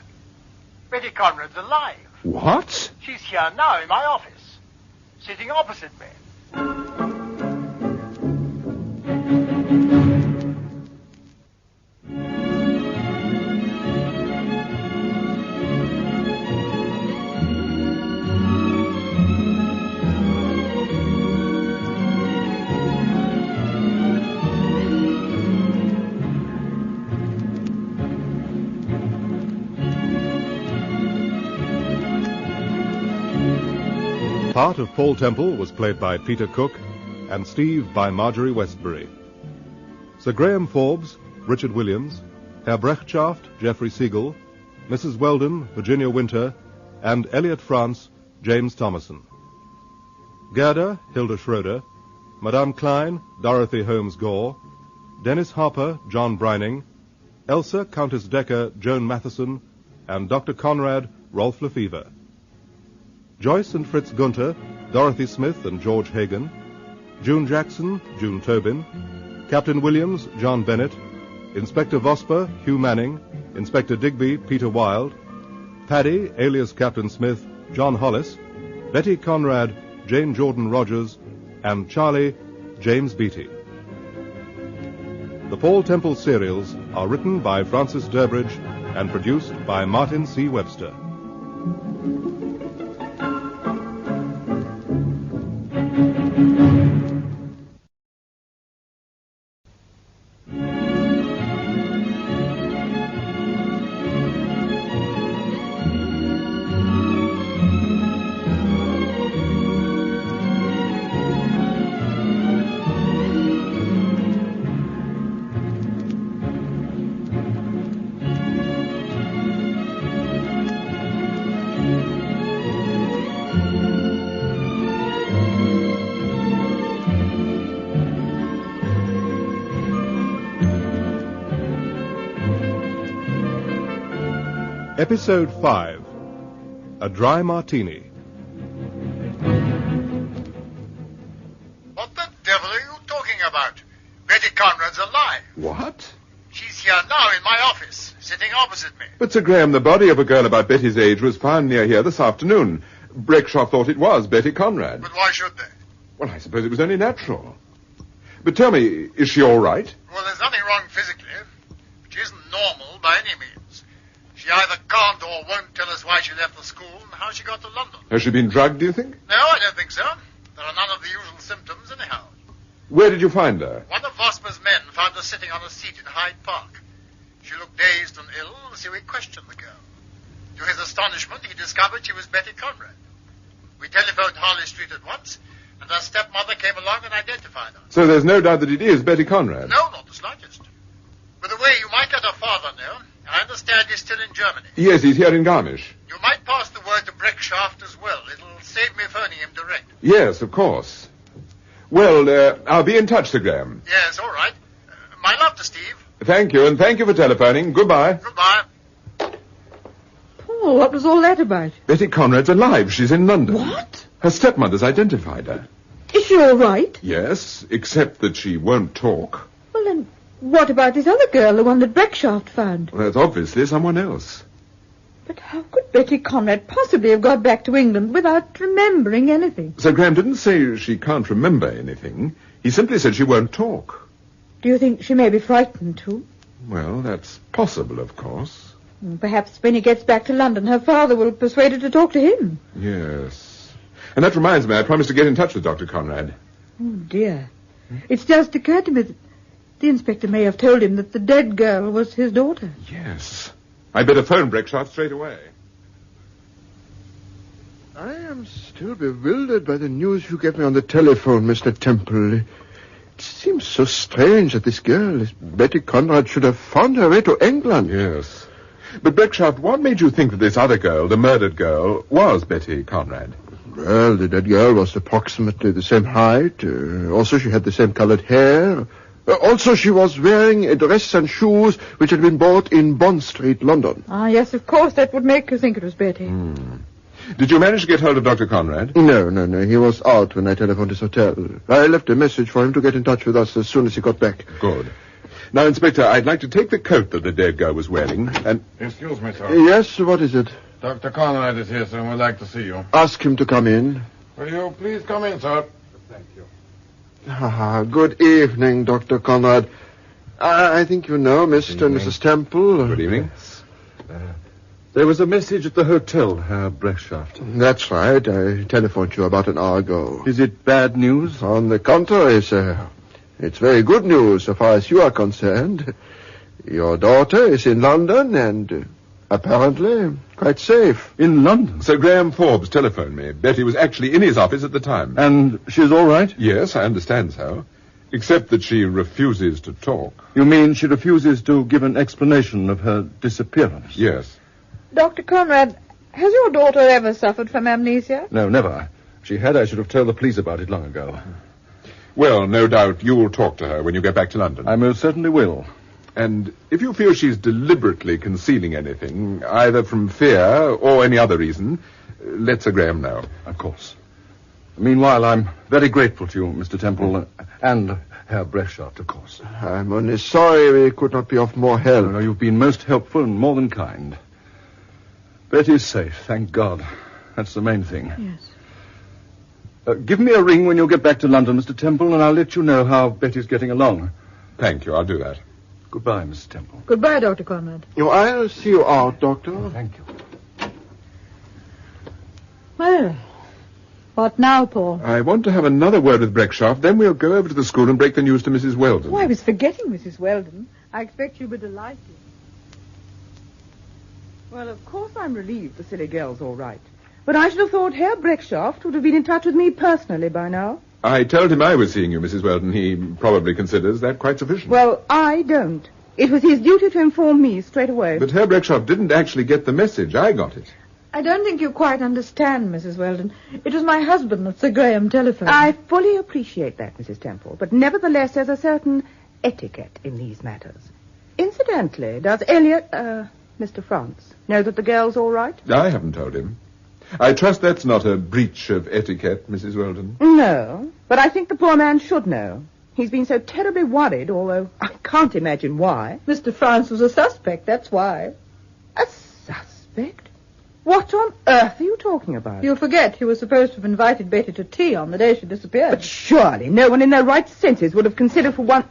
Betty Conrad's alive. What? She's here now in my office, sitting opposite me. Part of Paul Temple was played by Peter Cook, and Steve by Marjorie Westbury. Sir Graham Forbes, Richard Williams, Herr Breckschaft, Geoffrey Siegel, Mrs. Weldon, Virginia Winter, and Elliot France, James Thomason. Gerda, Hilda Schroeder, Madame Klein, Dorothy Holmes Gore, Dennis Harper, John Brining, Elsa, Countess Decker, Joan Matheson, and Dr. Conrad, Rolf Lefevre. Joyce and Fritz Gunther, Dorothy Smith and George Hagan, June Jackson, June Tobin, Captain Williams, John Bennett, Inspector Vosper, Hugh Manning, Inspector Digby, Peter Wilde, Paddy, alias Captain Smith, John Hollis, Betty Conrad, Jane Jordan Rogers, and Charlie, James Beattie. The Paul Temple serials are written by Francis Durbridge and produced by Martin C. Webster. Episode 5, A Dry Martini. What the devil are you talking about? Betty Conrad's alive. What? She's here now in my office, sitting opposite me. But, Sir Graham, the body of a girl about Betty's age was found near here this afternoon. Breckshaw thought it was Betty Conrad. But why should they? Well, I suppose it was only natural. But tell me, is she all right? Well, there's nothing wrong physically, but she isn't normal by any means. She either can't or won't tell us why she left the school and how she got to London. Has she been drugged, do you think? No, I don't think so. There are none of the usual symptoms, anyhow. Where did you find her? One of Vosper's men found her sitting on a seat in Hyde Park. She looked dazed and ill, so we questioned the girl. To his astonishment, he discovered she was Betty Conrad. We telephoned Harley Street at once, and her stepmother came along and identified her. So there's no doubt that it is Betty Conrad? No, not the slightest. By the way, you might let her father know. I understand he's still in Germany. Yes, he's here in Garmisch. You might pass the word to Breckshaft as well. It'll save me phoning him direct. Yes, of course. Well, I'll be in touch, Sir Graham. Yes, all right. My love to Steve. Thank you, and thank you for telephoning. Goodbye. Goodbye. Oh, what was all that about? Betty Conrad's alive. She's in London. What? Her stepmother's identified her. Is she all right? Yes, except that she won't talk. Well, then, what about this other girl, the one that Breckshaft found? Well, that's obviously someone else. But how could Betty Conrad possibly have got back to England without remembering anything? Sir Graham didn't say she can't remember anything. He simply said she won't talk. Do you think she may be frightened, too? Well, that's possible, of course. Perhaps when he gets back to London, her father will persuade her to talk to him. Yes. And that reminds me, I promised to get in touch with Dr. Conrad. Oh, dear. It's just occurred to me that the inspector may have told him that the dead girl was his daughter. Yes. I'd better phone Breckshaft straight away. I am still bewildered by the news you gave me on the telephone, Mr. Temple. It seems so strange that this girl, this Betty Conrad, should have found her way to England. Yes. But Breckshaft, what made you think that this other girl, the murdered girl, was Betty Conrad? Well, the dead girl was approximately the same height. Also, she had the same colored hair. Also, she was wearing a dress and shoes which had been bought in Bond Street, London. Ah, yes, of course, that would make you think it was Betty. Did you manage to get hold of Dr. Conrad? No. He was out when I telephoned his hotel. I left a message for him to get in touch with us as soon as he got back. Good. Now, Inspector, I'd like to take the coat that the dead girl was wearing and... Excuse me, sir. Yes, what is it? Dr. Conrad is here, sir, and would like to see you. Ask him to come in. Will you please come in, sir? Thank you. Good evening, Dr. Conrad. I think you know Mr. and Mrs. Temple. Good evening. There was a message at the hotel, Herr Breckshaft. That's right. I telephoned you about an hour ago. Is it bad news? On the contrary, sir. It's very good news so far as you are concerned. Your daughter is in London and apparently quite safe. In London? Sir Graham Forbes telephoned me. Betty was actually in his office at the time. And she's all right? Yes, I understand so. Except that she refuses to talk. You mean she refuses to give an explanation of her disappearance? Yes. Dr. Conrad, has your daughter ever suffered from amnesia? No, never. If she had, I should have told the police about it long ago. Well, no doubt you'll talk to her when you get back to London. I most certainly will. And if you feel she's deliberately concealing anything, either from fear or any other reason, let Sir Graham know. Of course. Meanwhile, I'm very grateful to you, Mr. Temple, and Herr Breckshaft, of course. I'm only sorry we could not be of more help. No, you've been most helpful and more than kind. Betty's safe, thank God. That's the main thing. Yes. Give me a ring when you get back to London, Mr. Temple, and I'll let you know how Betty's getting along. Thank you, I'll do that. Goodbye, Mr. Temple. Goodbye, Dr. Conrad. I'll see you out, Doctor. Thank you. Well, what now, Paul? I want to have another word with Breckshaft, then we'll go over to the school and break the news to Mrs. Weldon. Oh, I was forgetting Mrs. Weldon. I expect you'll be delighted. Well, of course I'm relieved the silly girl's all right. But I should have thought Herr Breckshaft would have been in touch with me personally by now. I told him I was seeing you, Mrs. Weldon. He probably considers that quite sufficient. Well, I don't. It was his duty to inform me straight away. But Herr Breckshaft didn't actually get the message. I got it. I don't think you quite understand, Mrs. Weldon. It was my husband that Sir Graham telephoned. I fully appreciate that, Mrs. Temple, but nevertheless there's a certain etiquette in these matters. Incidentally, does Elliot, Mr. France, know that the girl's all right? I haven't told him. I trust that's not a breach of etiquette, Mrs. Weldon. No, but I think the poor man should know. He's been so terribly worried, although I can't imagine why. Mr. France was a suspect, that's why. A suspect? What on earth are you talking about? You'll forget he was supposed to have invited Betty to tea on the day she disappeared. But surely no one in their right senses would have considered for one...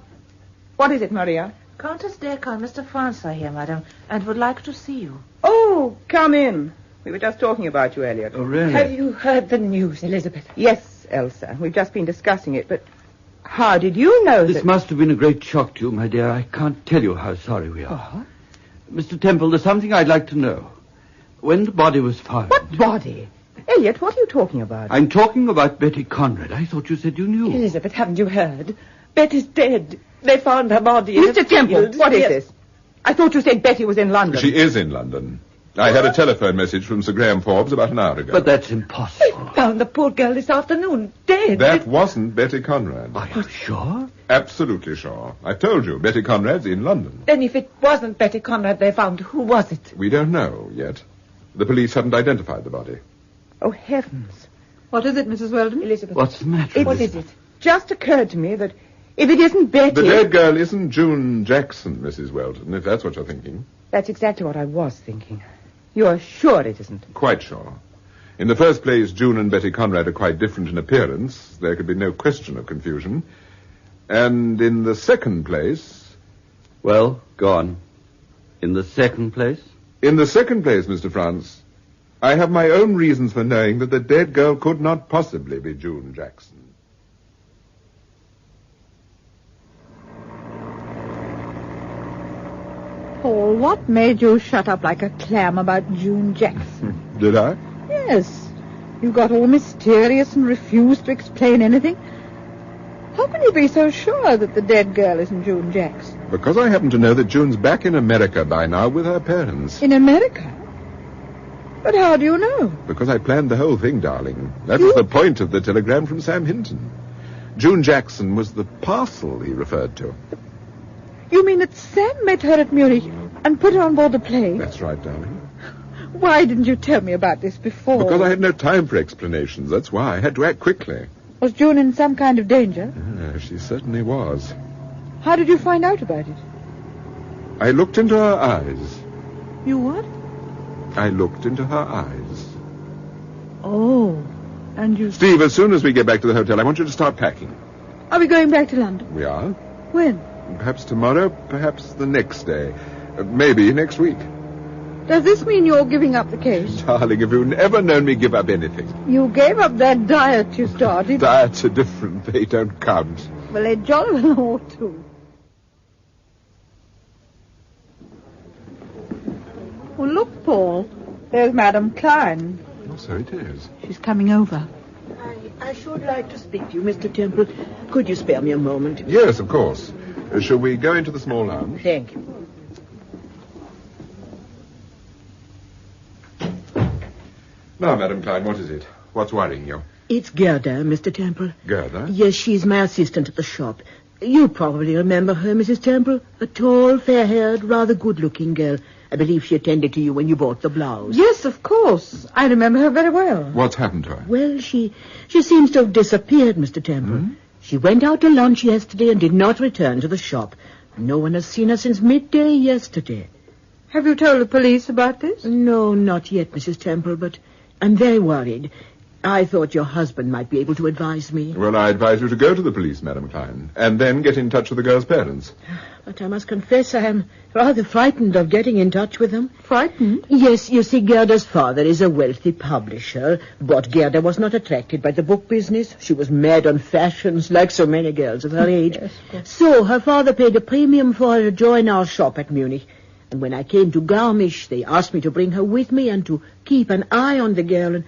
What is it, Maria? Countess Decker and Mr. France are here, madam, and would like to see you. Oh, come in. We were just talking about you, Elliot. Oh, really? Have you heard the news, Elizabeth? Yes, Elsa. We've just been discussing it, but how did you know This must have been a great shock to you, my dear. I can't tell you how sorry we are. Oh? Mr. Temple, there's something I'd like to know. When the body was found... What body? Elliot, what are you talking about? I'm talking about Betty Conrad. I thought you said you knew. Elizabeth, haven't you heard? Betty's dead. They found her body in Mr. Temple, what is this? I thought you said Betty was in London. She is in London. I had a telephone message from Sir Graham Forbes about an hour ago. But that's impossible. They found the poor girl this afternoon, dead. That wasn't Betty Conrad. Are you sure? Absolutely sure. I told you, Betty Conrad's in London. Then if it wasn't Betty Conrad they found, who was it? We don't know yet. The police haven't identified the body. Oh, heavens. What is it, Mrs. Weldon? Elizabeth. What's the matter? What is it? Just occurred to me that if it isn't Betty... The dead girl isn't June Jackson, Mrs. Weldon, if that's what you're thinking. That's exactly what I was thinking. You're sure it isn't? Quite sure. In the first place, June and Betty Conrad are quite different in appearance. There could be no question of confusion. And in the second place... Well, go on. In the second place? In the second place, Mr. France, I have my own reasons for knowing that the dead girl could not possibly be June Jackson. Paul, what made you shut up like a clam about June Jackson? Did I? Yes. You got all mysterious and refused to explain anything. How can you be so sure that the dead girl isn't June Jackson? Because I happen to know that June's back in America by now with her parents. In America? But how do you know? Because I planned the whole thing, darling. That was the point of the telegram from Sam Hinton. June Jackson was the parcel he referred to. You mean that Sam met her at Munich and put her on board the plane? That's right, darling. Why didn't you tell me about this before? Because I had no time for explanations. That's why I had to act quickly. Was June in some kind of danger? She certainly was. How did you find out about it? I looked into her eyes. You what? I looked into her eyes. Oh, and you... Steve, as soon as we get back to the hotel, I want you to start packing. Are we going back to London? We are. When? Perhaps tomorrow, perhaps the next day. Maybe next week. Does this mean you're giving up the case? Darling, have you ever known me give up anything? You gave up that diet you started. Diets are different. They don't count. Well, they jolly well ought to. Well, look, Paul. There's Madame Klein. Oh, so it is. She's coming over. I should like to speak to you, Mr. Temple. Could you spare me a moment? Yes, of course. Shall we go into the small lounge? Thank you. Now, Madame Klein, what is it? What's worrying you? It's Gerda, Mr. Temple. Gerda? Yes, she's my assistant at the shop. You probably remember her, Mrs. Temple. A tall, fair-haired, rather good-looking girl. I believe she attended to you when you bought the blouse. Yes, of course. I remember her very well. What's happened to her? Well, she seems to have disappeared, Mr. Temple. She went out to lunch yesterday and did not return to the shop. No one has seen her since midday yesterday. Have you told the police about this? No, not yet, Mrs. Temple, but I'm very worried. I thought your husband might be able to advise me. Well, I advise you to go to the police, Madam Klein, and then get in touch with the girl's parents. But I must confess I am rather frightened of getting in touch with them. Frightened? Yes, you see, Gerda's father is a wealthy publisher, but Gerda was not attracted by the book business. She was mad on fashions, like so many girls of her age. Yes. So her father paid a premium for her to join our shop at Munich. And when I came to Garmisch, they asked me to bring her with me and to keep an eye on the girl. And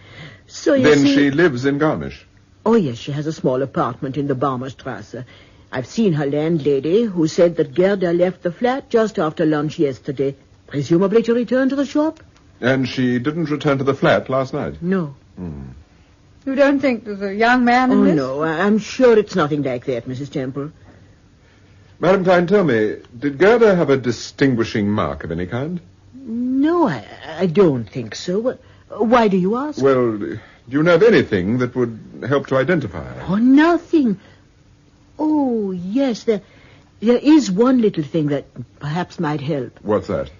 so you Then see... she lives in Garmisch? Oh, yes, she has a small apartment in the Barmerstrasse. I've seen her landlady, who said that Gerda left the flat just after lunch yesterday, presumably to return to the shop. And she didn't return to the flat last night? No. You don't think there's a young man in this? Oh, no, I'm sure it's nothing like that, Mrs. Temple. Madam Klein, tell me, did Gerda have a distinguishing mark of any kind? No, I don't think so. Why do you ask? Well, do you know of anything that would help to identify her? Oh, nothing. Oh, yes, there is one little thing that perhaps might help. What's that?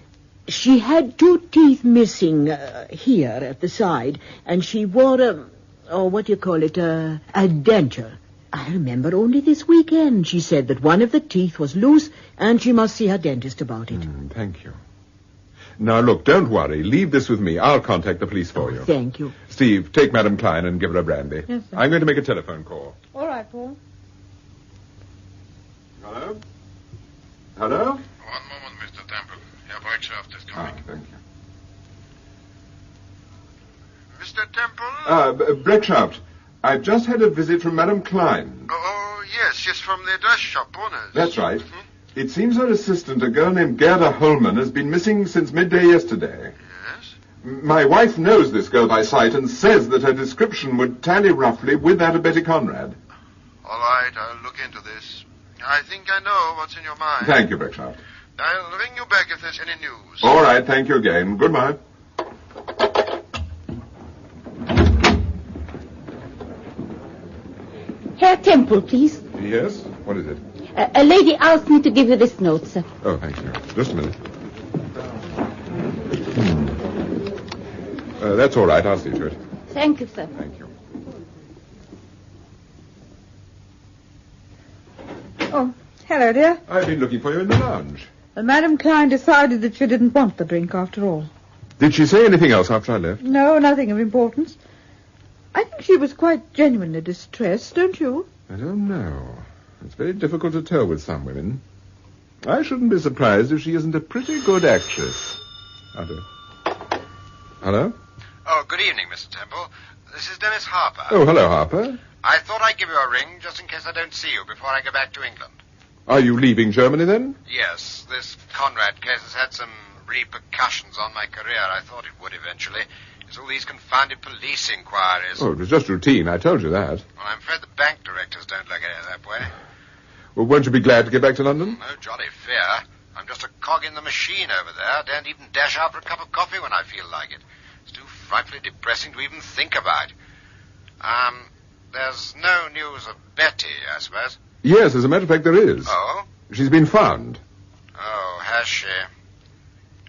She had 2 teeth missing here at the side, and she wore a denture. I remember only this weekend she said that one of the teeth was loose, and she must see her dentist about it. Thank you. Now, look, don't worry. Leave this with me. I'll contact the police for you. Thank you. Steve, take Madam Klein and give her a brandy. Yes, sir. I'm going to make a telephone call. All right, Paul. Hello? Hello? One moment, Mr. Temple. Herr Breitschaft is coming. Thank you. Mr. Temple? Breckshaft, I've just had a visit from Madam Klein. Oh, yes, she's from the dress shop owners. That's right. It seems her assistant, a girl named Gerda Holman, has been missing since midday yesterday. Yes? My wife knows this girl by sight and says that her description would tally roughly with that of Betty Conrad. All right, I'll look into this. I think I know what's in your mind. Thank you, Breckshaft. I'll ring you back if there's any news. All right, thank you again. Goodbye. Herr Temple, please. Yes? What is it? A lady asked me to give you this note, sir. Oh, thank you. Just a minute. That's all right. I'll see to it. Thank you, sir. Thank you. Oh, hello, dear. I've been looking for you in the lounge. Madam Klein decided that she didn't want the drink after all. Did she say anything else after I left? No, nothing of importance. I think she was quite genuinely distressed, don't you? I don't know. It's very difficult to tell with some women. I shouldn't be surprised if she isn't a pretty good actress. Hello? Oh, good evening, Mr. Temple. This is Dennis Harper. Oh, hello, Harper. I thought I'd give you a ring just in case I don't see you before I go back to England. Are you leaving Germany then? Yes, this Conrad case has had some repercussions on my career. I thought it would eventually. There's all these confounded police inquiries. Oh, it was just routine. I told you that. Well, I'm afraid the bank directors don't look at it that way. Well, won't you be glad to get back to London? No jolly fear. I'm just a cog in the machine over there. Don't even dash out for a cup of coffee when I feel like it. It's too frightfully depressing to even think about. There's no news of Betty, I suppose. Yes, as a matter of fact, there is. Oh? She's been found. Oh, has she?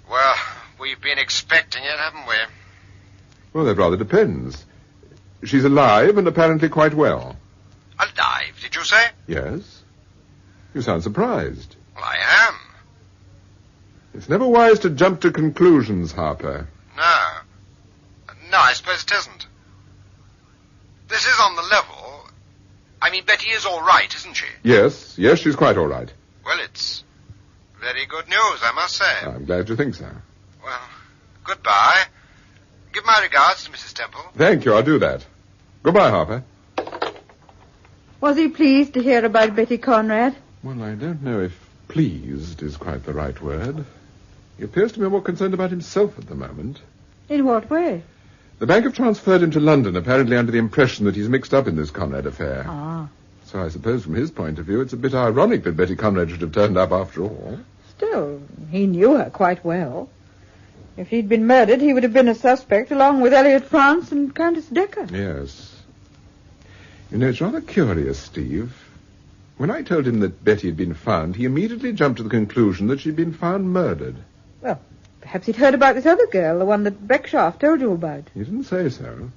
Well, we've been expecting it, haven't we? Well, that rather depends. She's alive and apparently quite well. Alive, did you say? Yes. You sound surprised. Well, I am. It's never wise to jump to conclusions, Harper. No, I suppose it isn't. This is on the level. I mean, Betty is all right, isn't she? Yes, she's quite all right. Well, it's very good news, I must say. I'm glad you think so. Well, goodbye. Give my regards to Mrs. Temple. Thank you, I'll do that. Goodbye, Harper. Was he pleased to hear about Betty Conrad? Well, I don't know if pleased is quite the right word. He appears to be more concerned about himself at the moment. In what way? The bank have transferred him to London, apparently under the impression that he's mixed up in this Conrad affair. Ah. So I suppose from his point of view, it's a bit ironic that Betty Conrad should have turned up after all. Still, he knew her quite well. If he'd been murdered, he would have been a suspect along with Elliot France and Countess Decker. Yes. You know, it's rather curious, Steve. When I told him that Betty had been found, he immediately jumped to the conclusion that she'd been found murdered. Well, perhaps he'd heard about this other girl, the one that Breckshaft told you about. He didn't say so.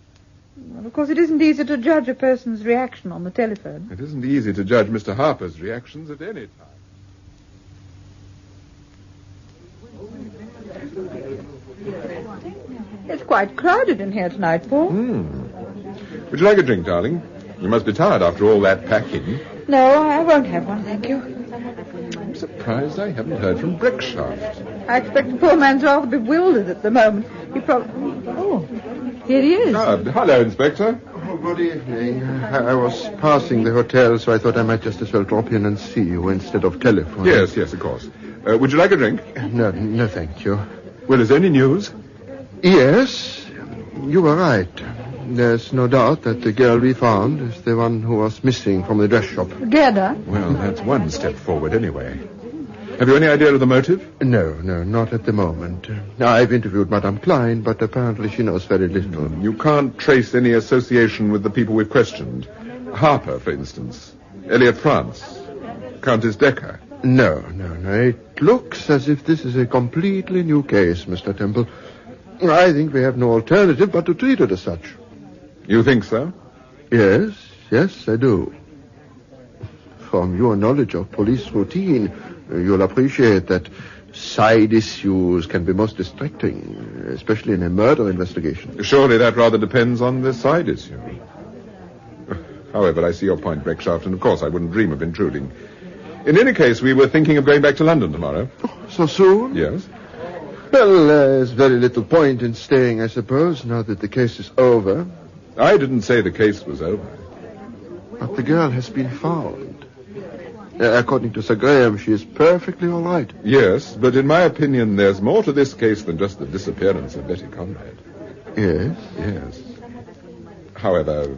Well, of course, it isn't easy to judge a person's reaction on the telephone. It isn't easy to judge Mr. Harper's reactions at any time. It's quite crowded in here tonight, Paul. Would you like a drink, darling? You must be tired after all that packing. No, I won't have one, thank you. I'm surprised I haven't heard from Breckshaft. I expect the poor man's rather bewildered at the moment. He probably... Oh, here he is. Hello, Inspector. Oh, good evening. I was passing the hotel, so I thought I might just as well drop in and see you instead of telephone. Yes, of course. Would you like a drink? No, thank you. Well, is there any news? Yes, you were right. There's no doubt that the girl we found is the one who was missing from the dress shop. Gerda? Well, that's one step forward anyway. Have you any idea of the motive? No, not at the moment. I've interviewed Madame Klein, but apparently she knows very little. You can't trace any association with the people we've questioned. Harper, for instance. Elliot France. Countess Decker. No. It looks as if this is a completely new case, Mr. Temple. I think we have no alternative but to treat it as such. You think so? Yes, I do. From your knowledge of police routine, you'll appreciate that side issues can be most distracting, especially in a murder investigation. Surely that rather depends on the side issue. However, I see your point, Breckshaft, and of course I wouldn't dream of intruding. In any case, we were thinking of going back to London tomorrow. So soon? Yes. Well, there's very little point in staying, I suppose, now that the case is over. I didn't say the case was over. But the girl has been found. According to Sir Graham, she is perfectly all right. Yes, but in my opinion, there's more to this case than just the disappearance of Betty Conrad. Yes? Yes. However,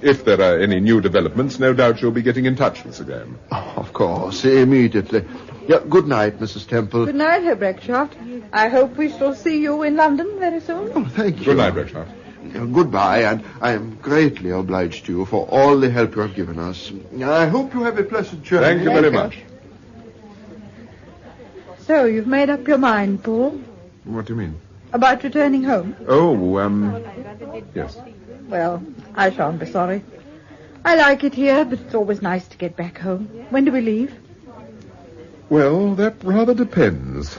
if there are any new developments, no doubt you'll be getting in touch with Sir Graham. Oh, of course, immediately. Yeah, good night, Mrs. Temple. Good night, Herr Breckshaft. I hope we shall see you in London very soon. Oh, thank you. Good night, Breckshaft. Goodbye, and I am greatly obliged to you for all the help you have given us. I hope you have a pleasant journey. Thank you very much. So, you've made up your mind, Paul? What do you mean? About returning home? Yes. Well, I shan't be sorry. I like it here, but it's always nice to get back home. When do we leave? Well, that rather depends.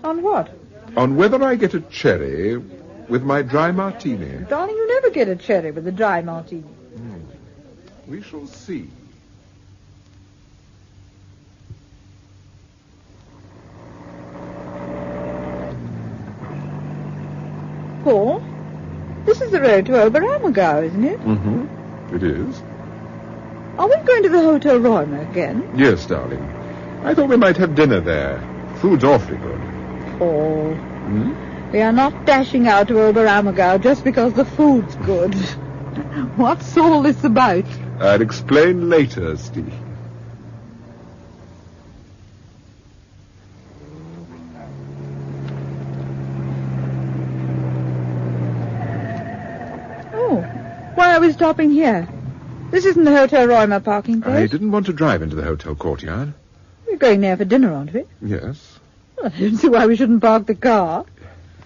On what? On whether I get a cherry with my dry martini. Darling, you never get a cherry with a dry martini. We shall see. Paul, this is the road to Oberammergau, isn't it? Mm-hmm. It is. Are we going to the Hotel Reumer again? Yes, darling. I thought we might have dinner there. Food's awfully good. Oh. We are not dashing out to Oberammergau just because the food's good. What's all this about? I'll explain later, Steve. Oh, why are we stopping here? This isn't the Hotel Reumer parking place. I didn't want to drive into the hotel courtyard. We're going there for dinner, aren't we? Yes. Well, I don't see why we shouldn't park the car.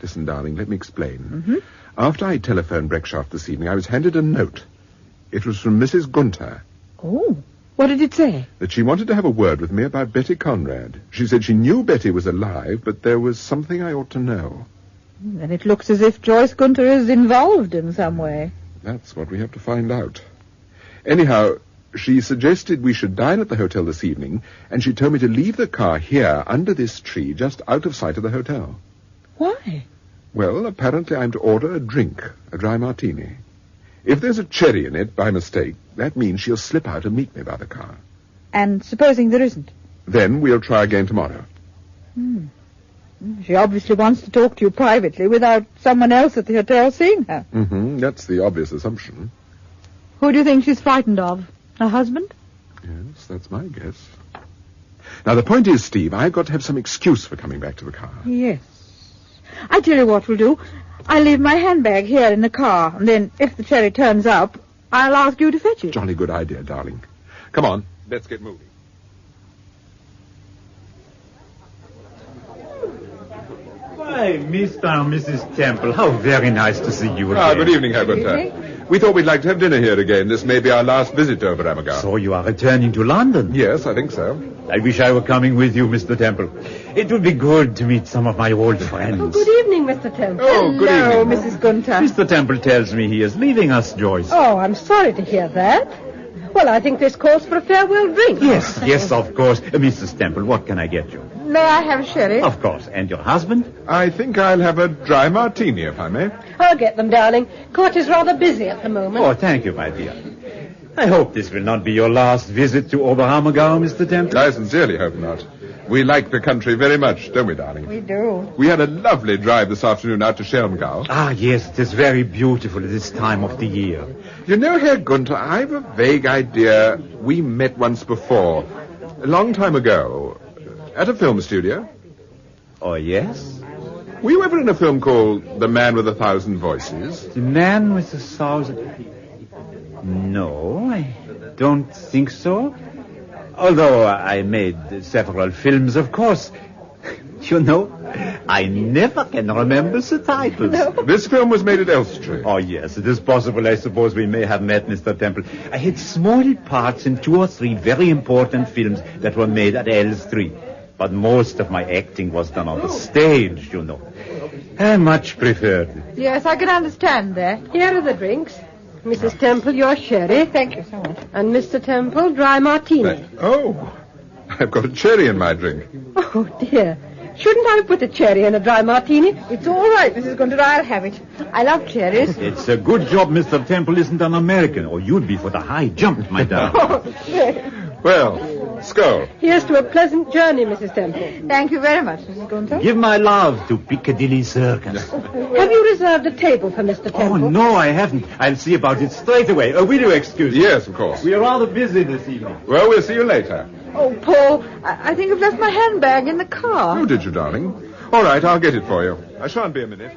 Listen, darling, let me explain. After I telephoned Breckshaft this evening, I was handed a note. It was from Mrs. Gunther. Oh, what did it say? That she wanted to have a word with me about Betty Conrad. She said she knew Betty was alive, but there was something I ought to know. Then it looks as if Joyce Gunther is involved in some way. That's what we have to find out. Anyhow, she suggested we should dine at the hotel this evening, and she told me to leave the car here under this tree, just out of sight of the hotel. Why? Well, apparently I'm to order a drink, a dry martini. If there's a cherry in it by mistake, that means she'll slip out and meet me by the car. And supposing there isn't? Then we'll try again tomorrow. She obviously wants to talk to you privately without someone else at the hotel seeing her. That's the obvious assumption. Who do you think she's frightened of? Her husband? Yes, that's my guess. Now, the point is, Steve, I've got to have some excuse for coming back to the car. Yes. I tell you what we'll do. I'll leave my handbag here in the car, and then if the cherry turns up, I'll ask you to fetch it. Jolly good idea, darling. Come on, let's get moving. Why, Mr. and Mrs. Temple, how very nice to see you again. Good evening, Herr Gunther. We thought we'd like to have dinner here again. This may be our last visit to Bavaria. So you are returning to London? Yes, I think so. I wish I were coming with you, Mr. Temple. It would be good to meet some of my old friends. Oh, good evening, Mr. Temple. Oh, good evening. Mrs. Gunter. Mr. Temple tells me he is leaving us, Joyce. Oh, I'm sorry to hear that. Well, I think this calls for a farewell drink. Yes, of course. Mrs. Temple, what can I get you? May I have a sherry? Of course. And your husband? I think I'll have a dry martini, if I may. I'll get them, darling. Court is rather busy at the moment. Oh, thank you, my dear. I hope this will not be your last visit to Oberhammergau, Mr. Temple. I sincerely hope not. We like the country very much, don't we, darling? We do. We had a lovely drive this afternoon out to Schelmgau. Ah, yes, it is very beautiful at this time of the year. You know, Herr Gunther, I've a vague idea we met once before, a long time ago, at a film studio. Oh, yes? Were you ever in a film called The Man with 1,000 Voices? The Man with 1,000... No, I don't think so. Although I made several films, of course. You know, I never can remember the titles. No. This film was made at Elstree. Oh, yes, it is possible. I suppose we may have met, Mr. Temple. I had small parts in 2 or 3 very important films that were made at Elstree. But most of my acting was done on the stage, you know. I much preferred it. Yes, I can understand that. Here are the drinks. Mrs. Temple, your sherry. Thank you so much. And Mr. Temple, dry martini. I've got a cherry in my drink. Oh, dear. Shouldn't I put a cherry in a dry martini? It's all right, Mrs. Gunter. I'll have it. I love cherries. It's a good job Mr. Temple isn't an American, or you'd be for the high jump, my darling. Well, skull. Here's to a pleasant journey, Mrs. Temple. Thank you very much, Mrs. Gunter. Give my love to Piccadilly Circus. Have you reserved a table for Mr. Temple? Oh, no, I haven't. I'll see about it straight away. Will you excuse me? Yes, of course. We are rather busy this evening. Well, we'll see you later. Oh, Paul, I think I've left my handbag in the car. Oh, did you, darling? All right, I'll get it for you. I shan't be a minute.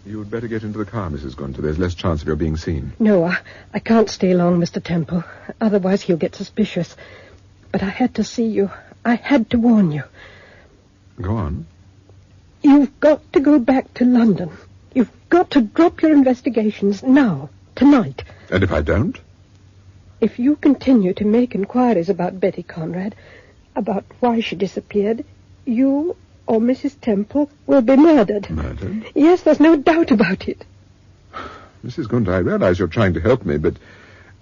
You'd better get into the car, Mrs. Gunter. There's less chance of your being seen. No, I can't stay long, Mr. Temple. Otherwise he'll get suspicious. But I had to see you. I had to warn you. Go on. You've got to go back to London. You've got to drop your investigations now, tonight. And if I don't? If you continue to make inquiries about Betty Conrad, about why she disappeared, you or Mrs. Temple will be murdered. Murdered? Yes, there's no doubt about it. Mrs. Gunter, I realize you're trying to help me, but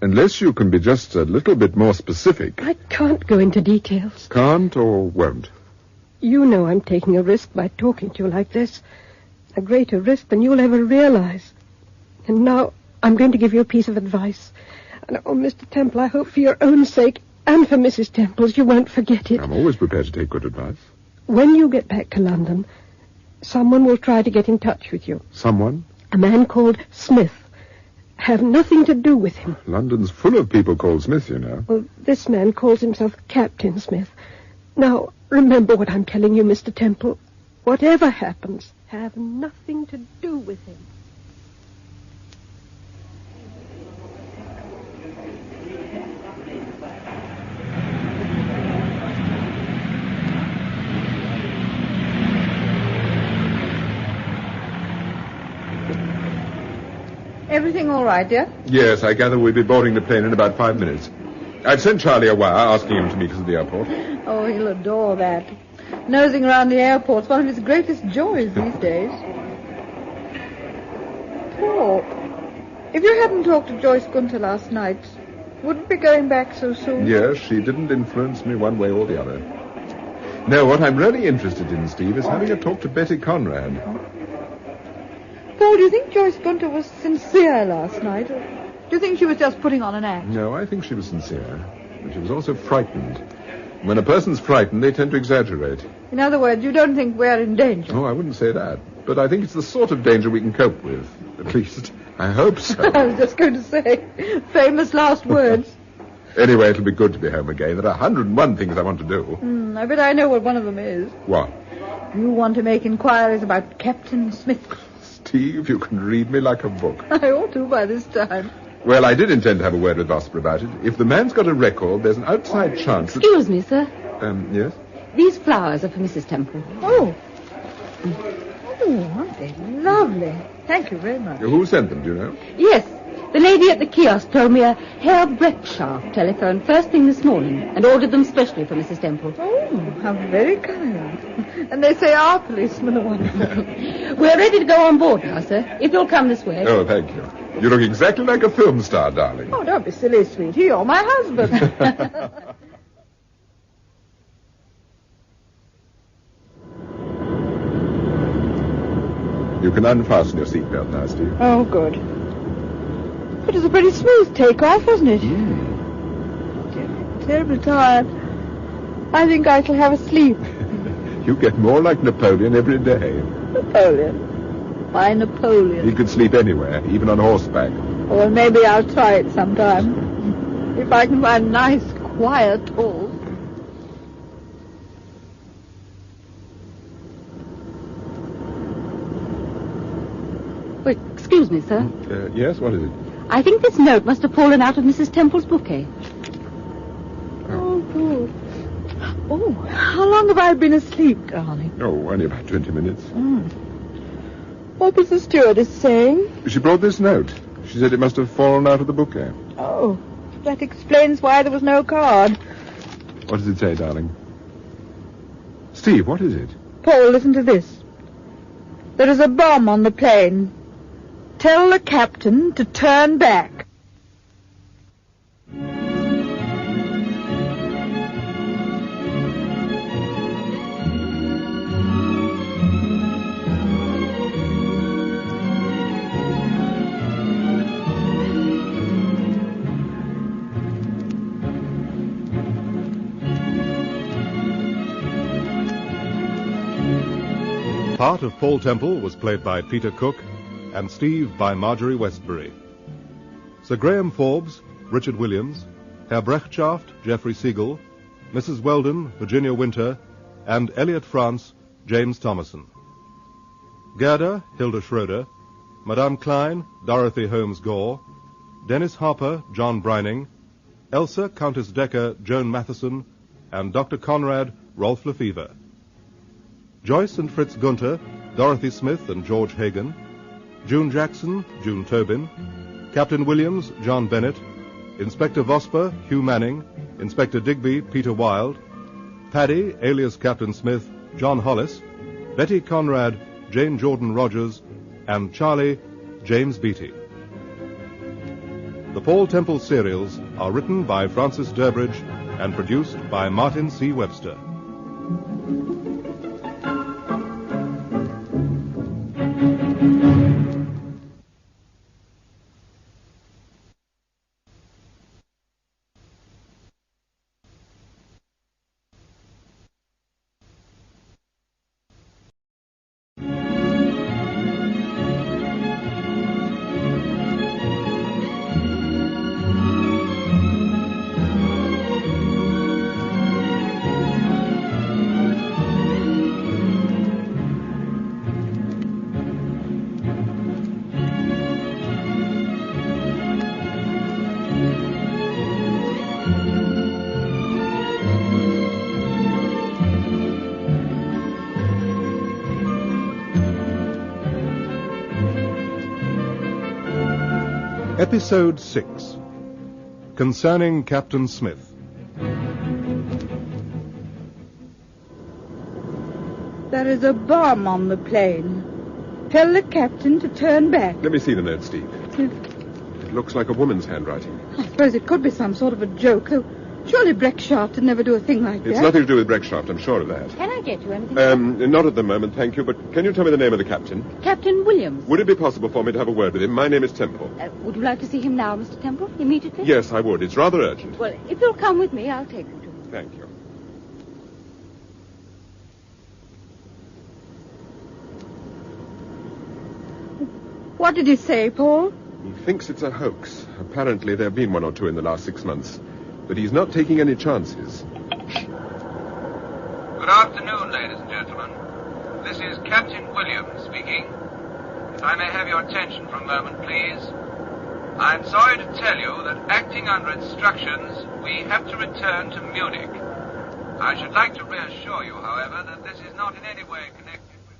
unless you can be just a little bit more specific... I can't go into details. Can't or won't? You know I'm taking a risk by talking to you like this. A greater risk than you'll ever realize. And now I'm going to give you a piece of advice. And, oh, Mr. Temple, I hope for your own sake and for Mrs. Temple's you won't forget it. I'm always prepared to take good advice. When you get back to London, someone will try to get in touch with you. Someone? A man called Smith. Have nothing to do with him. London's full of people called Smith, you know. Well, this man calls himself Captain Smith. Now, remember what I'm telling you, Mr. Temple. Whatever happens, have nothing to do with him. Everything all right, dear? Yes, I gather we'll be boarding the plane in about 5 minutes. I've sent Charlie a wire asking him to meet us at the airport. Oh, he'll adore that. Nosing around the airport's one of his greatest joys these days. Paul, if you hadn't talked to Joyce Gunter last night, wouldn't be going back so soon? Yes, she didn't influence me one way or the other. No, what I'm really interested in, Steve, is having a talk to Betty Conrad. Paul, do you think Joyce Gunter was sincere last night? Or do you think she was just putting on an act? No, I think she was sincere. But she was also frightened. When a person's frightened, they tend to exaggerate. In other words, you don't think we're in danger? Oh, I wouldn't say that. But I think it's the sort of danger we can cope with. At least, I hope so. I was just going to say, famous last words. Anyway, it'll be good to be home again. There are 101 things I want to do. I bet I know what one of them is. What? You want to make inquiries about Captain Smith. Steve, you can read me like a book. I ought to by this time. Well, I did intend to have a word with Vosper about it. If the man's got a record, there's an outside chance that... Excuse me, sir. Yes? These flowers are for Mrs. Temple. Oh. Oh, aren't they lovely? Thank you very much. Who sent them, do you know? Yes. The lady at the kiosk told me a Herr Breckschaft telephoned first thing this morning and ordered them specially for Mrs. Temple. Oh, how very kind. And they say our policemen are wonderful. We're ready to go on board now, sir, if you'll come this way. Oh, thank you. You look exactly like a film star, darling. Oh, don't be silly, sweetie. You're my husband. You can unfasten your seatbelt now, Steve. Oh, good. It was a pretty smooth takeoff, wasn't it? Terribly tired. I think I shall have a sleep. You get more like Napoleon every day. Napoleon? Why Napoleon? He could sleep anywhere, even on horseback. Oh, well, maybe I'll try it sometime. If I can find nice, quiet halls. Wait, excuse me, sir. Yes, what is it? I think this note must have fallen out of Mrs. Temple's bouquet. Oh, good. Oh, how long have I been asleep, darling? Oh, only about 20 minutes. What was the stewardess saying? She brought this note. She said it must have fallen out of the bouquet. Oh, that explains why there was no card. What does it say, darling? Steve, what is it? Paul, listen to this. There is a bomb on the plane. Tell the captain to turn back. Part of Paul Temple was played by Peter Cook, and Steve by Marjorie Westbury. Sir Graham Forbes, Richard Williams, Herr Breckschaft, Geoffrey Siegel, Mrs. Weldon, Virginia Winter, and Elliot France, James Thomason. Gerda, Hilda Schroeder, Madame Klein, Dorothy Holmes Gore, Dennis Harper, John Brining, Elsa, Countess Decker, Joan Matheson, and Dr. Conrad, Rolf Lefevre. Joyce and Fritz Gunther, Dorothy Smith and George Hagan, June Jackson, June Tobin, Captain Williams, John Bennett, Inspector Vosper, Hugh Manning, Inspector Digby, Peter Wilde, Paddy, alias Captain Smith, John Hollis, Betty Conrad, Jane Jordan Rogers, and Charlie, James Beattie. The Paul Temple serials are written by Francis Durbridge and produced by Martin C. Webster. Episode 6. Concerning Captain Smith. There is a bomb on the plane. Tell the captain to turn back. Let me see the note, Steve. It looks like a woman's handwriting. I suppose it could be some sort of a joke, though surely Breckschaft would never do a thing like that. It's nothing to do with Breckschaft, I'm sure of that. Can I get you anything? Not at the moment, thank you, but can you tell me the name of the captain? Captain Williams. Would it be possible for me to have a word with him? My name is Temple. Would you like to see him now, Mr. Temple, immediately? Yes, I would. It's rather urgent. Well, if you'll come with me, I'll take you to him. Thank you. What did he say, Paul? He thinks it's a hoax. Apparently there have been one or two in the last 6 months. But he's not taking any chances. Good afternoon, ladies and gentlemen. This is Captain Williams speaking. If I may have your attention for a moment, please. I'm sorry to tell you that acting under instructions, we have to return to Munich. I should like to reassure you, however, that this is not in any way connected with...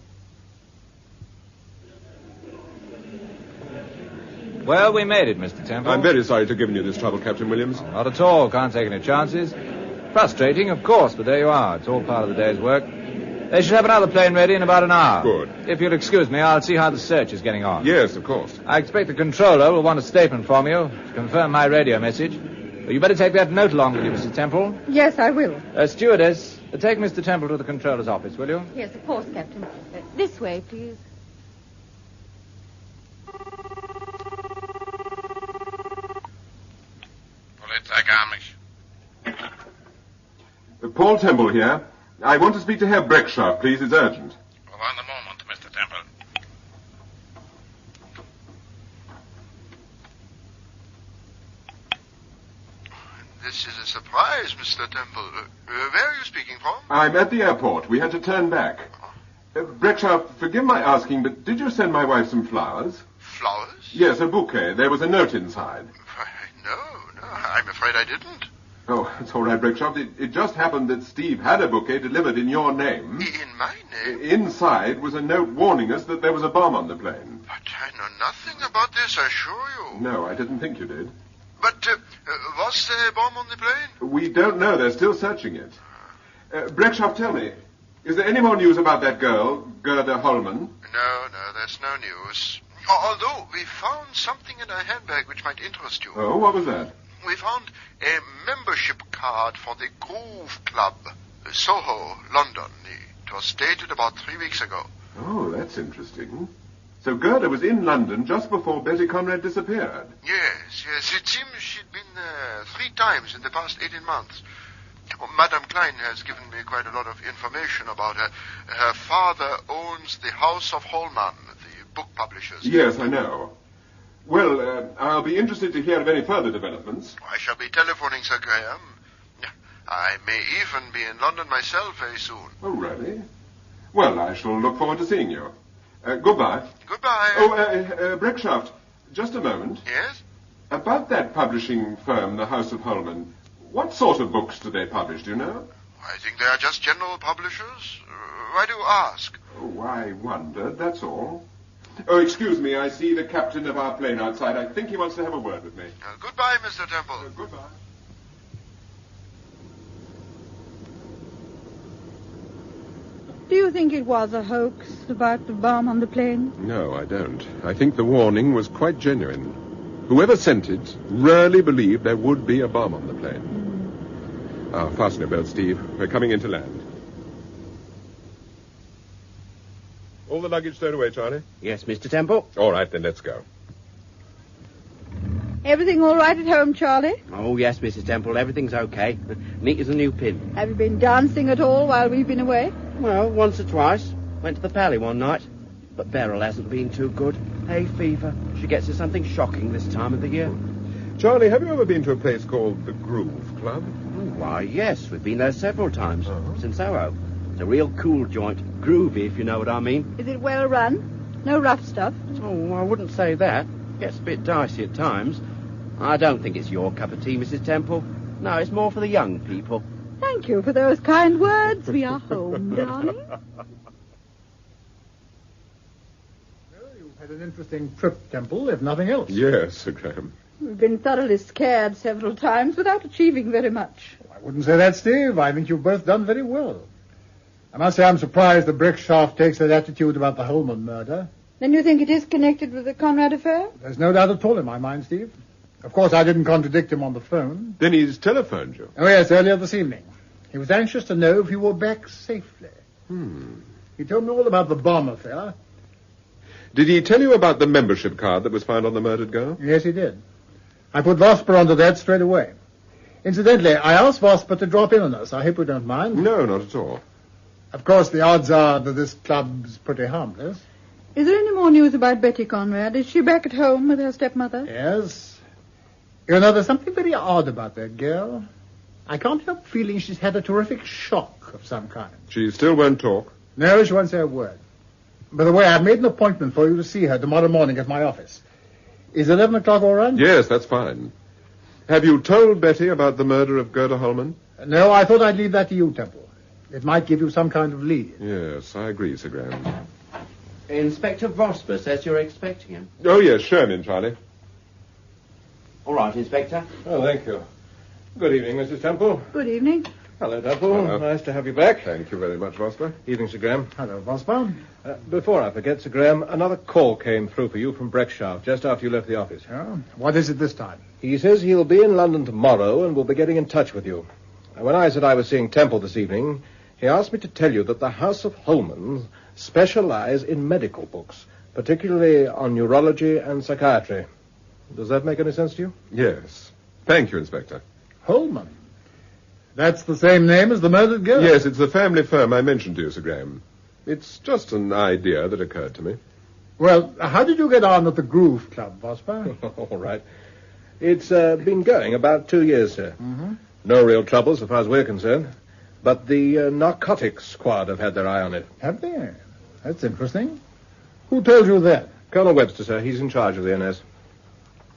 Well, we made it, Mr. Temple. I'm very sorry to have given you this trouble, Captain Williams. Not at all. Can't take any chances. Frustrating, of course, but there you are. It's all part of the day's work. They should have another plane ready in about an hour. Good. If you'll excuse me, I'll see how the search is getting on. Yes, of course. I expect the controller will want a statement from you to confirm my radio message. You better take that note along with you, Mr. Temple. Yes, I will. Stewardess, take Mr. Temple to the controller's office, will you? Yes, of course, Captain. This way, please. Paul Temple here. I want to speak to Herr Breckschaft, please. It's urgent. One moment, Mr. Temple. This is a surprise, Mr. Temple. Where are you speaking from? I'm at the airport. We had to turn back. Breckschaft, forgive my asking, but did you send my wife some flowers? Flowers? Yes, a bouquet. There was a note inside. No, I'm afraid I didn't. Oh, it's all right, Breckschaft. It just happened that Steve had a bouquet delivered in your name. In my name? Inside was a note warning us that there was a bomb on the plane. But I know nothing about this, I assure you. No, I didn't think you did. But was there a bomb on the plane? We don't know. They're still searching it. Breckschaft, tell me, is there any more news about that girl, Gerda Holman? No, there's no news. Although we found something in her handbag which might interest you. Oh, what was that? We found a membership card for the Groove Club, Soho, London. It was dated about 3 weeks ago. Oh, that's interesting. So Gerda was in London just before Betty Conrad disappeared. Yes. It seems she'd been there 3 times in the past 18 months. Madame Klein has given me quite a lot of information about her. Her father owns the House of Holman, the book publishers. Yes, I know. Well, I'll be interested to hear of any further developments. I shall be telephoning Sir Graham. I may even be in London myself very soon. Oh, really? Well, I shall look forward to seeing you. Goodbye. Goodbye. Oh, Breckschaft, just a moment. Yes? About that publishing firm, the House of Holman, what sort of books do they publish, do you know? I think they are just general publishers. Why do you ask? Oh, I wondered, that's all. Oh, excuse me, I see the captain of our plane outside. I think he wants to have a word with me. Goodbye, Mr. Temple. Goodbye. Do you think it was a hoax about the bomb on the plane? No, I don't. I think the warning was quite genuine. Whoever sent it really believed there would be a bomb on the plane. Fasten your belt, Steve. We're coming in to land. All the luggage stowed away, Charlie? Yes, Mr. Temple. All right, then let's go. Everything all right at home, Charlie? Oh, yes, Mrs. Temple. Everything's okay. Neat as a new pin. Have you been dancing at all while we've been away? Well, once or twice. Went to the Pally one night. But Beryl hasn't been too good. Hay fever. She gets her something shocking this time of the year. Charlie, have you ever been to a place called the Groove Club? Oh, why, yes. We've been there several times. Since Soho. It's a real cool joint. Groovy, if you know what I mean. Is it well run? No rough stuff? Oh, I wouldn't say that. Gets a bit dicey at times. I don't think it's your cup of tea, Mrs. Temple. No, it's more for the young people. Thank you for those kind words. We are home, darling. You've had an interesting trip, Temple, if nothing else. Yes, Sir Graham. We've been thoroughly scared several times without achieving very much. I wouldn't say that, Steve. I think you've both done very well. I must say I'm surprised that Breckschaft takes that attitude about the Holman murder. Then you think it is connected with the Conrad affair? There's no doubt at all in my mind, Steve. Of course, I didn't contradict him on the phone. Then he's telephoned you? Oh, yes, earlier this evening. He was anxious to know if you were back safely. He told me all about the bomb affair. Did he tell you about the membership card that was found on the murdered girl? Yes, he did. I put Vosper onto that straight away. Incidentally, I asked Vosper to drop in on us. I hope you don't mind. No, not at all. Of course, the odds are that this club's pretty harmless. Is there any more news about Betty Conrad? Is she back at home with her stepmother? Yes. You know, there's something very odd about that girl. I can't help feeling she's had a terrific shock of some kind. She still won't talk? No, she won't say a word. By the way, I've made an appointment for you to see her tomorrow morning at my office. Is 11 o'clock all right? Yes, that's fine. Have you told Betty about the murder of Gerda Holman? No, I thought I'd leave that to you, Temple. It might give you some kind of lead. Yes, I agree, Sir Graham. Inspector Vosper says you're expecting him. Oh, yes, show him in, Charlie. All right, Inspector. Oh, thank you. Good evening, Mrs. Temple. Good evening. Hello, Temple. Hello. Nice to have you back. Thank you very much, Vosper. Evening, Sir Graham. Hello, Vosper. Before I forget, Sir Graham, another call came through for you from Breckshaft just after you left the office. Oh, what is it this time? He says he'll be in London tomorrow and will be getting in touch with you. When I said I was seeing Temple this evening, he asked me to tell you that the House of Holman specialize in medical books, particularly on neurology and psychiatry. Does that make any sense to you? Yes. Thank you, Inspector. Holman. That's the same name as the murdered girl? Yes, it's the family firm I mentioned to you, Sir Graham. It's just an idea that occurred to me. Well, how did you get on at the Groove Club, Vosper? All right. It's been going about 2 years, sir. Mm-hmm. No real trouble so far as we're concerned. But the narcotics squad have had their eye on it. Have they? That's interesting. Who told you that? Colonel Webster, sir. He's in charge of the NS.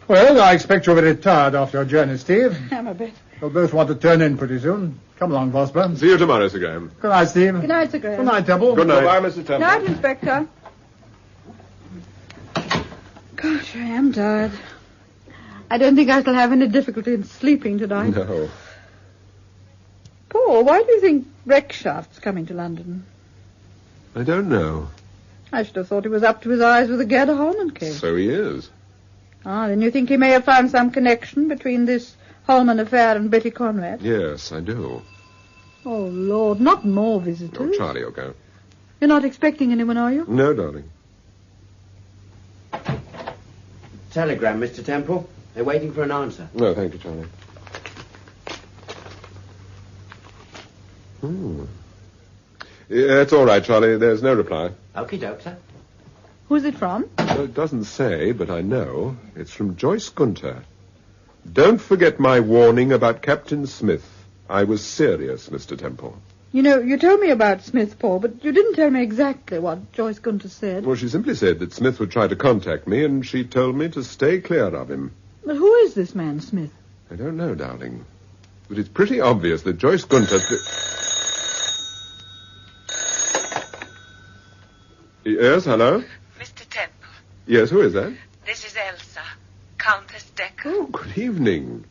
Well, I expect you're very tired after your journey, Steve. I'm a bit. You'll both want to turn in pretty soon. Come along, Vosper. See you tomorrow, Sir Graham. Good night, Steve. Good night, Sir Graham. Good night, Temple. Good night. Goodbye, Mr. Temple. Good night, Inspector. Gosh, I am tired. I don't think I shall have any difficulty in sleeping tonight. No. Paul, why do you think Breckshaft's coming to London? I don't know. I should have thought he was up to his eyes with the Gerda Holman case. So he is. Ah, then you think he may have found some connection between this Holman affair and Betty Conrad? Yes, I do. Oh, Lord, not more visitors. Oh, Charlie will go. You're not expecting anyone, are you? No, darling. Telegram, Mr. Temple. They're waiting for an answer. No, thank you, Charlie. Yeah, it's all right, Charlie. There's no reply. Okie doke, sir. Who's it from? Well, it doesn't say, but I know. It's from Joyce Gunter. Don't forget my warning about Captain Smith. I was serious, Mr. Temple. You know, you told me about Smith, Paul, but you didn't tell me exactly what Joyce Gunter said. Well, she simply said that Smith would try to contact me, and she told me to stay clear of him. But who is this man, Smith? I don't know, darling. But it's pretty obvious that Joyce Gunter... Yes, hello? Mr. Temple, Yes, who is that? this is Elsa, Countess Decker. Oh, good evening.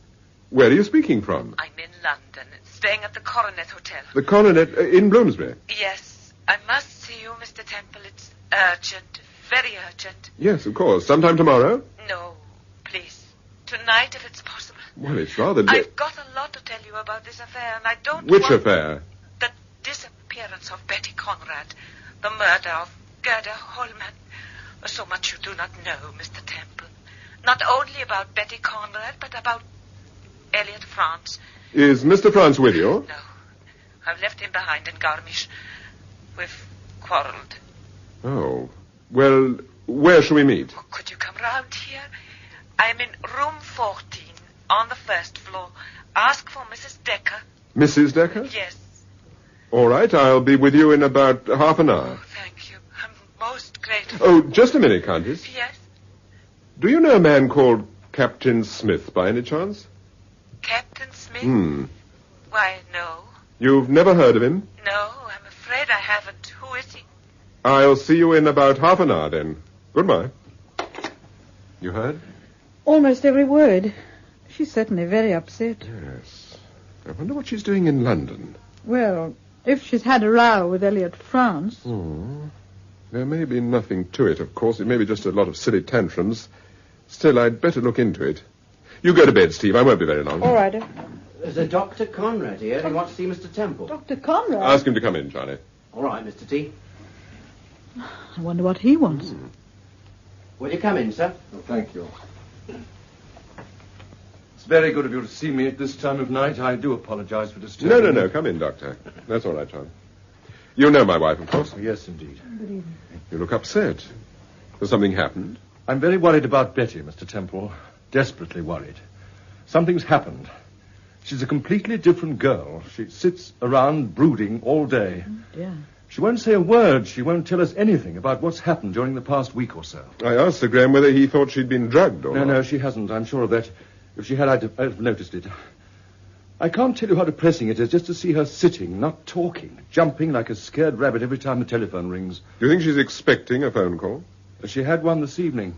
Where are you speaking from? I'm in London, staying at the Coronet Hotel. The Coronet in Bloomsbury. Yes, I must see you, Mr. Temple. It's urgent, very urgent. Yes, of course. Sometime tomorrow? No, please. Tonight, if it's possible. Well, it's rather... I've got a lot to tell you about this affair, and I don't Which want... affair? The disappearance of Betty Conrad. The murder of Gerda Holman. So much you do not know, Mr. Temple. Not only about Betty Conrad, but about Elliot France. Is Mr. France with you? No. I've left him behind in Garmisch. We've quarreled. Oh. Well, where shall we meet? Could you come round here? I'm in room 14, on the first floor. Ask for Mrs. Decker. Mrs. Decker? Yes. All right, I'll be with you in about half an hour. Thank you. I'm most grateful. Oh, just a minute, Countess. Yes? Do you know a man called Captain Smith, by any chance? Captain Smith? Why, no. You've never heard of him? No, I'm afraid I haven't. Who is he? I'll see you in about half an hour, then. Goodbye. You heard? Almost every word. She's certainly very upset. Yes. I wonder what she's doing in London. Well, if she's had a row with Elliot France... There may be nothing to it, of course. It may be just a lot of silly tantrums. Still, I'd better look into it. You go to bed, Steve. I won't be very long. All right. There's a Dr. Conrad here. He wants to see Mr. Temple. Dr. Conrad? Ask him to come in, Charlie. All right, Mr. T. I wonder what he wants. Will you come in, sir? Oh, thank you. It's very good of you to see me at this time of night. I do apologize for disturbing you. No. Come in, Doctor. That's all right, Charlie. You know my wife, of course? Oh, yes, indeed. Good evening. You look upset. Has something happened? I'm very worried about Betty, Mr. Temple. Desperately worried. Something's happened. She's a completely different girl. She sits around brooding all day. Yeah. She won't say a word. She won't tell us anything about what's happened during the past week or so. I asked Sir Graham whether he thought she'd been drugged or not. No, she hasn't. I'm sure of that. If she had, I'd have noticed it. I can't tell you how depressing it is just to see her sitting, not talking, jumping like a scared rabbit every time the telephone rings. Do you think she's expecting a phone call? She had one this evening.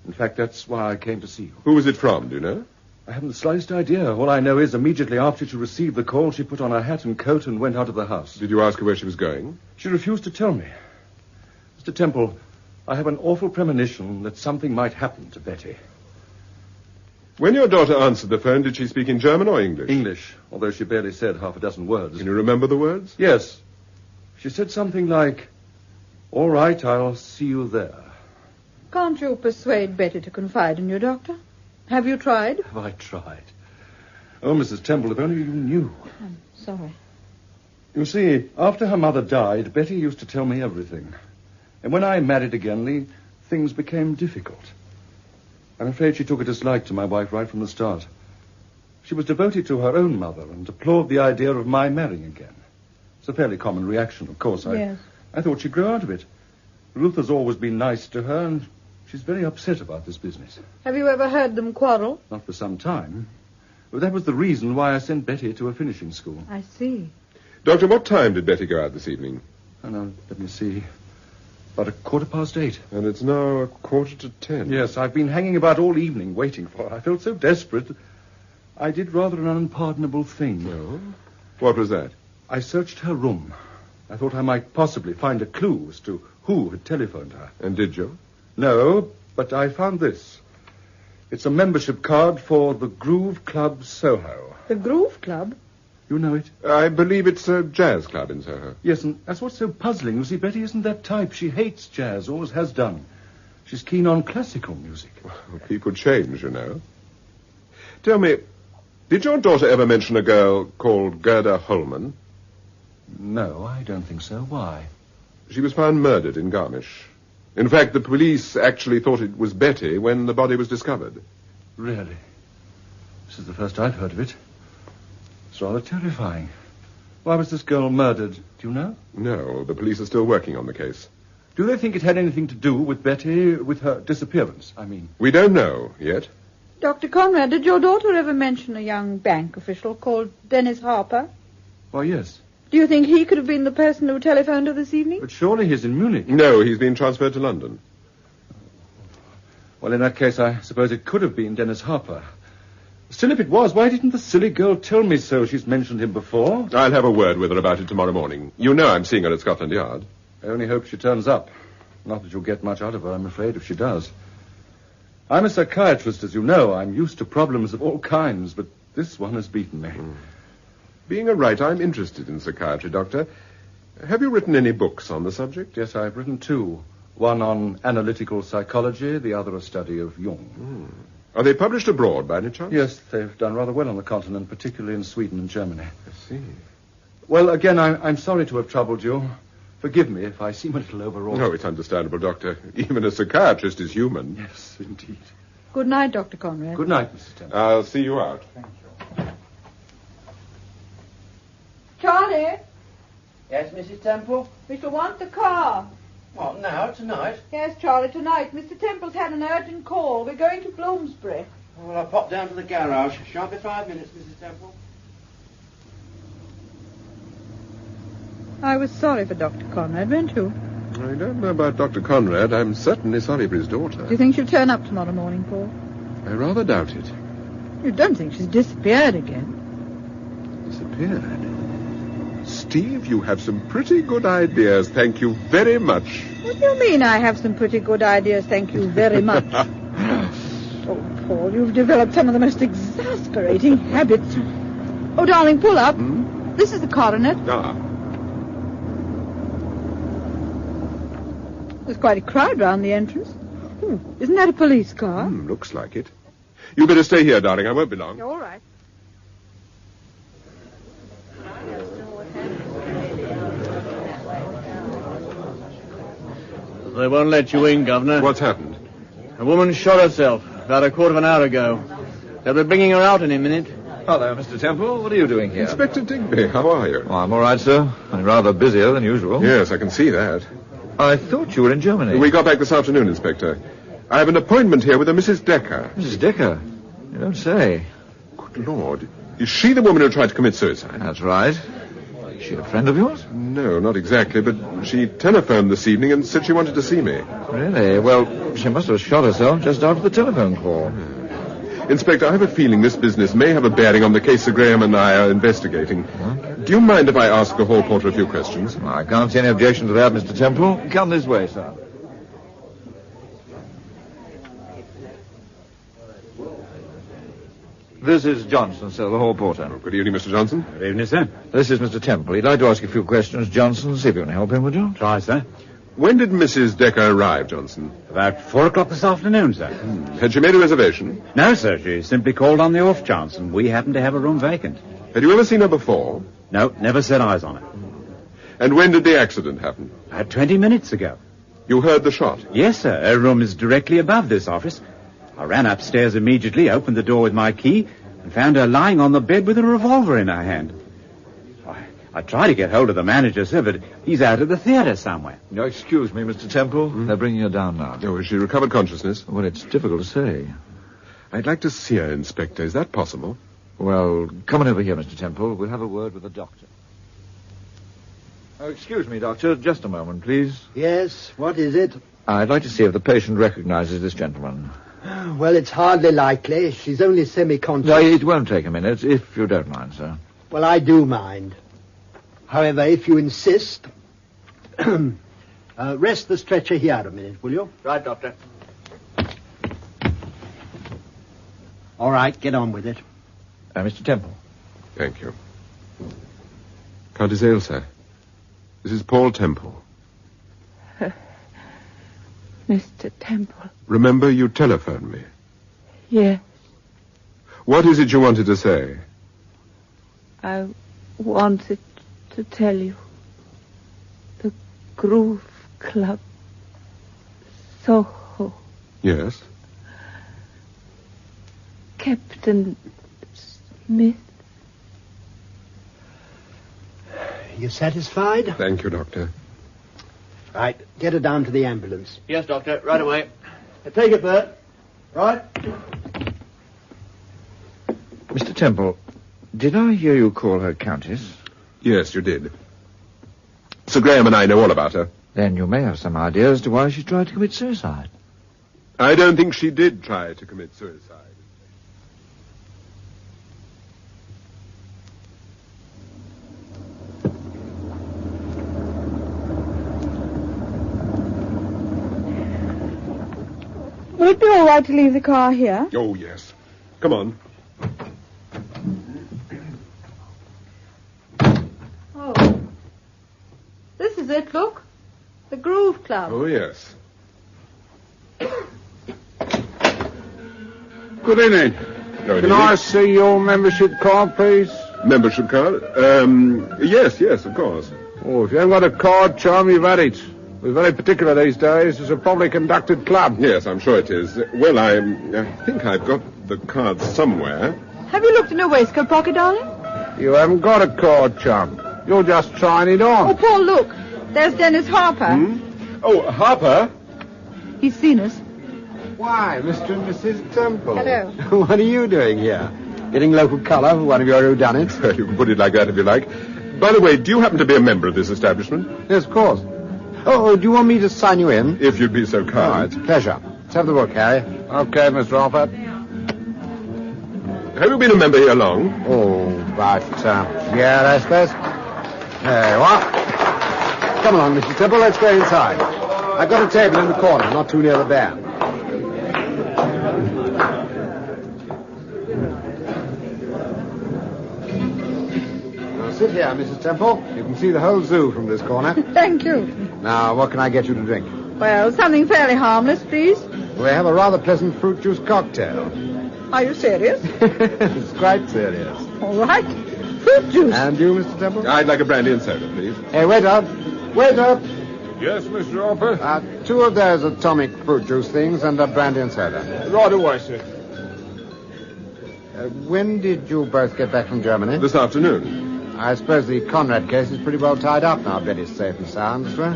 In fact, that's why I came to see you. Who was it from, do you know? I haven't the slightest idea. All I know is immediately after she received the call, she put on her hat and coat and went out of the house. Did you ask her where she was going? She refused to tell me. Mr. Temple, I have an awful premonition that something might happen to Betty. When your daughter answered the phone, did she speak in German or English? English, although she barely said half a dozen words. Can you remember the words? Yes. She said something like, "All right, I'll see you there." Can't you persuade Betty to confide in you, Doctor? Have you tried? Have I tried? Oh, Mrs. Temple, if only you knew. I'm sorry. You see, after her mother died, Betty used to tell me everything. And when I married again, things became difficult. I'm afraid she took a dislike to my wife right from the start. She was devoted to her own mother and deplored the idea of my marrying again. It's a fairly common reaction, of course. Yes. I thought she'd grow out of it. Ruth has always been nice to her, and she's very upset about this business. Have you ever heard them quarrel? Not for some time. But that was the reason why I sent Betty to a finishing school. I see. Doctor, what time did Betty go out this evening? Oh, no, let me see. About 8:15. And it's now 9:45. Yes, I've been hanging about all evening waiting for her. I felt so desperate. I did rather an unpardonable thing. Oh? What was that? I searched her room. I thought I might possibly find a clue as to who had telephoned her. And did you? No, but I found this. It's a membership card for the Groove Club Soho. The Groove Club? You know it? I believe it's a jazz club in Soho. Yes, and that's what's so puzzling. You see, Betty isn't that type. She hates jazz, always has done. She's keen on classical music. Well, people change, you know. Tell me, did your daughter ever mention a girl called Gerda Holman? No, I don't think so. Why? She was found murdered in Garmisch. In fact, the police actually thought it was Betty when the body was discovered. Really? This is the first I've heard of it. It's rather terrifying. Why was this girl murdered? Do you know? No, the police are still working on the case. Do they think it had anything to do with Betty, with her disappearance, I mean? We don't know yet. Dr. Conrad, did your daughter ever mention a young bank official called Dennis Harper? Why, yes. Do you think he could have been the person who telephoned her this evening? But surely he's in Munich. No, he's been transferred to London. Well, in that case, I suppose it could have been Dennis Harper. Still, if it was, why didn't the silly girl tell me so? She's mentioned him before. I'll have a word with her about it tomorrow morning. You know I'm seeing her at Scotland Yard. I only hope she turns up. Not that you'll get much out of her, I'm afraid, if she does. I'm a psychiatrist, as you know. I'm used to problems of all kinds, but this one has beaten me. Being a writer, I'm interested in psychiatry, Doctor. Have you written any books on the subject? Yes, I've written two. One on analytical psychology, the other a study of Jung. Are they published abroad, by any chance? Yes, they've done rather well on the continent, particularly in Sweden and Germany. I see. Well, again, I'm sorry to have troubled you. Forgive me if I seem a little overwrought. No, it's understandable, Doctor. Even a psychiatrist is human. Yes, indeed. Good night, Dr. Conrad. Good night, Mrs. Temple. I'll see you out. Thank you. Charlie, Yes, Mrs. Temple? we shall want the car. What, now, tonight? Yes, Charlie, tonight. Mr. Temple's had an urgent call. We're going to Bloomsbury. Well, I'll pop down to the garage. Shan't be 5 minutes, Mrs. Temple. I was sorry for Dr. Conrad, weren't you? I don't know about Dr. Conrad. I'm certainly sorry for his daughter. Do you think she'll turn up tomorrow morning, Paul? I rather doubt it. You don't think she's disappeared again? Disappeared? Steve, you have some pretty good ideas. Thank you very much. What do you mean I have some pretty good ideas, thank you very much? Oh, Paul, you've developed some of the most exasperating habits. Oh, darling, pull up. This is the coronet. There's quite a crowd round the entrance. Isn't that a police car? Looks like it. You better stay here, darling. I won't be long. All right. They won't let you in, Governor. What's happened? A woman shot herself about a quarter of an hour ago. They'll be bringing her out in a minute. Hello, Mr. Temple. What are you doing here? Inspector Digby, how are you? Oh, I'm all right, sir. I'm rather busier than usual. Yes, I can see that. I thought you were in Germany. We got back this afternoon, Inspector. I have an appointment here with a Mrs. Decker. Mrs. Decker? You don't say. Good Lord. Is she the woman who tried to commit suicide? That's right. Is she a friend of yours? No, not exactly, but she telephoned this evening and said she wanted to see me. Really? Well, she must have shot herself just after the telephone call. Inspector, I have a feeling this business may have a bearing on the case Sir Graham and I are investigating. Do you mind if I ask the hall porter a few questions? I can't see any objection to that, Mr. Temple. Come this way, sir. This is Johnson, sir, the hall porter. Good evening, Mr. Johnson. Good evening, sir. This is Mr. Temple. He'd like to ask you a few questions, Johnson. See if you can help him, would you? Try, sir. When did Mrs. Decker arrive, Johnson? About 4 o'clock this afternoon, sir. Had she made a reservation? No, sir. She simply called on the off chance, and we happened to have a room vacant. Had you ever seen her before? No, never set eyes on her. And when did the accident happen? About 20 minutes ago. You heard the shot? Yes, sir. Her room is directly above this office. I ran upstairs immediately, opened the door with my key, and found her lying on the bed with a revolver in her hand. I tried to get hold of the manager, sir, but he's out at the theatre somewhere. No, excuse me, Mr. Temple. They're bringing her down now. Oh, has she recovered consciousness? Well, it's difficult to say. I'd like to see her, Inspector. Is that possible? Well, come on over here, Mr. Temple. We'll have a word with the doctor. Oh, excuse me, Doctor. Just a moment, please. Yes, what is it? I'd like to see if the patient recognizes this gentleman. Well, it's hardly likely. She's only semi-conscious. No, it won't take a minute, if you don't mind, sir. Well, I do mind. However, if you insist, rest the stretcher here a minute, will you? Right, Doctor. All right, get on with it. Mr. Temple. Thank you. Countess Ailsa. This is Paul Temple. Mr. Temple. Remember, you telephoned me. Yes, What is it you wanted to say? I wanted to tell you. The Groove Club, Soho. Yes? Captain Smith. You satisfied? Thank you, Doctor. Right, get her down to the ambulance. Yes, Doctor, right away. Take it, Bert. Right? Mr. Temple, did I hear you call her Countess? Yes, you did. Sir Graham and I know all about her. Then you may have some idea as to why she tried to commit suicide. I don't think she did try to commit suicide. Will it be all right to leave the car here? Oh, yes. Come on. Oh. This is it, look. The Groove Club. Oh, yes. Good evening. Can I see your membership card, please? Membership card? Yes, of course. Oh, if you haven't got a card, charm, you've had it. We're very particular these days. It's a properly conducted club. Yes, I'm sure it is. Well, I think I've got the card somewhere. Have you looked in her waistcoat pocket, darling? You haven't got a card, chum. You're just trying it on. Oh, Paul, look. There's Dennis Harper. Oh, Harper? He's seen us. Why, Mr. and Mrs. Temple. Hello. What are you doing here? Getting local colour for one of your whodunits? You can put it like that if you like. By the way, do you happen to be a member of this establishment? Yes, of course. Oh, do you want me to sign you in? If you'd be so kind. Oh, it's a pleasure. Let's have the book, Harry. Okay, Mr. Harper. Have you been a member here long? Oh, about a year, I suppose. There you are. Come along, Mr. Temple, let's go inside. I've got a table in the corner, not too near the band. Now sit here, Mrs. Temple. You can see the whole zoo from this corner. Thank you. Now, what can I get you to drink? Well, something fairly harmless, please. We have a rather pleasant fruit juice cocktail. Are you serious? It's quite serious. All right. Fruit juice. And you, Mr. Temple? I'd like a brandy and soda, please. Hey, wait up. Wait up. Yes, Mr. Harper? 2 of those atomic fruit juice things and a brandy and soda. Right away, sir. When did you both get back from Germany? This afternoon. I suppose the Conrad case is pretty well tied up now. Betty's safe and sound, sir.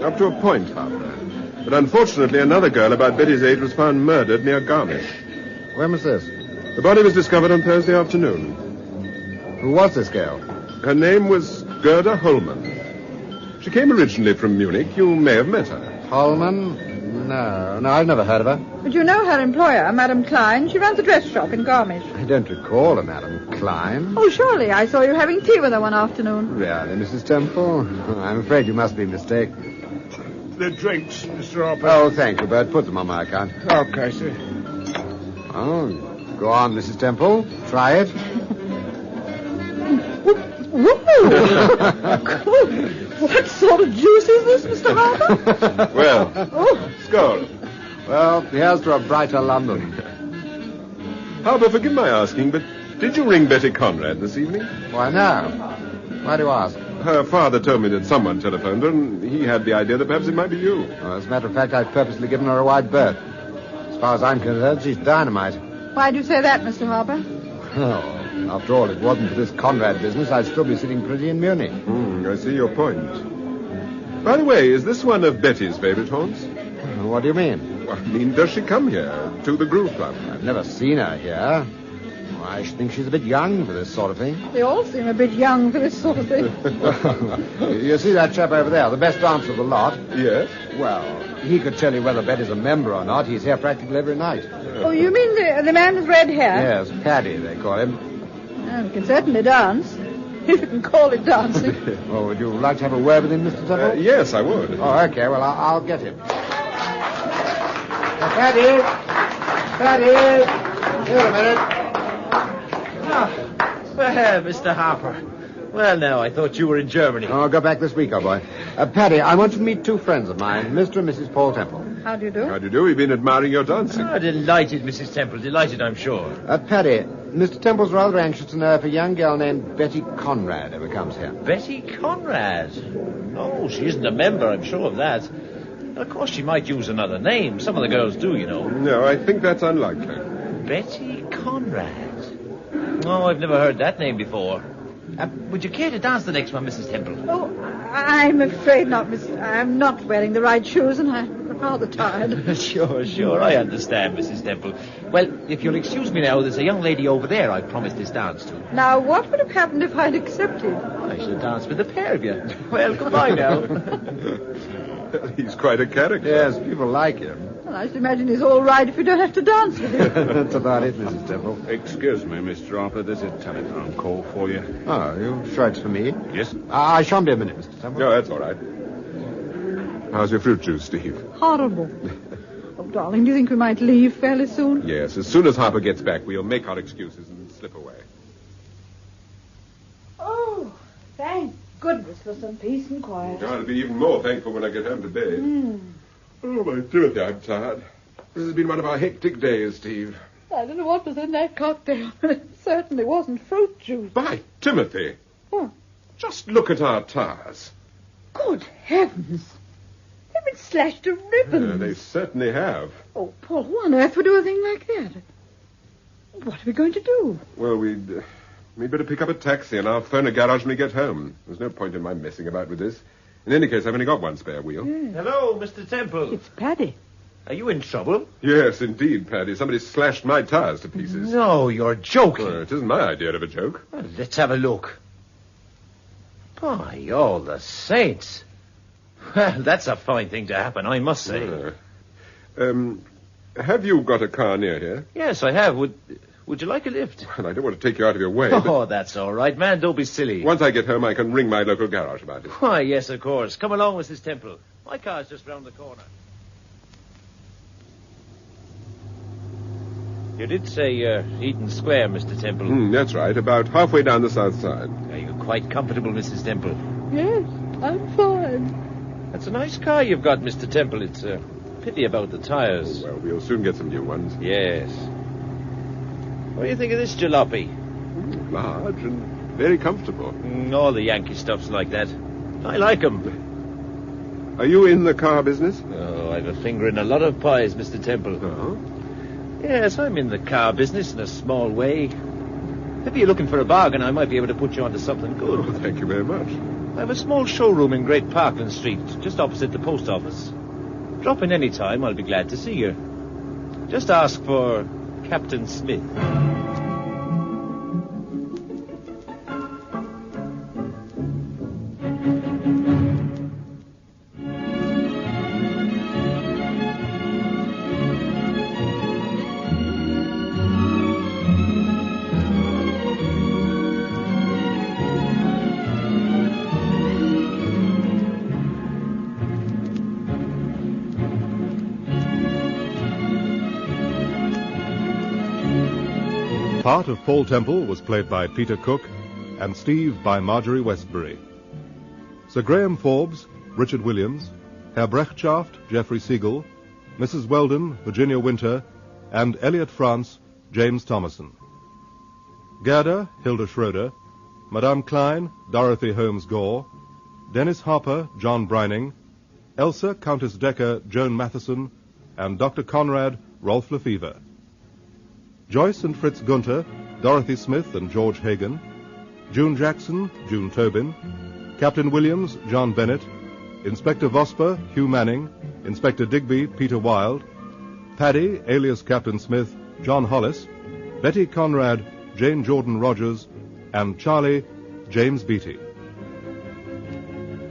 Up to a point, Harper. But unfortunately, another girl about Betty's age was found murdered near Garmisch. When was this? The body was discovered on Thursday afternoon. Who was this girl? Her name was Gerda Holman. She came originally from Munich. You may have met her. Holman? No, I've never heard of her. But you know her employer, Madame Klein. She runs a dress shop in Garmisch. I don't recall a Madame Klein. Oh, surely. I saw you having tea with her one afternoon. Really, Mrs. Temple? I'm afraid you must be mistaken. The drinks, Mr. Harper. Oh, thank you, Bert. Put them on my account. Okay, sir. Oh, go on, Mrs. Temple. Try it. What sort of juice is this, Mr. Harper? Well, skull. Well, here's to a brighter London. Harper, forgive my asking, but did you ring Betty Conrad this evening? Why, no. Why do you ask? Her father told me that someone telephoned her, and he had the idea that perhaps it might be you. Well, as a matter of fact, I've purposely given her a wide berth. As far as I'm concerned, she's dynamite. Why do you say that, Mr. Harper? Oh, after all, if it wasn't for this Conrad business, I'd still be sitting pretty in Munich. I see your point. By the way, is this one of Betty's favorite haunts? What do you mean? Well, I mean, does she come here, to the Groove Club? I've never seen her here. Well, I should think she's a bit young for this sort of thing. They all seem a bit young for this sort of thing. You see that chap over there, the best dancer of the lot? Yes? Well, he could tell you whether Betty's a member or not. He's here practically every night. Oh, you mean the man with red hair? Yes, Paddy, they call him. Well, he can certainly dance. If you can call it dancing. Well, would you like to have a word with him, Mr. Temple? Yes, I would. Oh, okay. Well, I'll get him. Paddy! Paddy! Here a minute. Well, Mr. Harper. Well, now, I thought you were in Germany. Oh, I'll go back this week, old boy. Paddy, I want you to meet two friends of mine, Mr. and Mrs. Paul Temple. How do you do? How do you do? We've been admiring your dancing. Oh, delighted, Mrs. Temple. Delighted, I'm sure. Paddy, Mr. Temple's rather anxious to know if a young girl named Betty Conrad ever comes here. Betty Conrad? Oh, she isn't a member, I'm sure of that. Of course, she might use another name. Some of the girls do, you know. No, I think that's unlikely. Betty Conrad? Oh, I've never heard that name before. Would you care to dance the next one, Mrs. Temple? Oh, I'm afraid not, Miss. I'm not wearing the right shoes, and I'm rather tired. Sure, I understand, Mrs. Temple. Well, if you'll excuse me now, there's a young lady over there I promised this dance to. Now, what would have happened if I'd accepted? I should have danced with the pair of you. Well, goodbye now. He's quite a character. Yes, people like him. Well, I should imagine he's all right if you don't have to dance with him. That's about it, Mrs. Temple. Excuse me, Mr. Harper. There's a telephone call for you. Oh, you sure it's for me? Yes? I shan't be a minute, Mr. Temple. No, that's all right. How's your fruit juice, Steve? Horrible. Oh, darling, do you think we might leave fairly soon? Yes, as soon as Harper gets back, we'll make our excuses and slip away. Oh, thank goodness for some peace and quiet. I'll be even more thankful when I get home to bed. Oh, my Timothy, I'm tired. This has been one of our hectic days, Steve. I don't know what was in that cocktail, but it certainly wasn't fruit juice. By Timothy. What? Just look at our tires. Good heavens. They've been slashed to ribbons. They certainly have. Oh, Paul, who on earth would do a thing like that? What are we going to do? Well, we'd better pick up a taxi, and I'll phone a garage when we get home. There's no point in my messing about with this. In any case, I've only got one spare wheel. Yeah. Hello, Mr. Temple. It's Paddy. Are you in trouble? Yes, indeed, Paddy. Somebody slashed my tires to pieces. No, you're joking. Well, it isn't my idea of a joke. Well, let's have a look. By all the saints. Well, that's a fine thing to happen, I must say. Have you got a car near here? Yes, I have. Would you like a lift? Well, I don't want to take you out of your way. Oh, that's all right, man. Don't be silly. Once I get home, I can ring my local garage about it. Why, yes, of course. Come along, Mrs. Temple. My car's just round the corner. You did say Eaton Square, Mr. Temple. That's right. About halfway down the south side. Are you quite comfortable, Mrs. Temple? Yes, I'm fine. That's a nice car you've got, Mr. Temple. It's a pity about the tires. Oh, well, we'll soon get some new ones. Yes. What do you think of this jalopy? Large and very comfortable. All the Yankee stuff's like that. I like 'em. Are you in the car business? Oh, I've a finger in a lot of pies, Mr. Temple. Oh? Yes, I'm in the car business in a small way. If you're looking for a bargain, I might be able to put you onto something good. Oh, thank you very much. I have a small showroom in Great Parkland Street, just opposite the post office. Drop in any time, I'll be glad to see you. Just ask for Captain Smith. Part of Paul Temple was played by Peter Cook and Steve by Marjorie Westbury. Sir Graham Forbes, Richard Williams, Herr Brechtschaft, Geoffrey Siegel, Mrs. Weldon, Virginia Winter, and Elliot France, James Thomason. Gerda, Hilda Schroeder, Madame Klein, Dorothy Holmes Gore, Dennis Harper, John Brining, Elsa, Countess Decker, Joan Matheson, and Dr. Conrad, Rolf Lefevre. Joyce and Fritz Gunther, Dorothy Smith and George Hagan, June Jackson, June Tobin, Captain Williams, John Bennett, Inspector Vosper, Hugh Manning, Inspector Digby, Peter Wilde, Paddy, alias Captain Smith, John Hollis, Betty Conrad, Jane Jordan Rogers, and Charlie, James Beattie.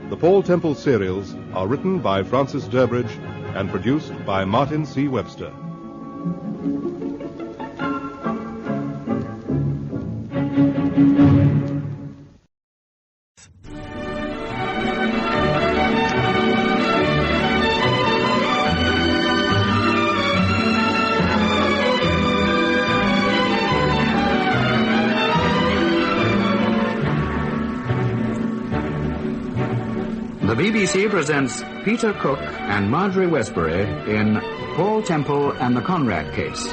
The Paul Temple serials are written by Francis Durbridge and produced by Martin C. Webster. The BBC presents Peter Cook and Marjorie Westbury in Paul Temple and the Conrad Case.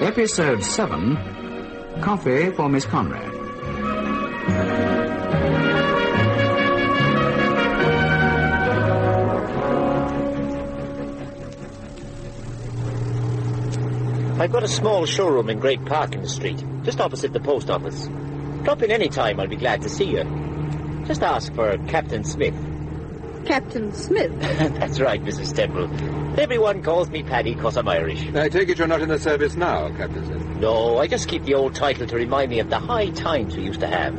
Episode 7, Coffee for Miss Conrad. I've got a small showroom in Great Park in the street, just opposite the post office. Drop in any time, I'll be glad to see you. Just ask for Captain Smith. Captain Smith? That's right, Mrs. Temple. Everyone calls me Paddy because I'm Irish. I take it you're not in the service now, Captain Smith. No, I just keep the old title to remind me of the high times we used to have.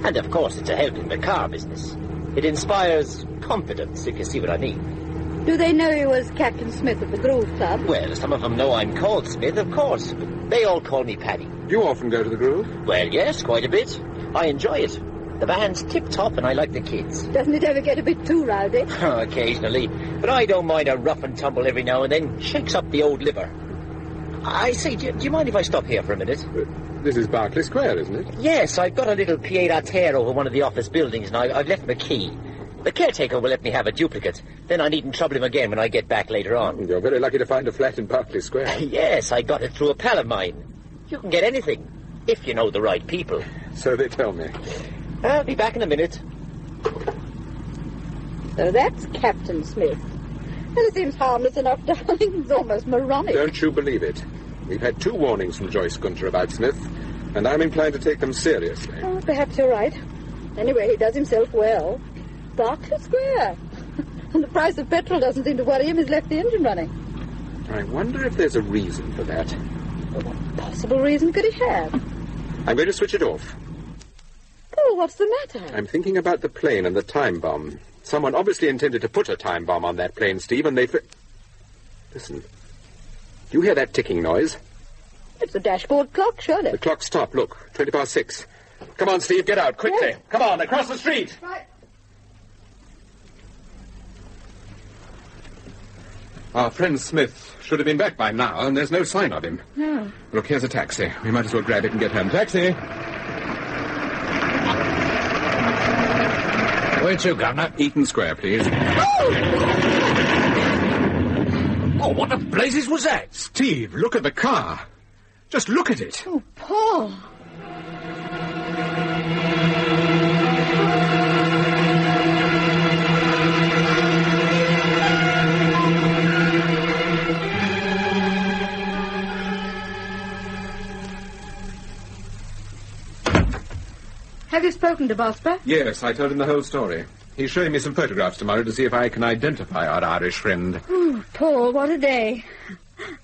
And of course, it's a help in the car business. It inspires confidence, if you see what I mean. Do they know you as Captain Smith of the Grove Club? Well, some of them know I'm called Smith, of course, but they all call me Paddy. Do you often go to the Grove? Well, yes, quite a bit. I enjoy it. The band's tip-top and I like the kids. Doesn't it ever get a bit too rowdy? Occasionally. But I don't mind a rough and tumble every now and then. Shakes up the old liver. I say, do you mind if I stop here for a minute? This is Berkeley Square, isn't it? Yes, I've got a little pied-à-terre over one of the office buildings and I've left my key. The caretaker will let me have a duplicate. Then I needn't trouble him again when I get back later on. You're very lucky to find a flat in Berkeley Square. Yes, I got it through a pal of mine. You can get anything, if you know the right people. So they tell me. I'll be back in a minute. So that's Captain Smith. Well, it seems harmless enough, darling. It's almost moronic. Don't you believe it? We've had 2 warnings from Joyce Gunther about Smith, and I'm inclined to take them seriously. Oh, perhaps you're right. Anyway, he does himself well. Berkeley Square. And the price of petrol doesn't seem to worry him. He's left the engine running. I wonder if there's a reason for that. Well, what possible reason could he have? I'm going to switch it off. Oh, what's the matter? I'm thinking about the plane and the time bomb. Someone obviously intended to put a time bomb on that plane, Steve, and they... Listen. Do you hear that ticking noise? It's the dashboard clock, surely. The clock stopped. Look, 6:20. Come on, Steve, get out, quickly. Yes. Come on, across the street. Right. Our friend Smith should have been back by now, and there's no sign of him. No. Look, here's a taxi. We might as well grab it and get home. Taxi! Where to, Governor? Eaton Square, please. Oh, what the blazes was that? Steve, look at the car. Just look at it. Oh, Paul. Have you spoken to Vosper? Yes, I told him the whole story. He's showing me some photographs tomorrow to see if I can identify our Irish friend. Oh, Paul, what a day.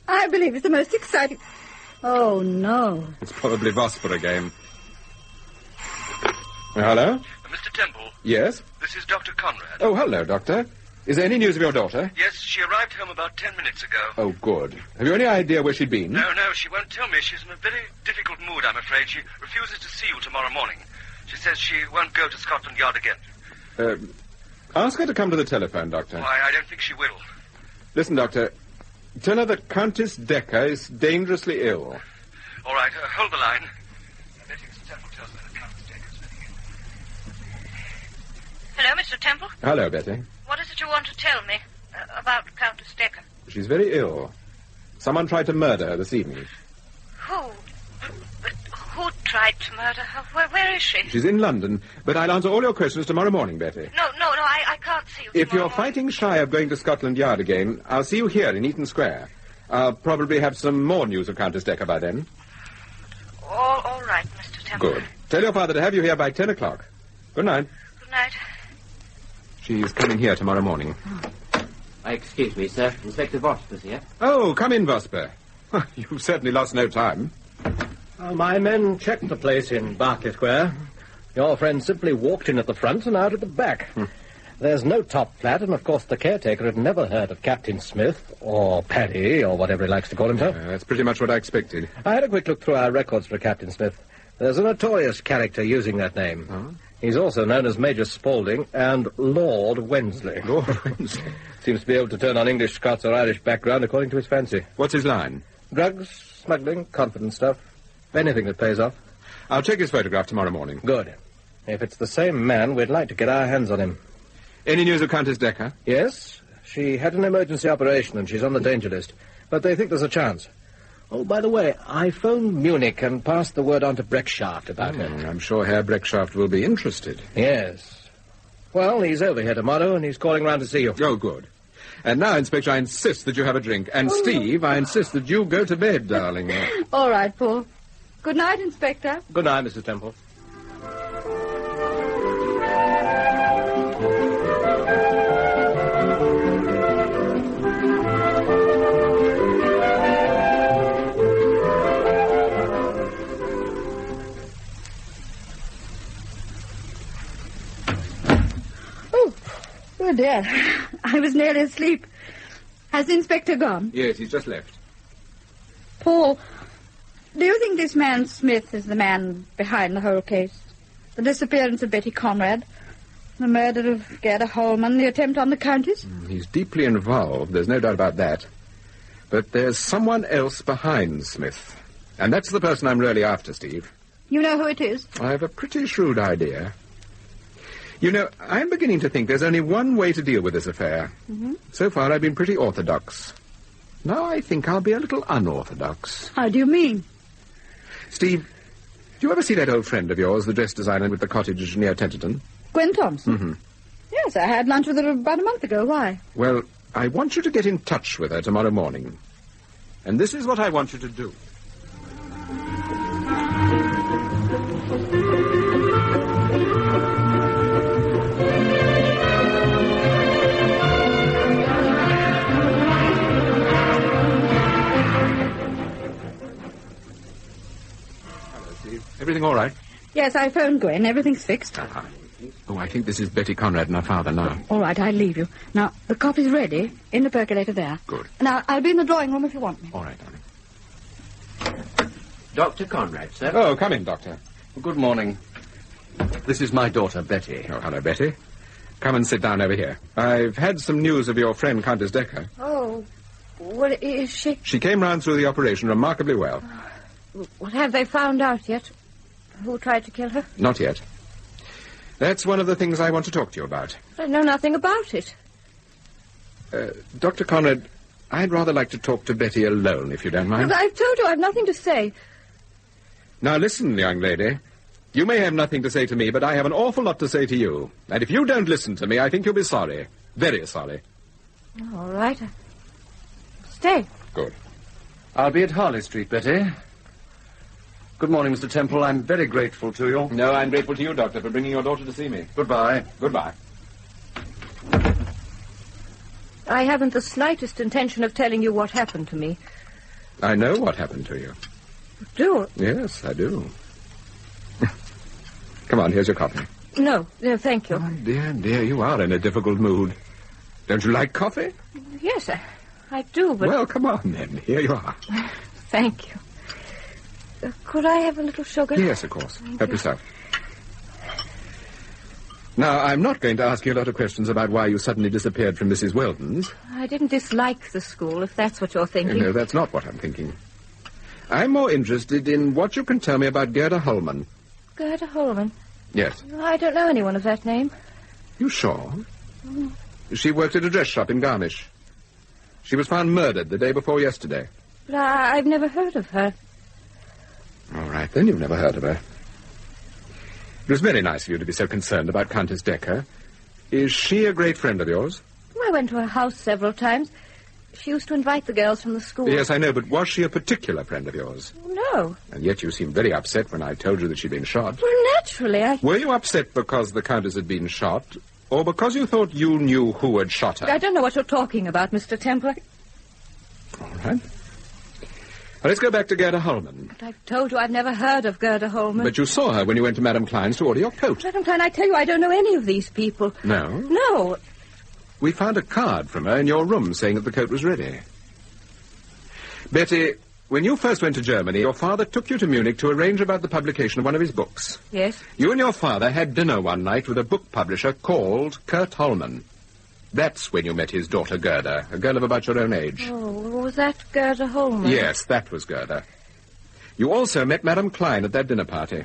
I believe it's the most exciting... Oh, no. It's probably Vosper again. Hello? Mr. Temple? Yes? This is Dr. Conrad. Oh, hello, Doctor. Is there any news of your daughter? Yes, she arrived home about 10 minutes ago. Oh, good. Have you any idea where she'd been? No, she won't tell me. She's in a very difficult mood, I'm afraid. She refuses to see you tomorrow morning. She says she won't go to Scotland Yard again. Ask her to come to the telephone, Doctor. Why, I don't think she will. Listen, Doctor. Tell her that Countess Decker is dangerously ill. All right, hold the line. Betty, Mr. Temple tells me that Countess Decker's living Hello, Mr. Temple. Hello, Betty. What is it you want to tell me about Countess Decker? She's very ill. Someone tried to murder her this evening. Who? But who tried to murder her? Where is she? She's in London, but I'll answer all your questions tomorrow morning, Betty. No, I can't see you If tomorrow you're fighting shy of going to Scotland Yard again, I'll see you here in Eaton Square. I'll probably have some more news of Countess Decker by then. All right, Mr. Temple. Good. Tell your father to have you here by 10 o'clock. Good night. Good night. She's coming here tomorrow morning. Excuse me, sir. Inspector Vosper's here. Oh, come in, Vosper. You've certainly lost no time. My men checked the place in Berkeley Square. Your friend simply walked in at the front and out at the back. There's no top flat, and of course the caretaker had never heard of Captain Smith, or Paddy, or whatever he likes to call himself. That's pretty much what I expected. I had a quick look through our records for Captain Smith. There's a notorious character using that name. Huh? He's also known as Major Spaulding and Lord Wensley. Lord Wensley? Seems to be able to turn on English, Scots, or Irish background according to his fancy. What's his line? Drugs, smuggling, confidence stuff. Anything that pays off. I'll check his photograph tomorrow morning. Good. If it's the same man, we'd like to get our hands on him. Any news of Countess Decker? Yes. She had an emergency operation and she's on the danger list. But they think there's a chance. Oh, by the way, I phoned Munich and passed the word on to Breckshaft about her. I'm sure Herr Breckshaft will be interested. Yes. Well, he's over here tomorrow and he's calling round to see you. Oh, good. And now, Inspector, I insist that you have a drink. And, Steve, I insist that you go to bed, darling. All right, Paul. Good night, Inspector. Good night, Mrs. Temple. Oh, dear. I was nearly asleep. Has the Inspector gone? Yes, he's just left. Paul, do you think this man Smith is the man behind the whole case? The disappearance of Betty Conrad, the murder of Gerda Holman, the attempt on the Countess? He's deeply involved, there's no doubt about that. But there's someone else behind Smith. And that's the person I'm really after, Steve. You know who it is? I have a pretty shrewd idea. You know, I'm beginning to think there's only one way to deal with this affair. Mm-hmm. So far, I've been pretty orthodox. Now I think I'll be a little unorthodox. How do you mean? Steve, do you ever see that old friend of yours, the dress designer with the cottage near Tenterton? Gwen Thompson? Mm-hmm. Yes, I had lunch with her about a month ago. Why? Well, I want you to get in touch with her tomorrow morning. And this is what I want you to do. Everything all right? Yes, I phoned Gwen. Everything's fixed. Uh-huh. Oh, I think this is Betty Conrad and her father now. All right, I'll leave you. Now, the coffee's ready in the percolator there. Good. Now, I'll be in the drawing room if you want me. All right, darling. Dr. Conrad, sir. Oh, come in, Doctor. Good morning. This is my daughter, Betty. Oh, hello, Betty. Come and sit down over here. I've had some news of your friend, Countess Decker. Oh, what is she? She came round through the operation remarkably well. What have they found out yet? Who tried to kill her? Not yet. That's one of the things I want to talk to you about. I know nothing about it. Dr. Conrad, I'd rather like to talk to Betty alone, if you don't mind. But I've told you I've nothing to say. Now, listen, young lady. You may have nothing to say to me, but I have an awful lot to say to you. And if you don't listen to me, I think you'll be sorry. Very sorry. All right. Stay. Good. I'll be at Harley Street, Betty. Good morning, Mr. Temple. I'm very grateful to you. No, I'm grateful to you, Doctor, for bringing your daughter to see me. Goodbye. Goodbye. I haven't the slightest intention of telling you what happened to me. I know what happened to you. Do? Yes, I do. Come on, here's your coffee. No, thank you. Oh, dear, you are in a difficult mood. Don't you like coffee? Yes, I do, but... Well, come on, then. Here you are. Thank you. Could I have a little sugar? Yes, of course. Help yourself. Now, I'm not going to ask you a lot of questions about why you suddenly disappeared from Mrs. Weldon's. I didn't dislike the school, if that's what you're thinking. No, that's not what I'm thinking. I'm more interested in what you can tell me about Gerda Holman. Gerda Holman? Yes. I don't know anyone of that name. You sure? Mm. She worked at a dress shop in Garmisch. She was found murdered the day before yesterday. But I've never heard of her. All right, then you've never heard of her. It was very nice of you to be so concerned about Countess Decker. Is she a great friend of yours? I went to her house several times. She used to invite the girls from the school. Yes, I know, but was she a particular friend of yours? No. And yet you seemed very upset when I told you that she'd been shot. Well, naturally, Were you upset because the Countess had been shot, or because you thought you knew who had shot her? I don't know what you're talking about, Mr. Temple. All right. Well, let's go back to Gerda Holman. But I've told you I've never heard of Gerda Holman. But you saw her when you went to Madame Klein's to order your coat. Madame Klein, I tell you, I don't know any of these people. No? No. We found a card from her in your room saying that the coat was ready. Betty, when you first went to Germany, your father took you to Munich to arrange about the publication of one of his books. Yes. You and your father had dinner one night with a book publisher called Kurt Holman. That's when you met his daughter Gerda, a girl of about your own age. Oh, was that Gerda Holman? Yes, that was Gerda. You also met Madame Klein at that dinner party.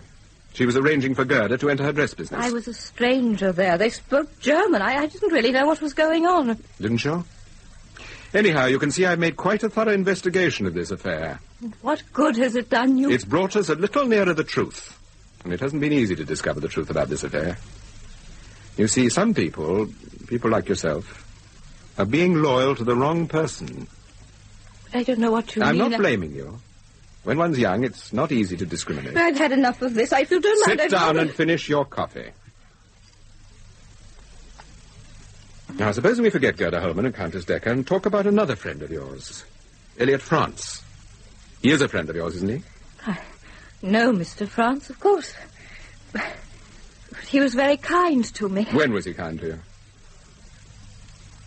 She was arranging for Gerda to enter her dress business. I was a stranger there. They spoke German. I didn't really know what was going on. Didn't you? Anyhow, you can see I've made quite a thorough investigation of this affair. What good has it done you? It's brought us a little nearer the truth. And it hasn't been easy to discover the truth about this affair. You see, some people like yourself, are being loyal to the wrong person. I don't know what you I'm mean. not blaming you. When one's young, it's not easy to discriminate. I've had enough of this. If you don't mind, Sit down and finish your coffee. Now, supposing we forget Gerda Holman and Countess Decker and talk about another friend of yours, Elliot France. He is a friend of yours, isn't he? No, Mr. France, of course. But he was very kind to me. When was he kind to you?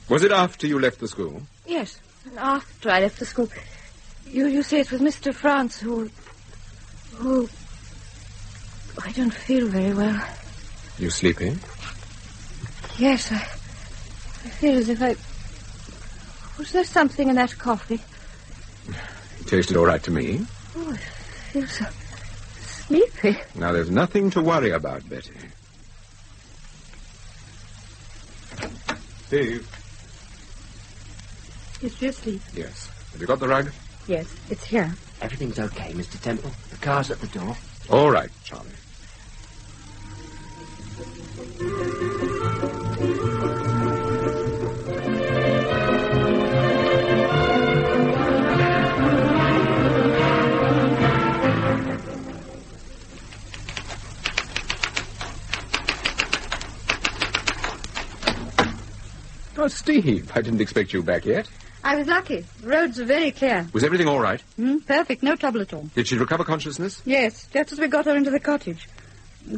Was it after you left the school? Yes, after I left the school. You say it was Mr. France who... I don't feel very well. You sleepy? Yes, I feel as if I... Was there something in that coffee? It tasted all right to me. Oh, I feel so sleepy. Now, there's nothing to worry about, Betty. Steve. Is she asleep? Yes. Have you got the rug? Yes, it's here. Everything's okay, Mr. Temple. The car's at the door. All right, Charlie. Oh, Steve, I didn't expect you back yet. I was lucky. The roads are very clear. Was everything all right? Perfect. No trouble at all. Did she recover consciousness? Yes, just as we got her into the cottage.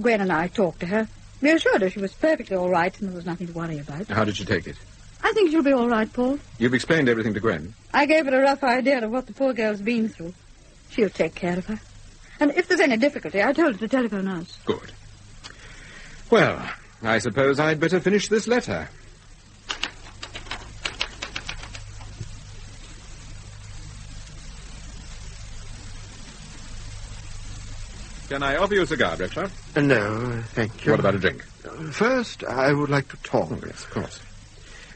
Gwen and I talked to her. We assured her she was perfectly all right and there was nothing to worry about. How did she take it? I think she'll be all right, Paul. You've explained everything to Gwen. I gave her a rough idea of what the poor girl's been through. She'll take care of her. And if there's any difficulty, I told her to telephone us. Good. Well, I suppose I'd better finish this letter. Can I offer you a cigar, Brexham? No, thank you. What about a drink? First, I would like to talk. Oh, yes, of course.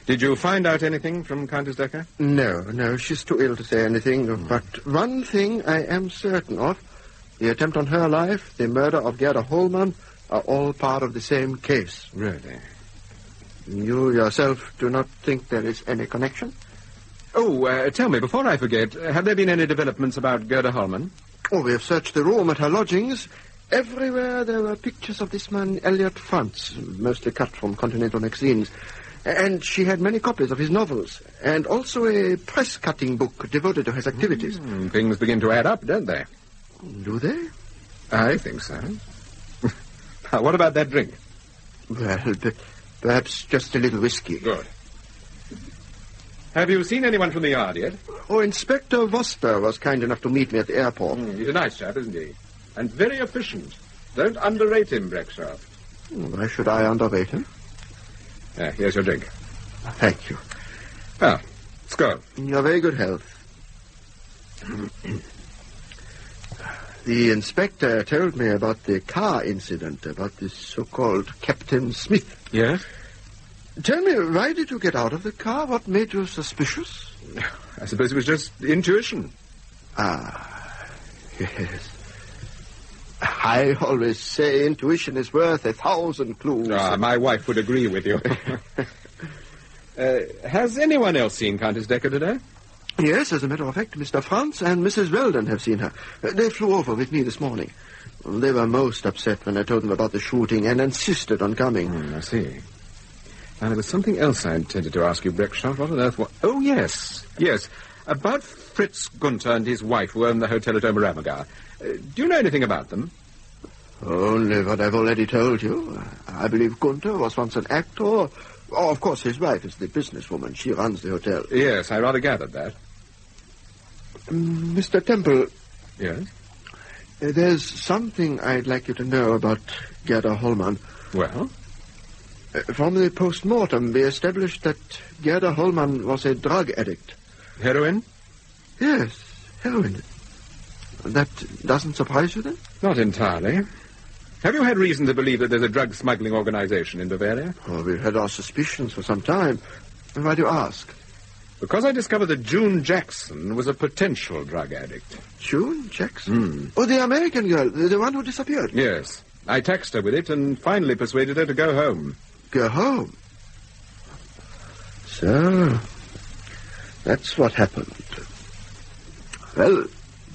Did you find out anything from Countess Decker? No, she's too ill to say anything. But one thing I am certain of, the attempt on her life, the murder of Gerda Holman, are all part of the same case. Really? You yourself do not think there is any connection? Oh, tell me, before I forget, have there been any developments about Gerda Holman? Oh, we have searched the room at her lodgings. Everywhere there were pictures of this man, Elliot France, mostly cut from Continental magazines. And she had many copies of his novels, and also a press-cutting book devoted to his activities. Things begin to add up, don't they? Do they? I think so. Now, what about that drink? Well, perhaps just a little whiskey. Good. Have you seen anyone from the yard yet? Oh, Inspector Vosper was kind enough to meet me at the airport. He's a nice chap, isn't he? And very efficient. Don't underrate him, Breckshaft. Why should I underrate him? Here's your drink. Thank you. Well, let's go. In your very good health. The inspector told me about the car incident, about this so-called Captain Smith. Yes? Tell me, why did you get out of the car? What made you suspicious? I suppose it was just intuition. Ah, yes. I always say intuition is worth 1,000 clues. Ah, my wife would agree with you. Has anyone else seen Countess Decker today? Yes, as a matter of fact, Mr. Franz and Mrs. Weldon have seen her. They flew over with me this morning. They were most upset when I told them about the shooting and insisted on coming. I see. Now, there was something else I intended to ask you, Breckshaft. What on earth was... Oh, yes. Yes. About Fritz Gunther and his wife who own the hotel at Oberammergau. Do you know anything about them? Only what I've already told you. I believe Gunther was once an actor. Oh, of course, his wife is the businesswoman. She runs the hotel. Yes, I rather gathered that. Mr. Temple. Yes? There's something I'd like you to know about Gerda Holman. Well? From the post-mortem, we established that Gerda Holman was a drug addict. Heroin? Yes, heroin. That doesn't surprise you, then? Not entirely. Have you had reason to believe that there's a drug smuggling organization in Bavaria? Oh, we've had our suspicions for some time. Why do you ask? Because I discovered that June Jackson was a potential drug addict. June Jackson? Oh, the American girl, the one who disappeared? Yes. I taxed her with it and finally persuaded her to go home. Go home? So, that's what happened. Well,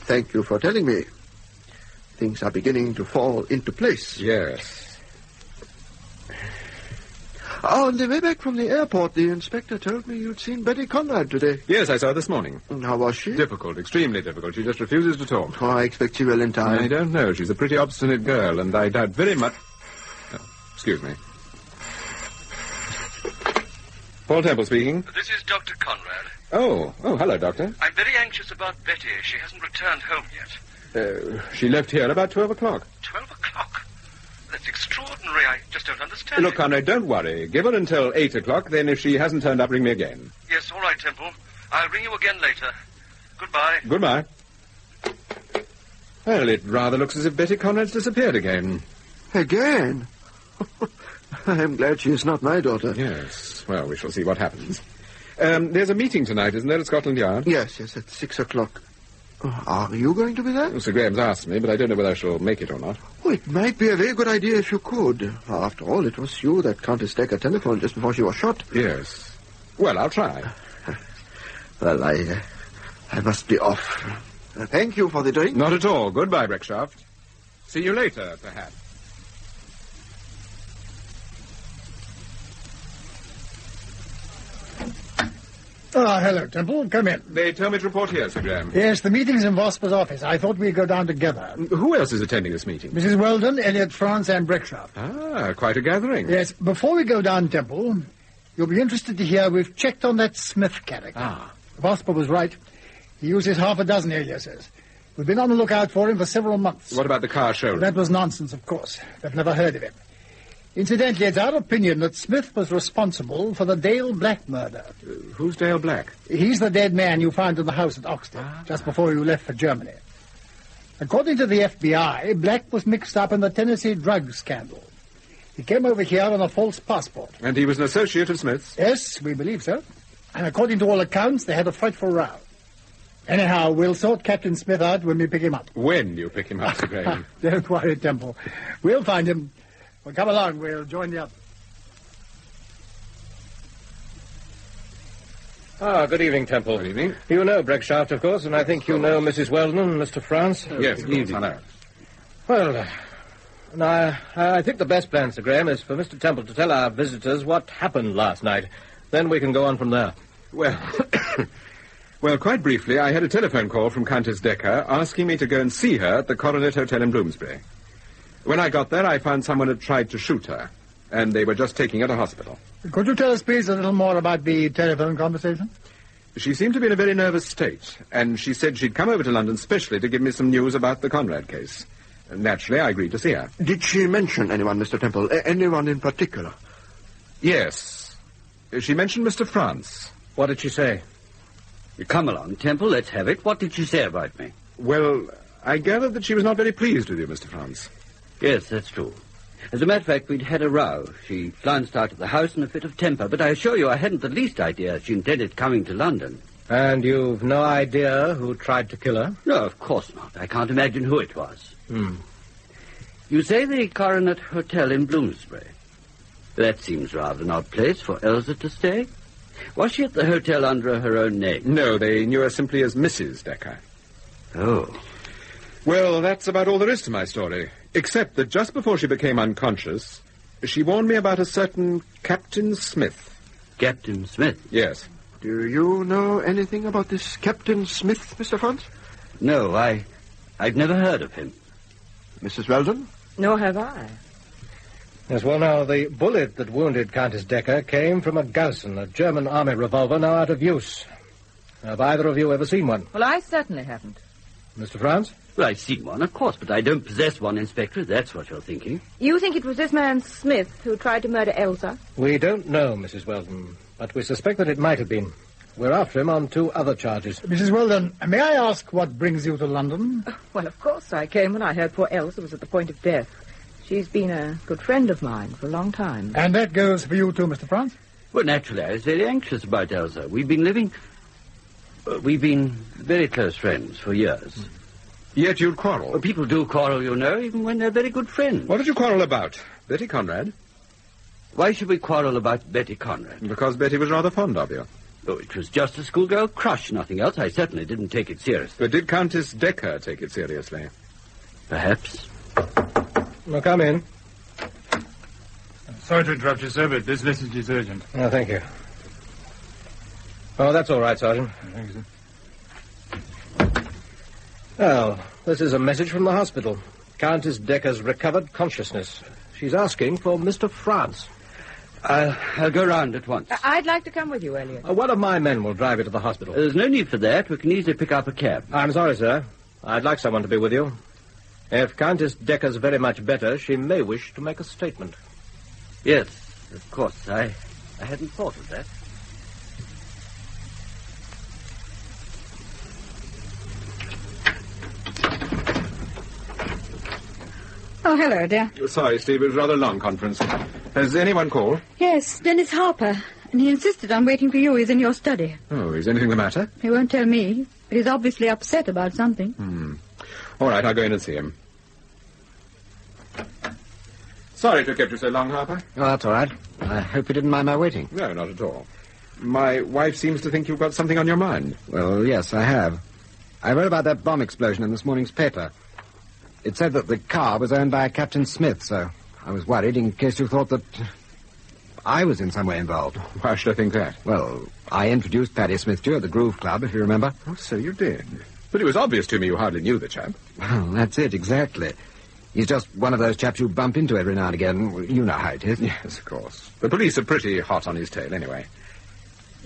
thank you for telling me. Things are beginning to fall into place. Yes. Oh, on the way back from the airport, the inspector told me you'd seen Betty Conrad today. Yes, I saw her this morning. How was she? Difficult, extremely difficult. She just refuses to talk. Oh, I expect she will in time. I don't know. She's a pretty obstinate girl, and I doubt very much... Oh, excuse me. Paul Temple speaking. This is Dr. Conrad. Oh, hello, Doctor. I'm very anxious about Betty. She hasn't returned home yet. She left here about 12 o'clock. 12 o'clock? That's extraordinary. I just don't understand. Look, Conrad, don't worry. Give her until 8 o'clock, then if she hasn't turned up, ring me again. Yes, all right, Temple. I'll ring you again later. Goodbye. Goodbye. Well, it rather looks as if Betty Conrad's disappeared again. Again? I'm glad she's not my daughter. Yes. Well, we shall see what happens. There's a meeting tonight, isn't there, at Scotland Yard? Yes, at 6 o'clock. Are you going to be there? Well, Sir Graham's asked me, but I don't know whether I shall make it or not. Oh, it might be a very good idea if you could. After all, it was you that Countess Decker telephoned just before she was shot. Yes. Well, I'll try. Well, I must be off. Thank you for the drink. Not at all. Goodbye, Breckshaft. See you later, perhaps. Hello, Temple. Come in. They tell me to report here, Sir Graham. Yes, the meeting's in Vosper's office. I thought we'd go down together. Who else is attending this meeting? Mrs. Weldon, Elliot Franz, and Breckshaft. Ah, quite a gathering. Yes, before we go down, Temple, you'll be interested to hear we've checked on that Smith character. Vosper was right. He uses half a dozen aliases. We've been on the lookout for him for several months. What about the car showroom? That was nonsense, of course. They've never heard of him. Incidentally, it's our opinion that Smith was responsible for the Dale Black murder. Who's Dale Black? He's the dead man you found in the house at Oxted, just before you left for Germany. According to the FBI, Black was mixed up in the Tennessee drug scandal. He came over here on a false passport. And he was an associate of Smith's? Yes, we believe so. And according to all accounts, they had a frightful row. Anyhow, we'll sort Captain Smith out when we pick him up. When you pick him up, Sir Graham. Don't worry, Temple. We'll find him. Well, come along. We'll join the others. Good evening, Temple. Good evening. You know Breckshaft, of course, and I think you know Mrs. Weldon and Mr. France. Yes, of course, I know. Well, now, I think the best plan, Sir Graham, is for Mr. Temple to tell our visitors what happened last night. Then we can go on from there. Well, well, quite briefly, I had a telephone call from Countess Decker asking me to go and see her at the Coronet Hotel in Bloomsbury. When I got there, I found someone had tried to shoot her, and they were just taking her to hospital. Could you tell us, please, a little more about the telephone conversation? She seemed to be in a very nervous state, and she said she'd come over to London specially to give me some news about the Conrad case. Naturally, I agreed to see her. Did she mention anyone, Mr. Temple? Anyone in particular? Yes. She mentioned Mr. France. What did she say? You come along, Temple, let's have it. What did she say about me? Well, I gathered that she was not very pleased with you, Mr. France. Yes, that's true. As a matter of fact, we'd had a row. She flounced out of the house in a fit of temper, but I assure you I hadn't the least idea she intended coming to London. And you've no idea who tried to kill her? No, of course not. I can't imagine who it was. You say the Coronet Hotel in Bloomsbury. That seems rather an odd place for Elsa to stay. Was she at the hotel under her own name? No, they knew her simply as Mrs. Decker. Oh. Well, that's about all there is to my story, except that just before she became unconscious, she warned me about a certain Captain Smith. Captain Smith? Yes. Do you know anything about this Captain Smith, Mr. France? No, I've never heard of him. Mrs. Weldon? Nor have I. Yes, well, now, the bullet that wounded Countess Decker came from a Gaussen, a German army revolver now out of use. Have either of you ever seen one? Well, I certainly haven't. Mr. France? Well, I've seen one, of course, but I don't possess one, Inspector, if that's what you're thinking. You think it was this man Smith who tried to murder Elsa? We don't know, Mrs. Weldon, but we suspect that it might have been. We're after him on 2 other charges. Mrs. Weldon, may I ask what brings you to London? Well, of course I came when I heard poor Elsa was at the point of death. She's been a good friend of mine for a long time. And that goes for you too, Mr. France? Well, naturally, I was very anxious about Elsa. We've been very close friends for years. Yet you'd quarrel? Well, people do quarrel, you know, even when they're very good friends. What did you quarrel about? Betty Conrad? Why should we quarrel about Betty Conrad? Because Betty was rather fond of you. Oh, it was just a schoolgirl crush, nothing else. I certainly didn't take it seriously. But did Countess Decker take it seriously? Perhaps. Well, come in. Sorry to interrupt you, sir, but this message is urgent. Oh, thank you. Oh, that's all right, Sergeant. Thank you, sir. Well, this is a message from the hospital. Countess Decker's recovered consciousness. She's asking for Mr. France. I'll go round at once. I'd like to come with you, Elliot. One of my men will drive you to the hospital. There's no need for that. We can easily pick up a cab. I'm sorry, sir. I'd like someone to be with you. If Countess Decker's very much better, she may wish to make a statement. Yes, of course. I hadn't thought of that. Oh, hello, dear. Sorry, Steve, it was a rather long conference. Has anyone called? Yes, Dennis Harper. And he insisted on waiting for you. He's in your study. Oh, is anything the matter? He won't tell me, but he's obviously upset about something. All right, I'll go in and see him. Sorry to have kept you so long, Harper. Oh, that's all right. I hope you didn't mind my waiting. No, not at all. My wife seems to think you've got something on your mind. Well, yes, I have. I read about that bomb explosion in this morning's paper. It said that the car was owned by a Captain Smith, so I was worried in case you thought that I was in some way involved. Why should I think that? Well, I introduced Paddy Smith to you at the Groove Club, if you remember. Oh, so you did. But it was obvious to me you hardly knew the chap. Well, that's it, exactly. He's just one of those chaps you bump into every now and again. You know how it is. Yes, of course. The police are pretty hot on his tail, anyway.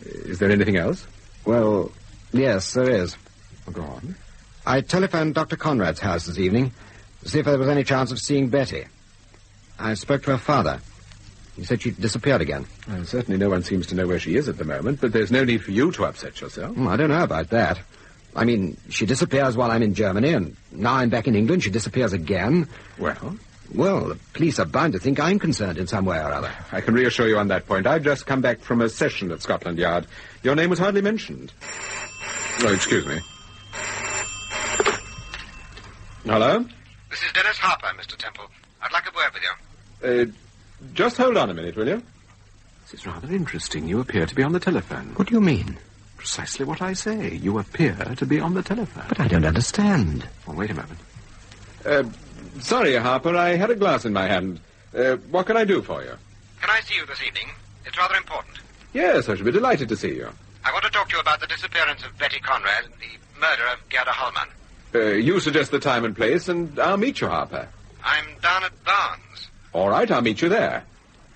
Is there anything else? Well, yes, there is. Go on. I telephoned Dr. Conrad's house this evening to see if there was any chance of seeing Betty. I spoke to her father. He said she'd disappeared again. Well, certainly no one seems to know where she is at the moment, but there's no need for you to upset yourself. I don't know about that. I mean, she disappears while I'm in Germany, and now I'm back in England, she disappears again. Well, the police are bound to think I'm concerned in some way or other. I can reassure you on that point. I've just come back from a session at Scotland Yard. Your name was hardly mentioned. Oh, excuse me. Hello? This is Dennis Harper, Mr. Temple. I'd like a word with you. Just hold on a minute, will you? This is rather interesting. You appear to be on the telephone. What do you mean? Precisely what I say. You appear to be on the telephone. But I don't understand. Well, wait a moment. Sorry, Harper, I had a glass in my hand. What can I do for you? Can I see you this evening? It's rather important. Yes, I should be delighted to see you. I want to talk to you about the disappearance of Betty Conrad and the murder of Gerda Holman. You suggest the time and place, and I'll meet you, Harper. I'm down at Barnes. All right, I'll meet you there.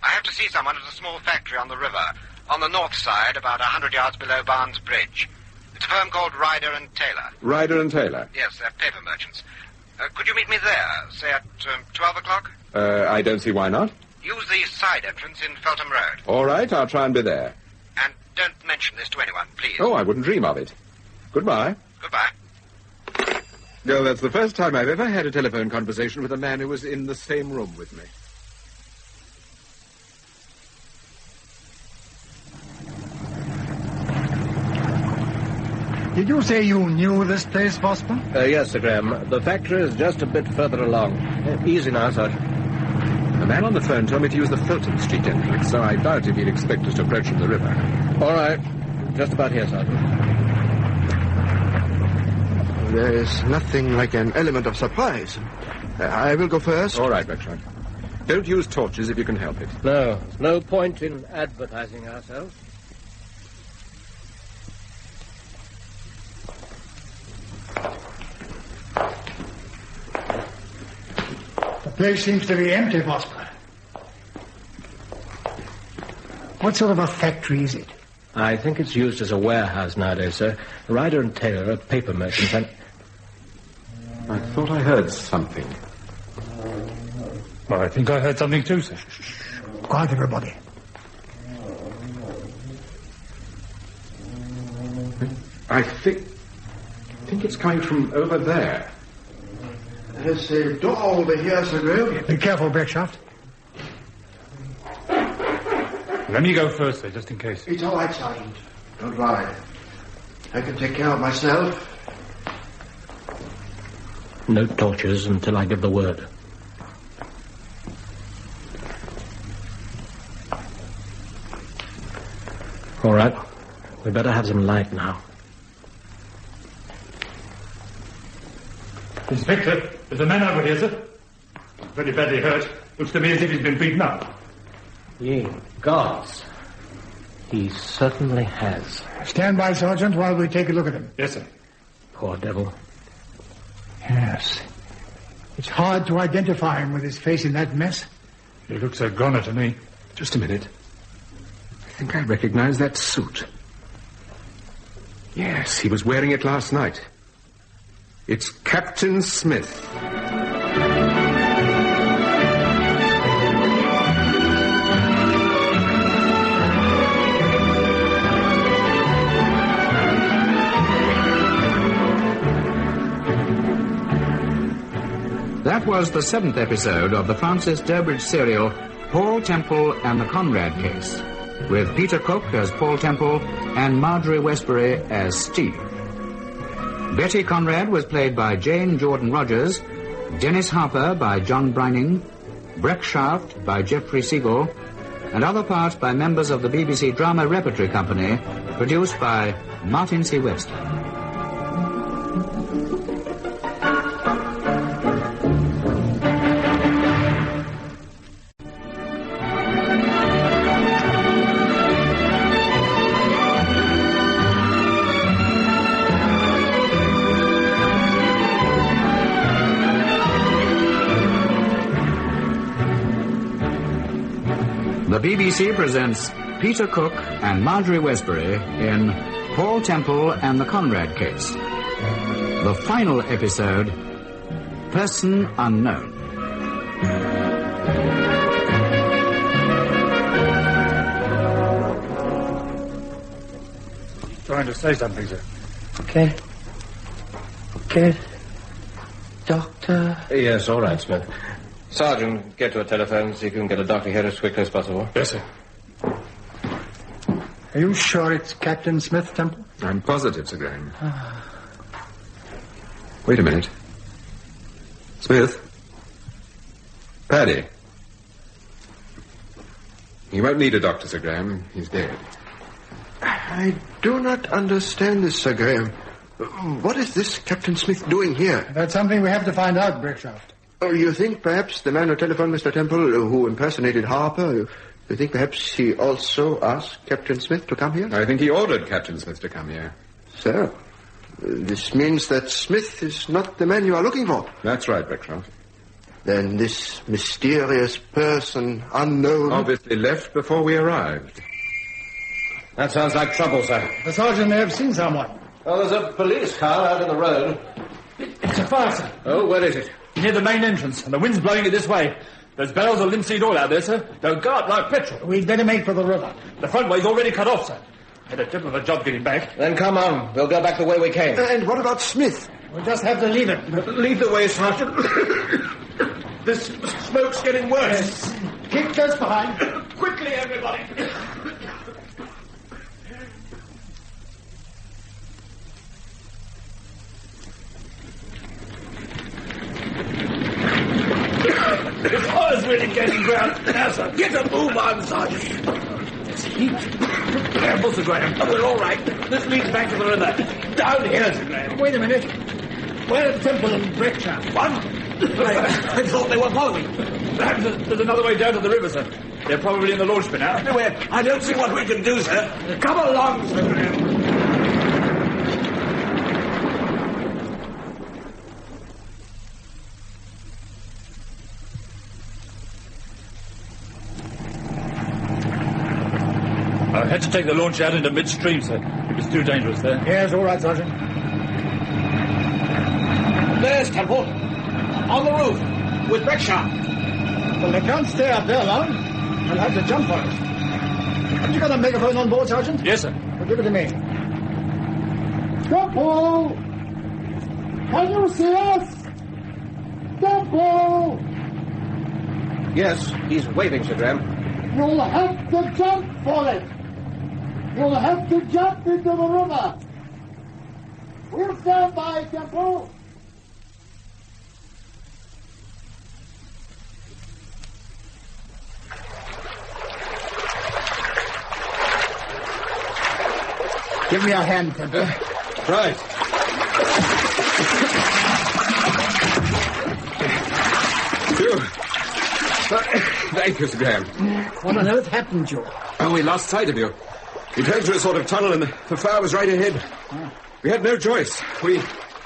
I have to see someone at a small factory on the river, on the north side, about 100 yards below Barnes Bridge. It's a firm called Ryder and Taylor. Ryder and Taylor? Yes, they're paper merchants. Could you meet me there, say at 12 o'clock? I don't see why not. Use the side entrance in Feltham Road. All right, I'll try and be there. And don't mention this to anyone, please. Oh, I wouldn't dream of it. Goodbye. Goodbye. No, that's the first time I've ever had a telephone conversation with a man who was in the same room with me. Did you say you knew this place, Vosper? Yes, Sir Graham. The factory is just a bit further along. Easy now, Sergeant. The man on the phone told me to use the Fulton Street entrance, so I doubt if he'd expect us to approach from the river. All right. Just about here, Sergeant. There is nothing like an element of surprise. I will go first. All right, Bertrand. Don't use torches if you can help it. No, there's no point in advertising ourselves. The place seems to be empty, Vosper. What sort of a factory is it? I think it's used as a warehouse nowadays, sir. Ryder and Taylor are paper merchants and... I thought I heard something. Well, I think I heard something too, sir. Quiet, everybody. I think it's coming from over there. There's a door over here, Sir Graham. Be careful, Breckshaft. Let me go first, sir, just in case. It's all right, Sergeant. Don't worry. I can take care of myself. No torches until I give the word. All right. We better have some light now. Inspector, there's a man over here, sir. Very badly hurt. Looks to me as if he's been beaten up. Ye gods. He certainly has. Stand by, Sergeant, while we take a look at him. Yes, sir. Poor devil. Yes. It's hard to identify him with his face in that mess. He looks a goner to me. Just a minute. I think I recognize that suit. Yes, he was wearing it last night. It's Captain Smith. That was the 7th episode of the Francis Durbridge serial, Paul Temple and the Conrad Case, with Peter Cook as Paul Temple and Marjorie Westbury as Steve. Betty Conrad was played by Jane Jordan Rogers, Dennis Harper by John Brining, Breckshaft by Geoffrey Siegel, and other parts by members of the BBC Drama Repertory Company, produced by Martin C. Webster. The BBC presents Peter Cook and Marjorie Westbury in Paul Temple and the Conrad Case. The final episode, Person Unknown. Trying to say something, sir. Okay. Doctor? Yes, all right, Smith. Sergeant, get to a telephone, see if you can get a doctor here as quickly as possible. Yes, sir. Are you sure it's Captain Smith, Temple? I'm positive, Sir Graham. Wait a minute. Smith? Paddy? You won't need a doctor, Sir Graham. He's dead. I do not understand this, Sir Graham. What is this Captain Smith doing here? That's something we have to find out, Breckshaft. Oh, you think perhaps the man who telephoned Mr. Temple, who impersonated Harper, you think perhaps he also asked Captain Smith to come here? I think he ordered Captain Smith to come here. So, this means that Smith is not the man you are looking for. That's right, Breckshaft. Then this mysterious person, unknown... Obviously left before we arrived. That sounds like trouble, sir. The sergeant may have seen someone. Oh, there's a police car out in the road. It's a fire, sir. Oh, where is it? Near the main entrance, and the wind's blowing it this way. There's barrels of linseed oil out there, sir. They'll go up like petrol. We'd better make for the river. The front way's already cut off, sir. Had a devil of a job getting back. Then come on. We'll go back the way we came. And what about Smith? We'll just have to leave it. Lead the way, Sergeant. This smoke's getting worse. Yes. Keep close behind. Quickly, everybody! This oil's really getting ground. Now, sir, get a move on, Sergeant. It's heat. Careful, Sir Graham. Oh, we're all right. This leads back to the river. Down here, Sir Graham. Wait a minute. Where are Temple and Breckshire? What? I thought they were following. Perhaps there's another way down to the river, sir. They're probably in the launch by now. Anyway, I don't see what we can do, sir. Come along, Sir Graham. I had to take the launch out into midstream, sir. It was too dangerous there. Yes, all right, Sergeant. There's Temple. On the roof. With Breckshire. Well, they can't stay up there long. They'll have to jump for it. Have you got a megaphone on board, Sergeant? Yes, sir. Well, give it to me. Temple! Can you see us? Temple! Yes, he's waving, Sir Graham. You'll have to jump for it. You'll have to jump into the river. We'll stand by, Temple. Give me a hand, Temple. Right. Phew. Thank you, Sir Graham. What on earth happened, Joe? Oh, we lost sight of you. We turned through a sort of tunnel and the fire was right ahead. We had no choice. We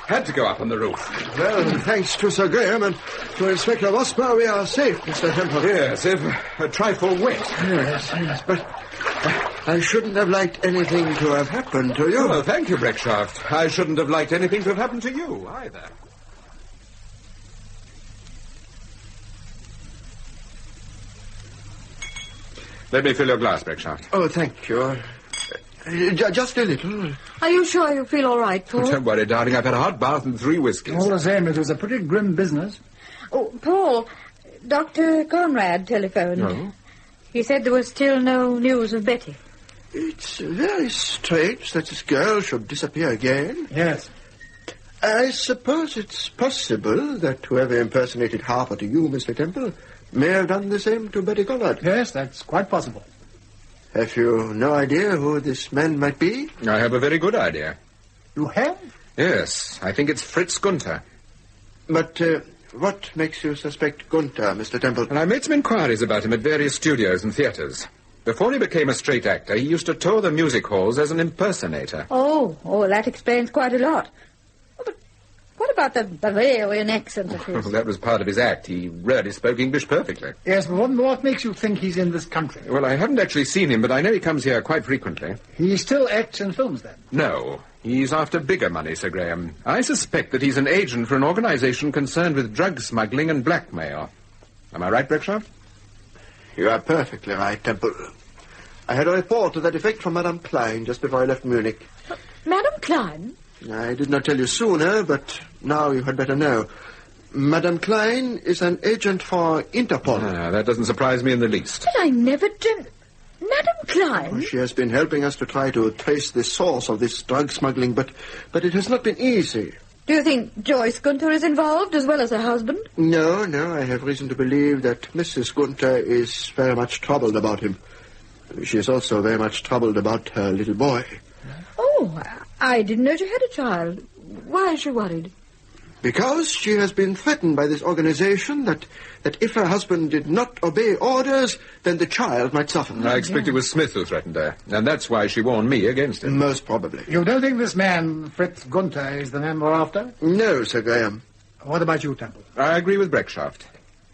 had to go up on the roof. Well, thanks to Sir Graham and to Inspector Vosper, we are safe, Mr. Temple. Yes, if a trifle wet. Yes, but I shouldn't have liked anything to have happened to you. Well, thank you, Breckshaft. I shouldn't have liked anything to have happened to you, either. Let me fill your glass, Breckshaft. Oh, thank you. Just a little. Are you sure you feel all right, Paul? Don't worry, darling. I've had a hot bath and 3 whiskies. All the same, it was a pretty grim business. Oh, Paul, Dr. Conrad telephoned. No? He said there was still no news of Betty. It's very strange that this girl should disappear again. Yes. I suppose it's possible that whoever impersonated Harper to you, Mr. Temple, may have done the same to Betty Conrad. Yes, that's quite possible. Have you no idea who this man might be? I have a very good idea. You have? Yes, I think it's Fritz Gunther. But what makes you suspect Gunther, Mr. Temple? And I made some inquiries about him at various studios and theatres. Before he became a straight actor, he used to tour the music halls as an impersonator. Oh, that explains quite a lot. But what about the Bavarian accent of his? Well, that was part of his act. He rarely spoke English perfectly. Yes, but what makes you think he's in this country? Well, I haven't actually seen him, but I know he comes here quite frequently. He still acts in films, then? No. He's after bigger money, Sir Graham. I suspect that he's an agent for an organization concerned with drug smuggling and blackmail. Am I right, Breckshaft? You are perfectly right, Temple. I had a report to that effect from Madame Klein just before I left Munich. Madame Klein? I did not tell you sooner, but now you had better know. Madame Klein is an agent for Interpol. That doesn't surprise me in the least. But I never dreamt... Madame Klein? She has been helping us to try to trace the source of this drug smuggling, but it has not been easy. Do you think Joyce Gunther is involved, as well as her husband? No, I have reason to believe that Mrs. Gunther is very much troubled about him. She is also very much troubled about her little boy. Oh, I didn't know she had a child. Why is she worried? Because she has been threatened by this organization that if her husband did not obey orders, then the child might suffer. I expect it was Smith who threatened her, and that's why she warned me against it. Most probably. You don't think this man, Fritz Gunther, is the man we're after? No, Sir Graham. What about you, Temple? I agree with Breckshaft.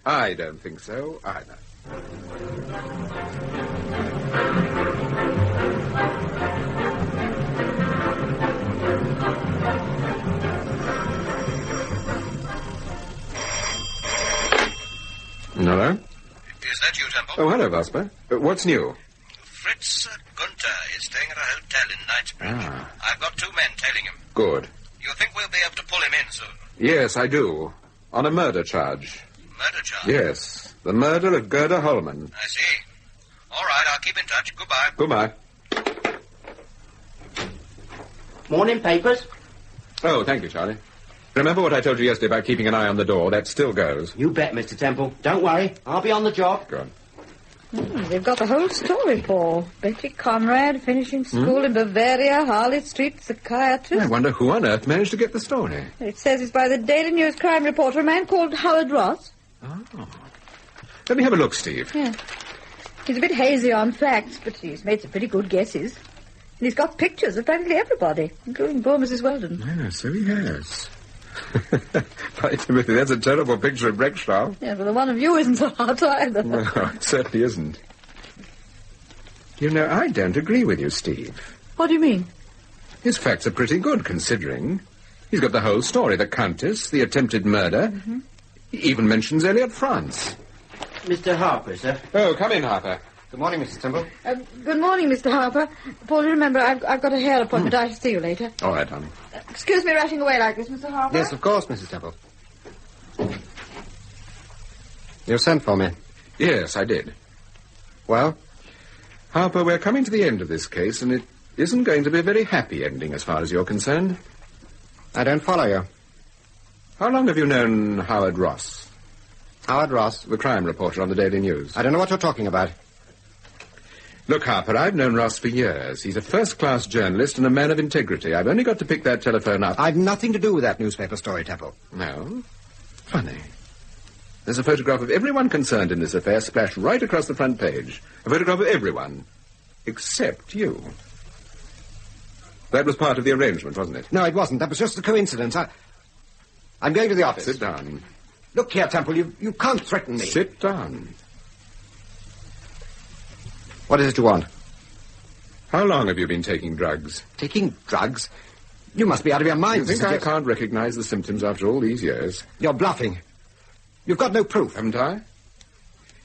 I don't think so, either. Hello? Is that you, Temple? Oh, hello, Vosper. What's new? Fritz Gunther is staying at a hotel in Knightsbridge. I've got 2 men tailing him. Good. You think we'll be able to pull him in soon? Yes, I do. On a murder charge. Murder charge? Yes. The murder of Gerda Holman. I see. All right, I'll keep in touch. Goodbye. Goodbye. Morning papers? Oh, thank you, Charlie. Remember what I told you yesterday about keeping an eye on the door? That still goes. You bet, Mr. Temple. Don't worry. I'll be on the job. Good. They've got the whole story, Paul. Betty Conrad finishing school in Bavaria, Harley Street, psychiatrist. I wonder who on earth managed to get the story. It says it's by the Daily News crime reporter, a man called Howard Ross. Oh. Let me have a look, Steve. Yeah. He's a bit hazy on facts, but he's made some pretty good guesses. And he's got pictures of practically everybody, including poor Mrs. Weldon. Yeah, so he has. By Timothy, that's a terrible picture of Breckshaw. Yeah, but the one of you isn't so hot either. No, it certainly isn't. You know, I don't agree with you, Steve. What do you mean? His facts are pretty good, considering. He's got the whole story, the Countess, the attempted murder. Mm-hmm. He even mentions Elliot France. Mr. Harper, sir. Oh, come in, Harper. Good morning, Mrs. Temple. Good morning, Mr. Harper. Paul, remember, I've got a hair appointment. I shall see you later. All right, honey. Excuse me rushing away like this, Mr. Harper. Yes, of course, Mrs. Temple. You sent for me? Yes, I did. Well? Harper, we're coming to the end of this case, and it isn't going to be a very happy ending as far as you're concerned. I don't follow you. How long have you known Howard Ross? Howard Ross? The crime reporter on the Daily News. I don't know what you're talking about. Look, Harper, I've known Ross for years. He's a first-class journalist and a man of integrity. I've only got to pick that telephone up. I've nothing to do with that newspaper story, Temple. No? Funny. There's a photograph of everyone concerned in this affair splashed right across the front page. A photograph of everyone. Except you. That was part of the arrangement, wasn't it? No, it wasn't. That was just a coincidence. I'm going to the office. Sit down. Look here, Temple, you can't threaten me. Sit down. What is it you want? How long have you been taking drugs? Taking drugs? You must be out of your mind. You think I can't recognize the symptoms after all these years? You're bluffing. You've got no proof. Haven't I?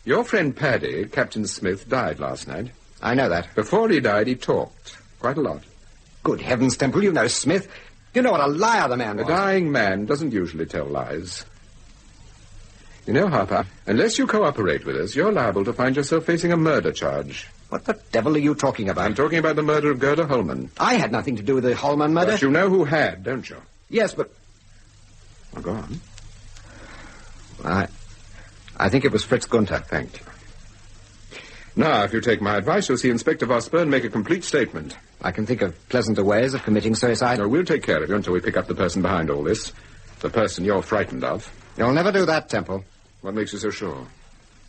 Your friend Paddy, Captain Smith, died last night. I know that. Before he died, he talked. Quite a lot. Good heavens, Temple, you know Smith. You know what a liar the man was. A dying man doesn't usually tell lies. You know, Harper, unless you cooperate with us, you're liable to find yourself facing a murder charge. What the devil are you talking about? I'm talking about the murder of Gerda Holman. I had nothing to do with the Holman murder. But you know who had, don't you? Yes, but... Well, go on. I think it was Fritz Gunther. Thank you. Now, if you take my advice, you'll see Inspector Vosper and make a complete statement. I can think of pleasanter ways of committing suicide. No, we'll take care of you until we pick up the person behind all this. The person you're frightened of. You'll never do that, Temple. What makes you so sure?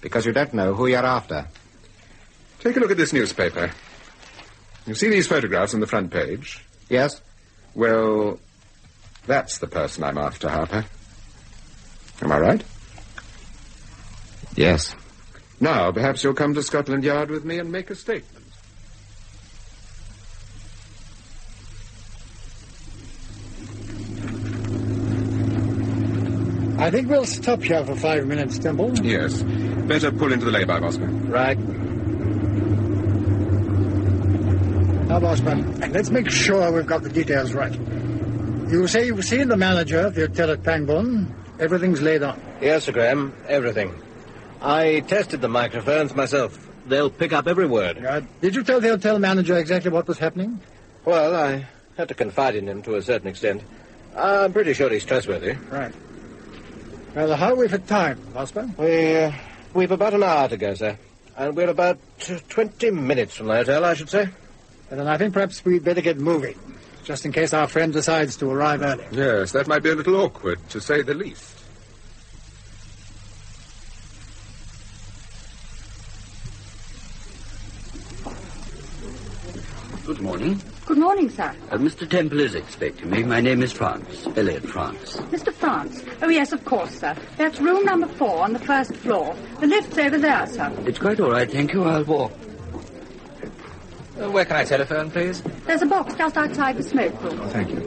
Because you don't know who you're after. Take a look at this newspaper. You see these photographs on the front page? Yes. Well, that's the person I'm after, Harper. Am I right? Yes. Now, perhaps you'll come to Scotland Yard with me and make a statement. I think we'll stop here for 5 minutes, Temple. Yes. Better pull into the lay-by, Bosman. Right. Now, Bosman, let's make sure we've got the details right. You say you've seen the manager of the hotel at Pangbourne. Everything's laid on. Yes, Sir Graham, everything. I tested the microphones myself. They'll pick up every word. Did you tell the hotel manager exactly what was happening? Well, I had to confide in him to a certain extent. I'm pretty sure he's trustworthy. Right. Well, how are we for time, Bosman? We've about an hour to go, sir. And we're about 20 minutes from the hotel, I should say. Well, then I think perhaps we'd better get moving, just in case our friend decides to arrive early. Yes, that might be a little awkward, to say the least. Good morning. Good morning, sir. Mr. Temple is expecting me. My name is France, Elliot France. Mr. France? Oh, yes, of course, sir. That's room number 4 on the first floor. The lift's over there, sir. It's quite all right, thank you. I'll walk. Where can I telephone, please? There's a box just outside the smoke room. Oh, thank you.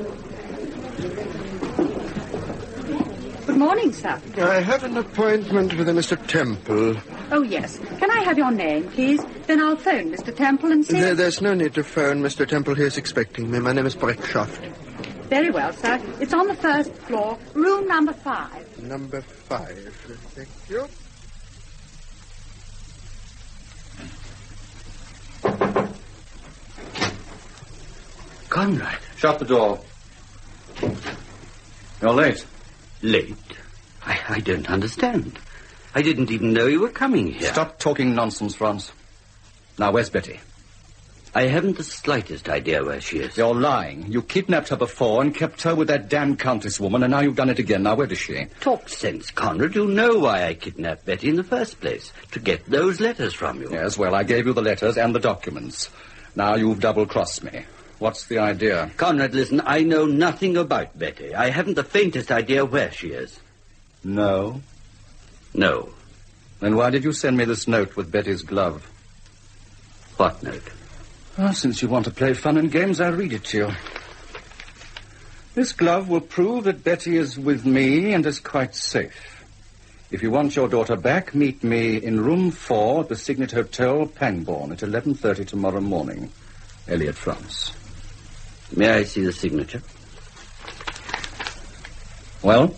Good morning, sir. I have an appointment with a Mr. Temple. Oh, yes. Can I have your name, please? Then I'll phone Mr. Temple and see... There's no need to phone. Mr. Temple. He is expecting me. My name is Breckshaft. Very well, sir. It's on the first floor, room number 5. Number 5. Thank you. Conrad. Shut the door. You're late. Late? I don't understand. I didn't even know you were coming here. Stop talking nonsense, Franz. Now, where's Betty? I haven't the slightest idea where she is. You're lying. You kidnapped her before and kept her with that damn Countess woman, and now you've done it again. Now, where is she? Talk sense, Conrad. You know why I kidnapped Betty in the first place. To get those letters from you. Yes, well, I gave you the letters and the documents. Now you've double-crossed me. What's the idea? Conrad, listen, I know nothing about Betty. I haven't the faintest idea where she is. No? No. Then why did you send me this note with Betty's glove? What note? Well, since you want to play fun and games, I'll read it to you. This glove will prove that Betty is with me and is quite safe. If you want your daughter back, meet me in room 4 at the Signet Hotel, Pangbourne, at 11:30 tomorrow morning. Elliot France. May I see the signature? Well?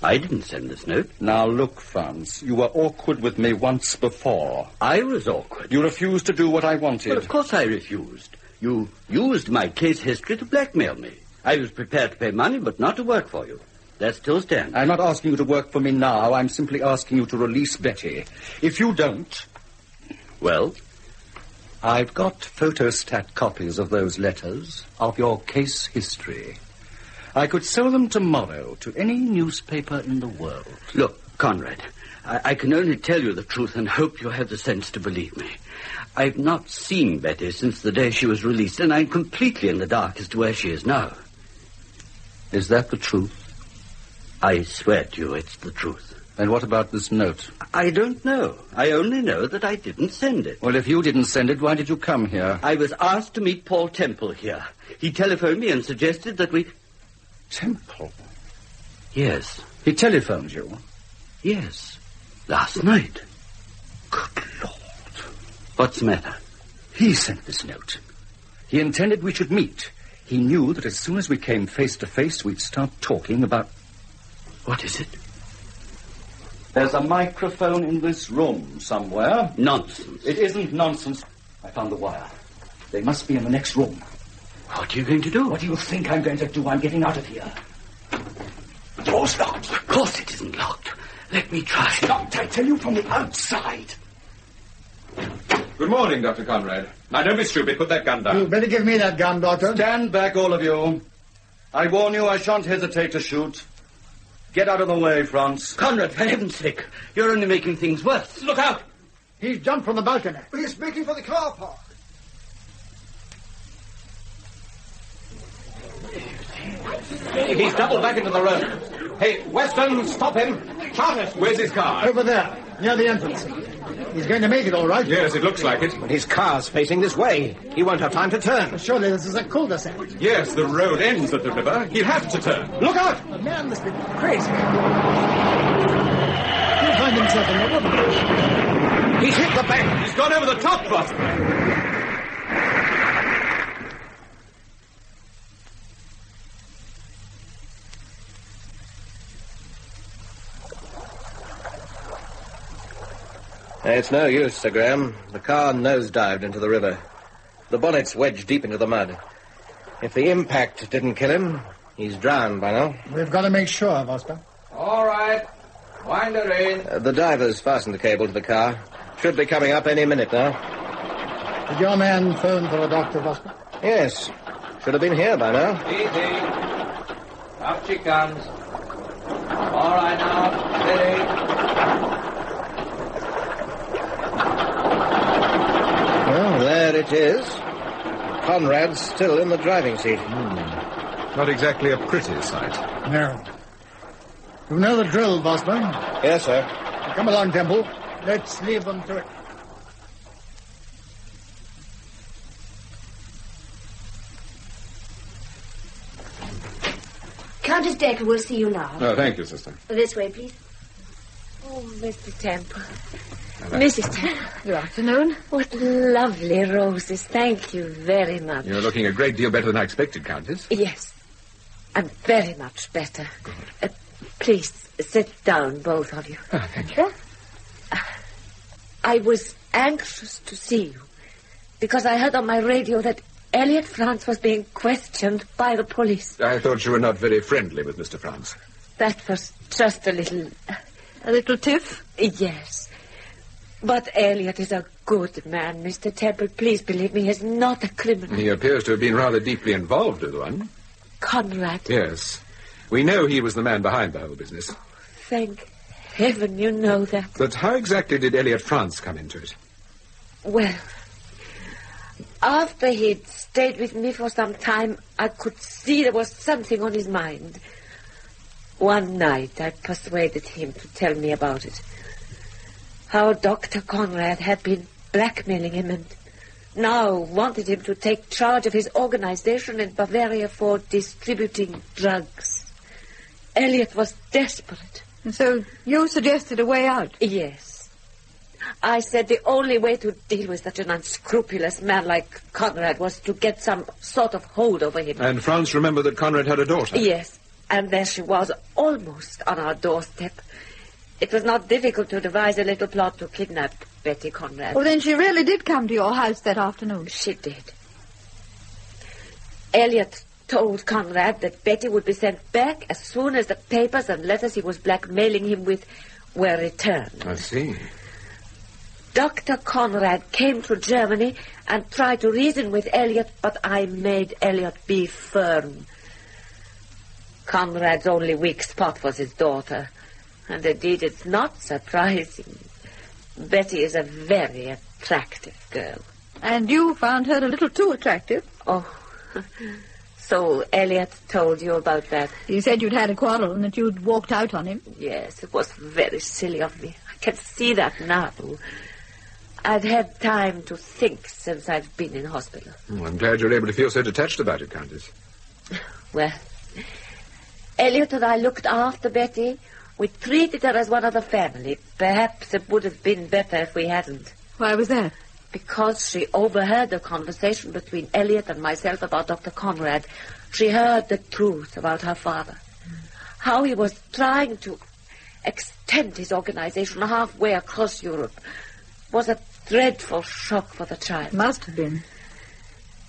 I didn't send this note. Now, look, Franz, you were awkward with me once before. I was awkward. You refused to do what I wanted. Well, of course I refused. You used my case history to blackmail me. I was prepared to pay money, but not to work for you. That still stands. I'm not asking you to work for me now. I'm simply asking you to release Betty. If you don't... Well? I've got photostat copies of those letters, of your case history. I could sell them tomorrow to any newspaper in the world. Look, Conrad, I can only tell you the truth and hope you have the sense to believe me. I've not seen Betty since the day she was released, and I'm completely in the dark as to where she is now. Is that the truth? I swear to you it's the truth. And what about this note? I don't know. I only know that I didn't send it. Well, if you didn't send it, why did you come here? I was asked to meet Paul Temple here. He telephoned me and suggested that we... Temple? Yes. He telephoned you? Yes. Last night. Good Lord. What's the matter? He sent this note. He intended we should meet. He knew that as soon as we came face to face, we'd start talking about... What is it? There's a microphone in this room somewhere. Nonsense. It isn't nonsense. I found the wire. They must be in the next room. What are you going to do? What do you think I'm going to do? I'm getting out of here. The door's locked. Of course it isn't locked. Let me try. It's locked, I tell you, from the outside. Good morning, Dr. Conrad. Now, don't be stupid. Put that gun down. You better give me that gun, Doctor. Stand back, all of you. I warn you, I shan't hesitate to shoot. Get out of the way, Franz. Conrad, for heaven's sake, you're only making things worse. Look out! He's jumped from the balcony. He's making for the car park. He's doubled back into the road. Hey, Weston, stop him. Charters. Where's his car? Over there, near the entrance. He's going to make it, all right. Yes, it looks like it. But his car's facing this way. He won't have time to turn. Surely this is a cul-de-sac. Yes, the road ends at the river. He'll have to turn. Look out! The man must be crazy. He'll find himself in the woods. He's hit the bank. He's gone over the top, boss. It's no use, Sir Graham. The car nosedived into the river. The bonnet's wedged deep into the mud. If the impact didn't kill him, he's drowned by now. We've got to make sure, Vosper. All right. Wind her in. The diver's fastened the cable to the car. Should be coming up any minute now. Did your man phone for a doctor, Vosper? Yes. Should have been here by now. Easy. Up she comes. All right now. Steady. Well, there it is. Conrad's still in the driving seat. Not exactly a pretty sight. No. You know the drill, Vosper. Yes, sir. Come along, Temple. Let's leave them to it. Countess Decker will see you now. Oh, thank you, sister. This way, please. Oh, Mr. Temple. Mrs. Temple. Good afternoon. What lovely roses. Thank you very much. You're looking a great deal better than I expected, Countess. Yes. I'm very much better. Please, sit down, both of you. Oh, thank you. I was anxious to see you because I heard on my radio that Elliot France was being questioned by the police. I thought you were not very friendly with Mr. France. That was just a little... A little tiff? Yes. But Elliot is a good man, Mr. Temple. Please believe me, he's not a criminal. He appears to have been rather deeply involved with one. Conrad. Yes. We know he was the man behind the whole business. Thank heaven you know that. But how exactly did Elliot France come into it? Well, after he'd stayed with me for some time, I could see there was something on his mind. One night, I persuaded him to tell me about it. How Dr. Conrad had been blackmailing him and now wanted him to take charge of his organization in Bavaria for distributing drugs. Elliot was desperate. And so you suggested a way out? Yes. I said the only way to deal with such an unscrupulous man like Conrad was to get some sort of hold over him. And France remembered that Conrad had a daughter? Yes. And there she was, almost on our doorstep. It was not difficult to devise a little plot to kidnap Betty Conrad. Well, then she really did come to your house that afternoon. She did. Elliot told Conrad that Betty would be sent back as soon as the papers and letters he was blackmailing him with were returned. I see. Dr. Conrad came to Germany and tried to reason with Elliot, but I made Elliot be firm. Conrad's only weak spot was his daughter. And indeed, it's not surprising. Betty is a very attractive girl. And you found her a little too attractive? Oh, so Elliot told you about that? You said you'd had a quarrel and that you'd walked out on him? Yes, it was very silly of me. I can see that now. I've had time to think since I've been in hospital. I'm glad you're able to feel so detached about it, Countess. Well, Elliot and I looked after Betty. We treated her as one of the family. Perhaps it would have been better if we hadn't. Why was that? Because she overheard the conversation between Elliot and myself about Dr. Conrad. She heard the truth about her father. How he was trying to extend his organization halfway across Europe was a dreadful shock for the child. Must have been.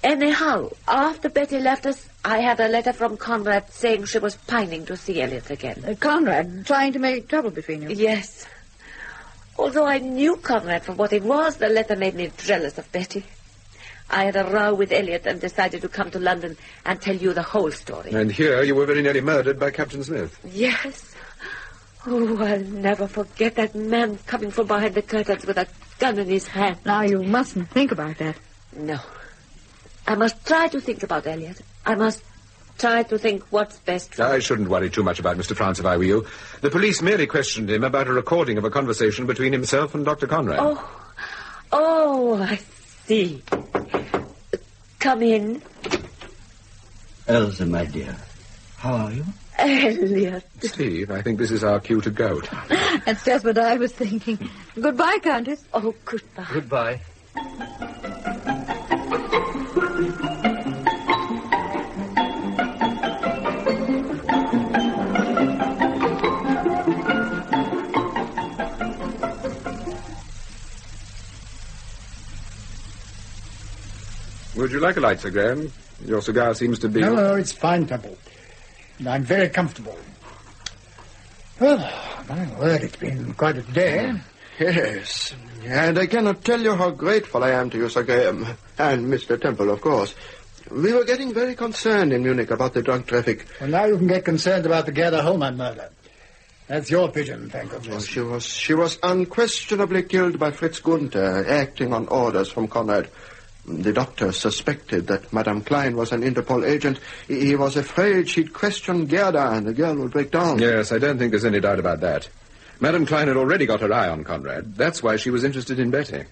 Anyhow, after Betty left us, I had a letter from Conrad saying she was pining to see Elliot again. Conrad trying to make trouble between you? Yes. Although I knew Conrad for what he was, the letter made me jealous of Betty. I had a row with Elliot and decided to come to London and tell you the whole story. And here you were very nearly murdered by Captain Smith. Yes. Oh, I'll never forget that man coming from behind the curtains with a gun in his hand. Now, you mustn't think about that. No. I must try to think about Elliot. I must try to think what's best for I shouldn't worry too much about Mr. France if I were you. The police merely questioned him about a recording of a conversation between himself and Dr. Conrad. Oh, I see. Come in. Elsa, my dear, how are you? Elliot. Steve, I think this is our cue to go. That's just what I was thinking. Goodbye, Countess. Oh, goodbye. Goodbye. Would you like a light, Sir Graham? Your cigar seems to be... No, it's fine, Temple. I'm very comfortable. Well, my word, it's been quite a day. Yes, and I cannot tell you how grateful I am to you, Sir Graham, and Mr. Temple, of course. We were getting very concerned in Munich about the drug traffic. Well, now you can get concerned about the Gerda Holman murder. That's your pigeon, thank goodness. She was unquestionably killed by Fritz Gunther, acting on orders from Conrad. The doctor suspected that Madame Klein was an Interpol agent. He was afraid she'd question Gerda and the girl would break down. Yes, I don't think there's any doubt about that. Madame Klein had already got her eye on Conrad. That's why she was interested in Betty.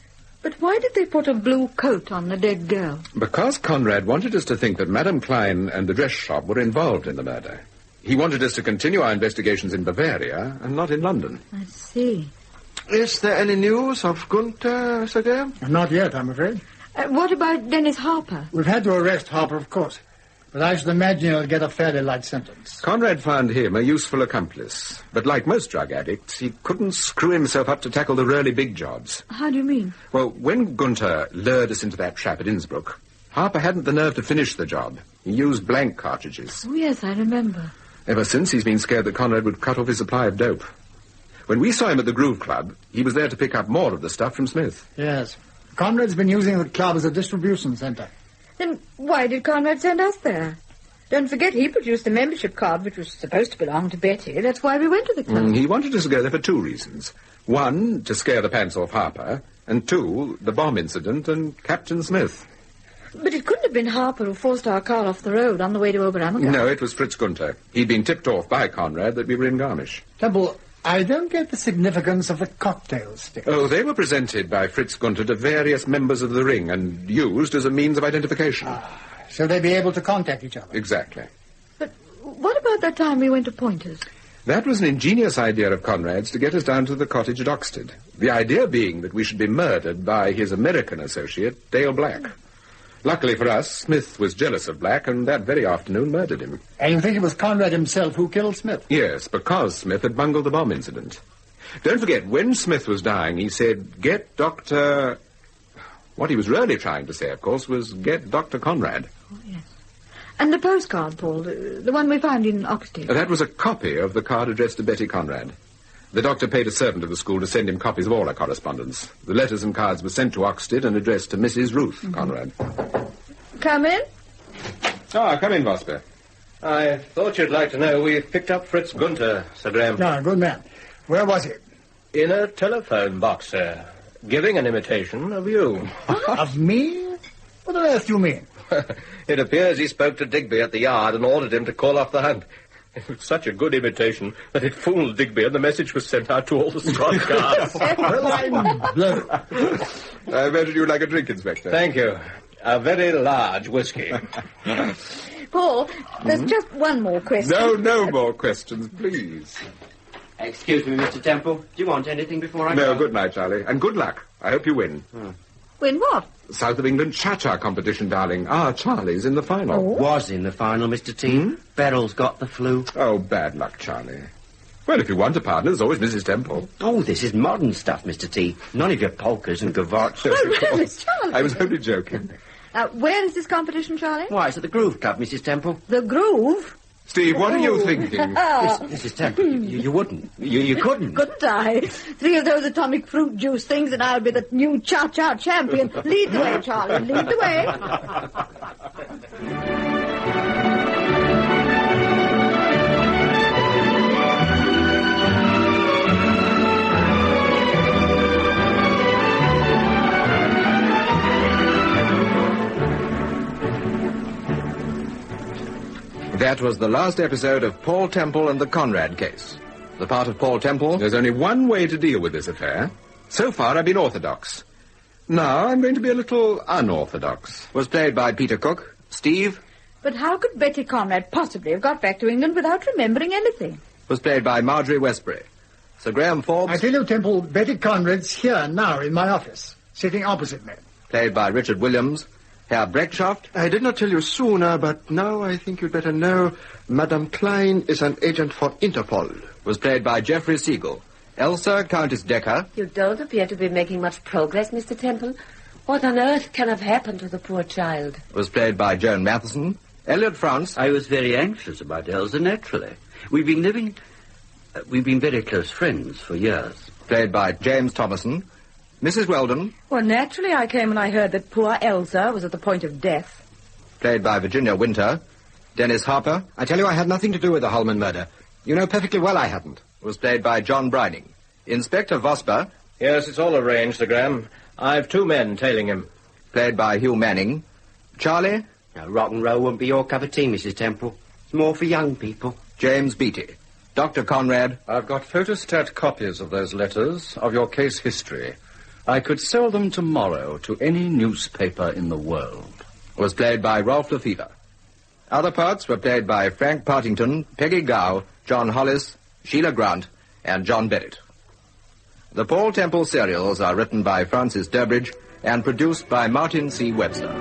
But why did they put a blue coat on the dead girl? Because Conrad wanted us to think that Madame Klein and the dress shop were involved in the murder. He wanted us to continue our investigations in Bavaria and not in London. I see. Is there any news of Gunther, Sir Graham? Not yet, I'm afraid. What about Dennis Harper? We've had to arrest Harper, of course. But I should imagine he'll get a fairly light sentence. Conrad found him a useful accomplice. But like most drug addicts, he couldn't screw himself up to tackle the really big jobs. How do you mean? Well, when Gunther lured us into that trap at Innsbruck, Harper hadn't the nerve to finish the job. He used blank cartridges. Oh, yes, I remember. Ever since, he's been scared that Conrad would cut off his supply of dope. When we saw him at the Groove Club, he was there to pick up more of the stuff from Smith. Yes. Conrad's been using the club as a distribution center. Then why did Conrad send us there? Don't forget he produced a membership card which was supposed to belong to Betty. That's why we went to the club. He wanted us to go there for two reasons. One, to scare the pants off Harper, and two, the bomb incident and Captain Smith. But it couldn't have been Harper who forced our car off the road on the way to Oberammergau. No, it was Fritz Gunther. He'd been tipped off by Conrad that we were in Garmisch. Temple, I don't get the significance of the cocktail sticks. Oh, they were presented by Fritz Gunther to various members of the ring and used as a means of identification. So they'd be able to contact each other. Exactly. But what about that time we went to Pointer's? That was an ingenious idea of Conrad's to get us down to the cottage at Oxted. The idea being that we should be murdered by his American associate, Dale Black. Luckily for us, Smith was jealous of Black and that very afternoon murdered him. And you think it was Conrad himself who killed Smith? Yes, because Smith had bungled the bomb incident. Don't forget, when Smith was dying, he said, get Dr... What he was really trying to say, of course, was get Dr. Conrad. Oh, yes. And the postcard, Paul, the one we found in Oxted. That was a copy of the card addressed to Betty Conrad. The doctor paid a servant of the school to send him copies of all her correspondence. The letters and cards were sent to Oxted and addressed to Mrs. Ruth Conrad. Come in. Come in, Vosper. I thought you'd like to know we've picked up Fritz Gunther, Sir Graham. No, good man. Where was he? In a telephone box, sir. Giving an imitation of you. Of me? What on earth do you mean? It appears he spoke to Digby at the yard and ordered him to call off the hunt. It was such a good imitation that it fooled Digby and the message was sent out to all the squad cars. Well, I'm blue. I imagine you'd like a drink, Inspector. Thank you. A very large whiskey. Paul, there's just one more question. No more questions, please. Excuse me, Mr. Temple. Do you want anything before I go? No, good night, Charlie. And good luck. I hope you win. Win what? South of England Cha-Cha competition, darling. Charlie's in the final. Was in the final, Mr. T. Beryl's got the flu. Oh, bad luck, Charlie. Well, if you want a partner, there's always Mrs. Temple. Oh, this is modern stuff, Mr. T. None of your polkas and gavottes. Oh, really, Charlie? I was only joking. Where is this competition, Charlie? Why, it's at the Groove Club, Mrs. Temple. The Groove? Steve, what are you thinking? Mrs. Temple, you wouldn't. You couldn't. Couldn't I? 3 of those atomic fruit juice things and I'll be the new cha-cha champion. Lead the way, Charlie. Lead the way. That was the last episode of Paul Temple and the Conrad case. The part of Paul Temple, there's only one way to deal with this affair. So far, I've been orthodox. Now, I'm going to be a little unorthodox. Was played by Peter Cook. Steve. But how could Betty Conrad possibly have got back to England without remembering anything? Was played by Marjorie Westbury. Sir Graham Forbes. I tell you, Temple, Betty Conrad's here now in my office, sitting opposite me. Played by Richard Williams. Herr Breckschaft. I did not tell you sooner, but now I think you'd better know Madame Klein is an agent for Interpol. Was played by Geoffrey Siegel. Elsa, Countess Decker. You don't appear to be making much progress, Mr. Temple. What on earth can have happened to the poor child? Was played by Joan Matheson. Elliot France. I was very anxious about Elsa, naturally. We've been very close friends for years. Played by James Thomason. Mrs. Weldon. Well, naturally I came when I heard that poor Elsa was at the point of death. Played by Virginia Winter. Dennis Harper. I tell you, I had nothing to do with the Holman murder. You know perfectly well I hadn't. Was played by John Brining. Inspector Vosper. Yes, it's all arranged, Sir Graham. I've 2 men tailing him. Played by Hugh Manning. Charlie. Now, rock and roll won't be your cup of tea, Mrs. Temple. It's more for young people. James Beattie. Dr. Conrad. I've got photostat copies of those letters, of your case history. I could sell them tomorrow to any newspaper in the world. Was played by Rolf Lefevre. Other parts were played by Frank Partington, Peggy Gow, John Hollis, Sheila Grant, and John Bennett. The Paul Temple serials are written by Francis Durbridge and produced by Martin C. Webster.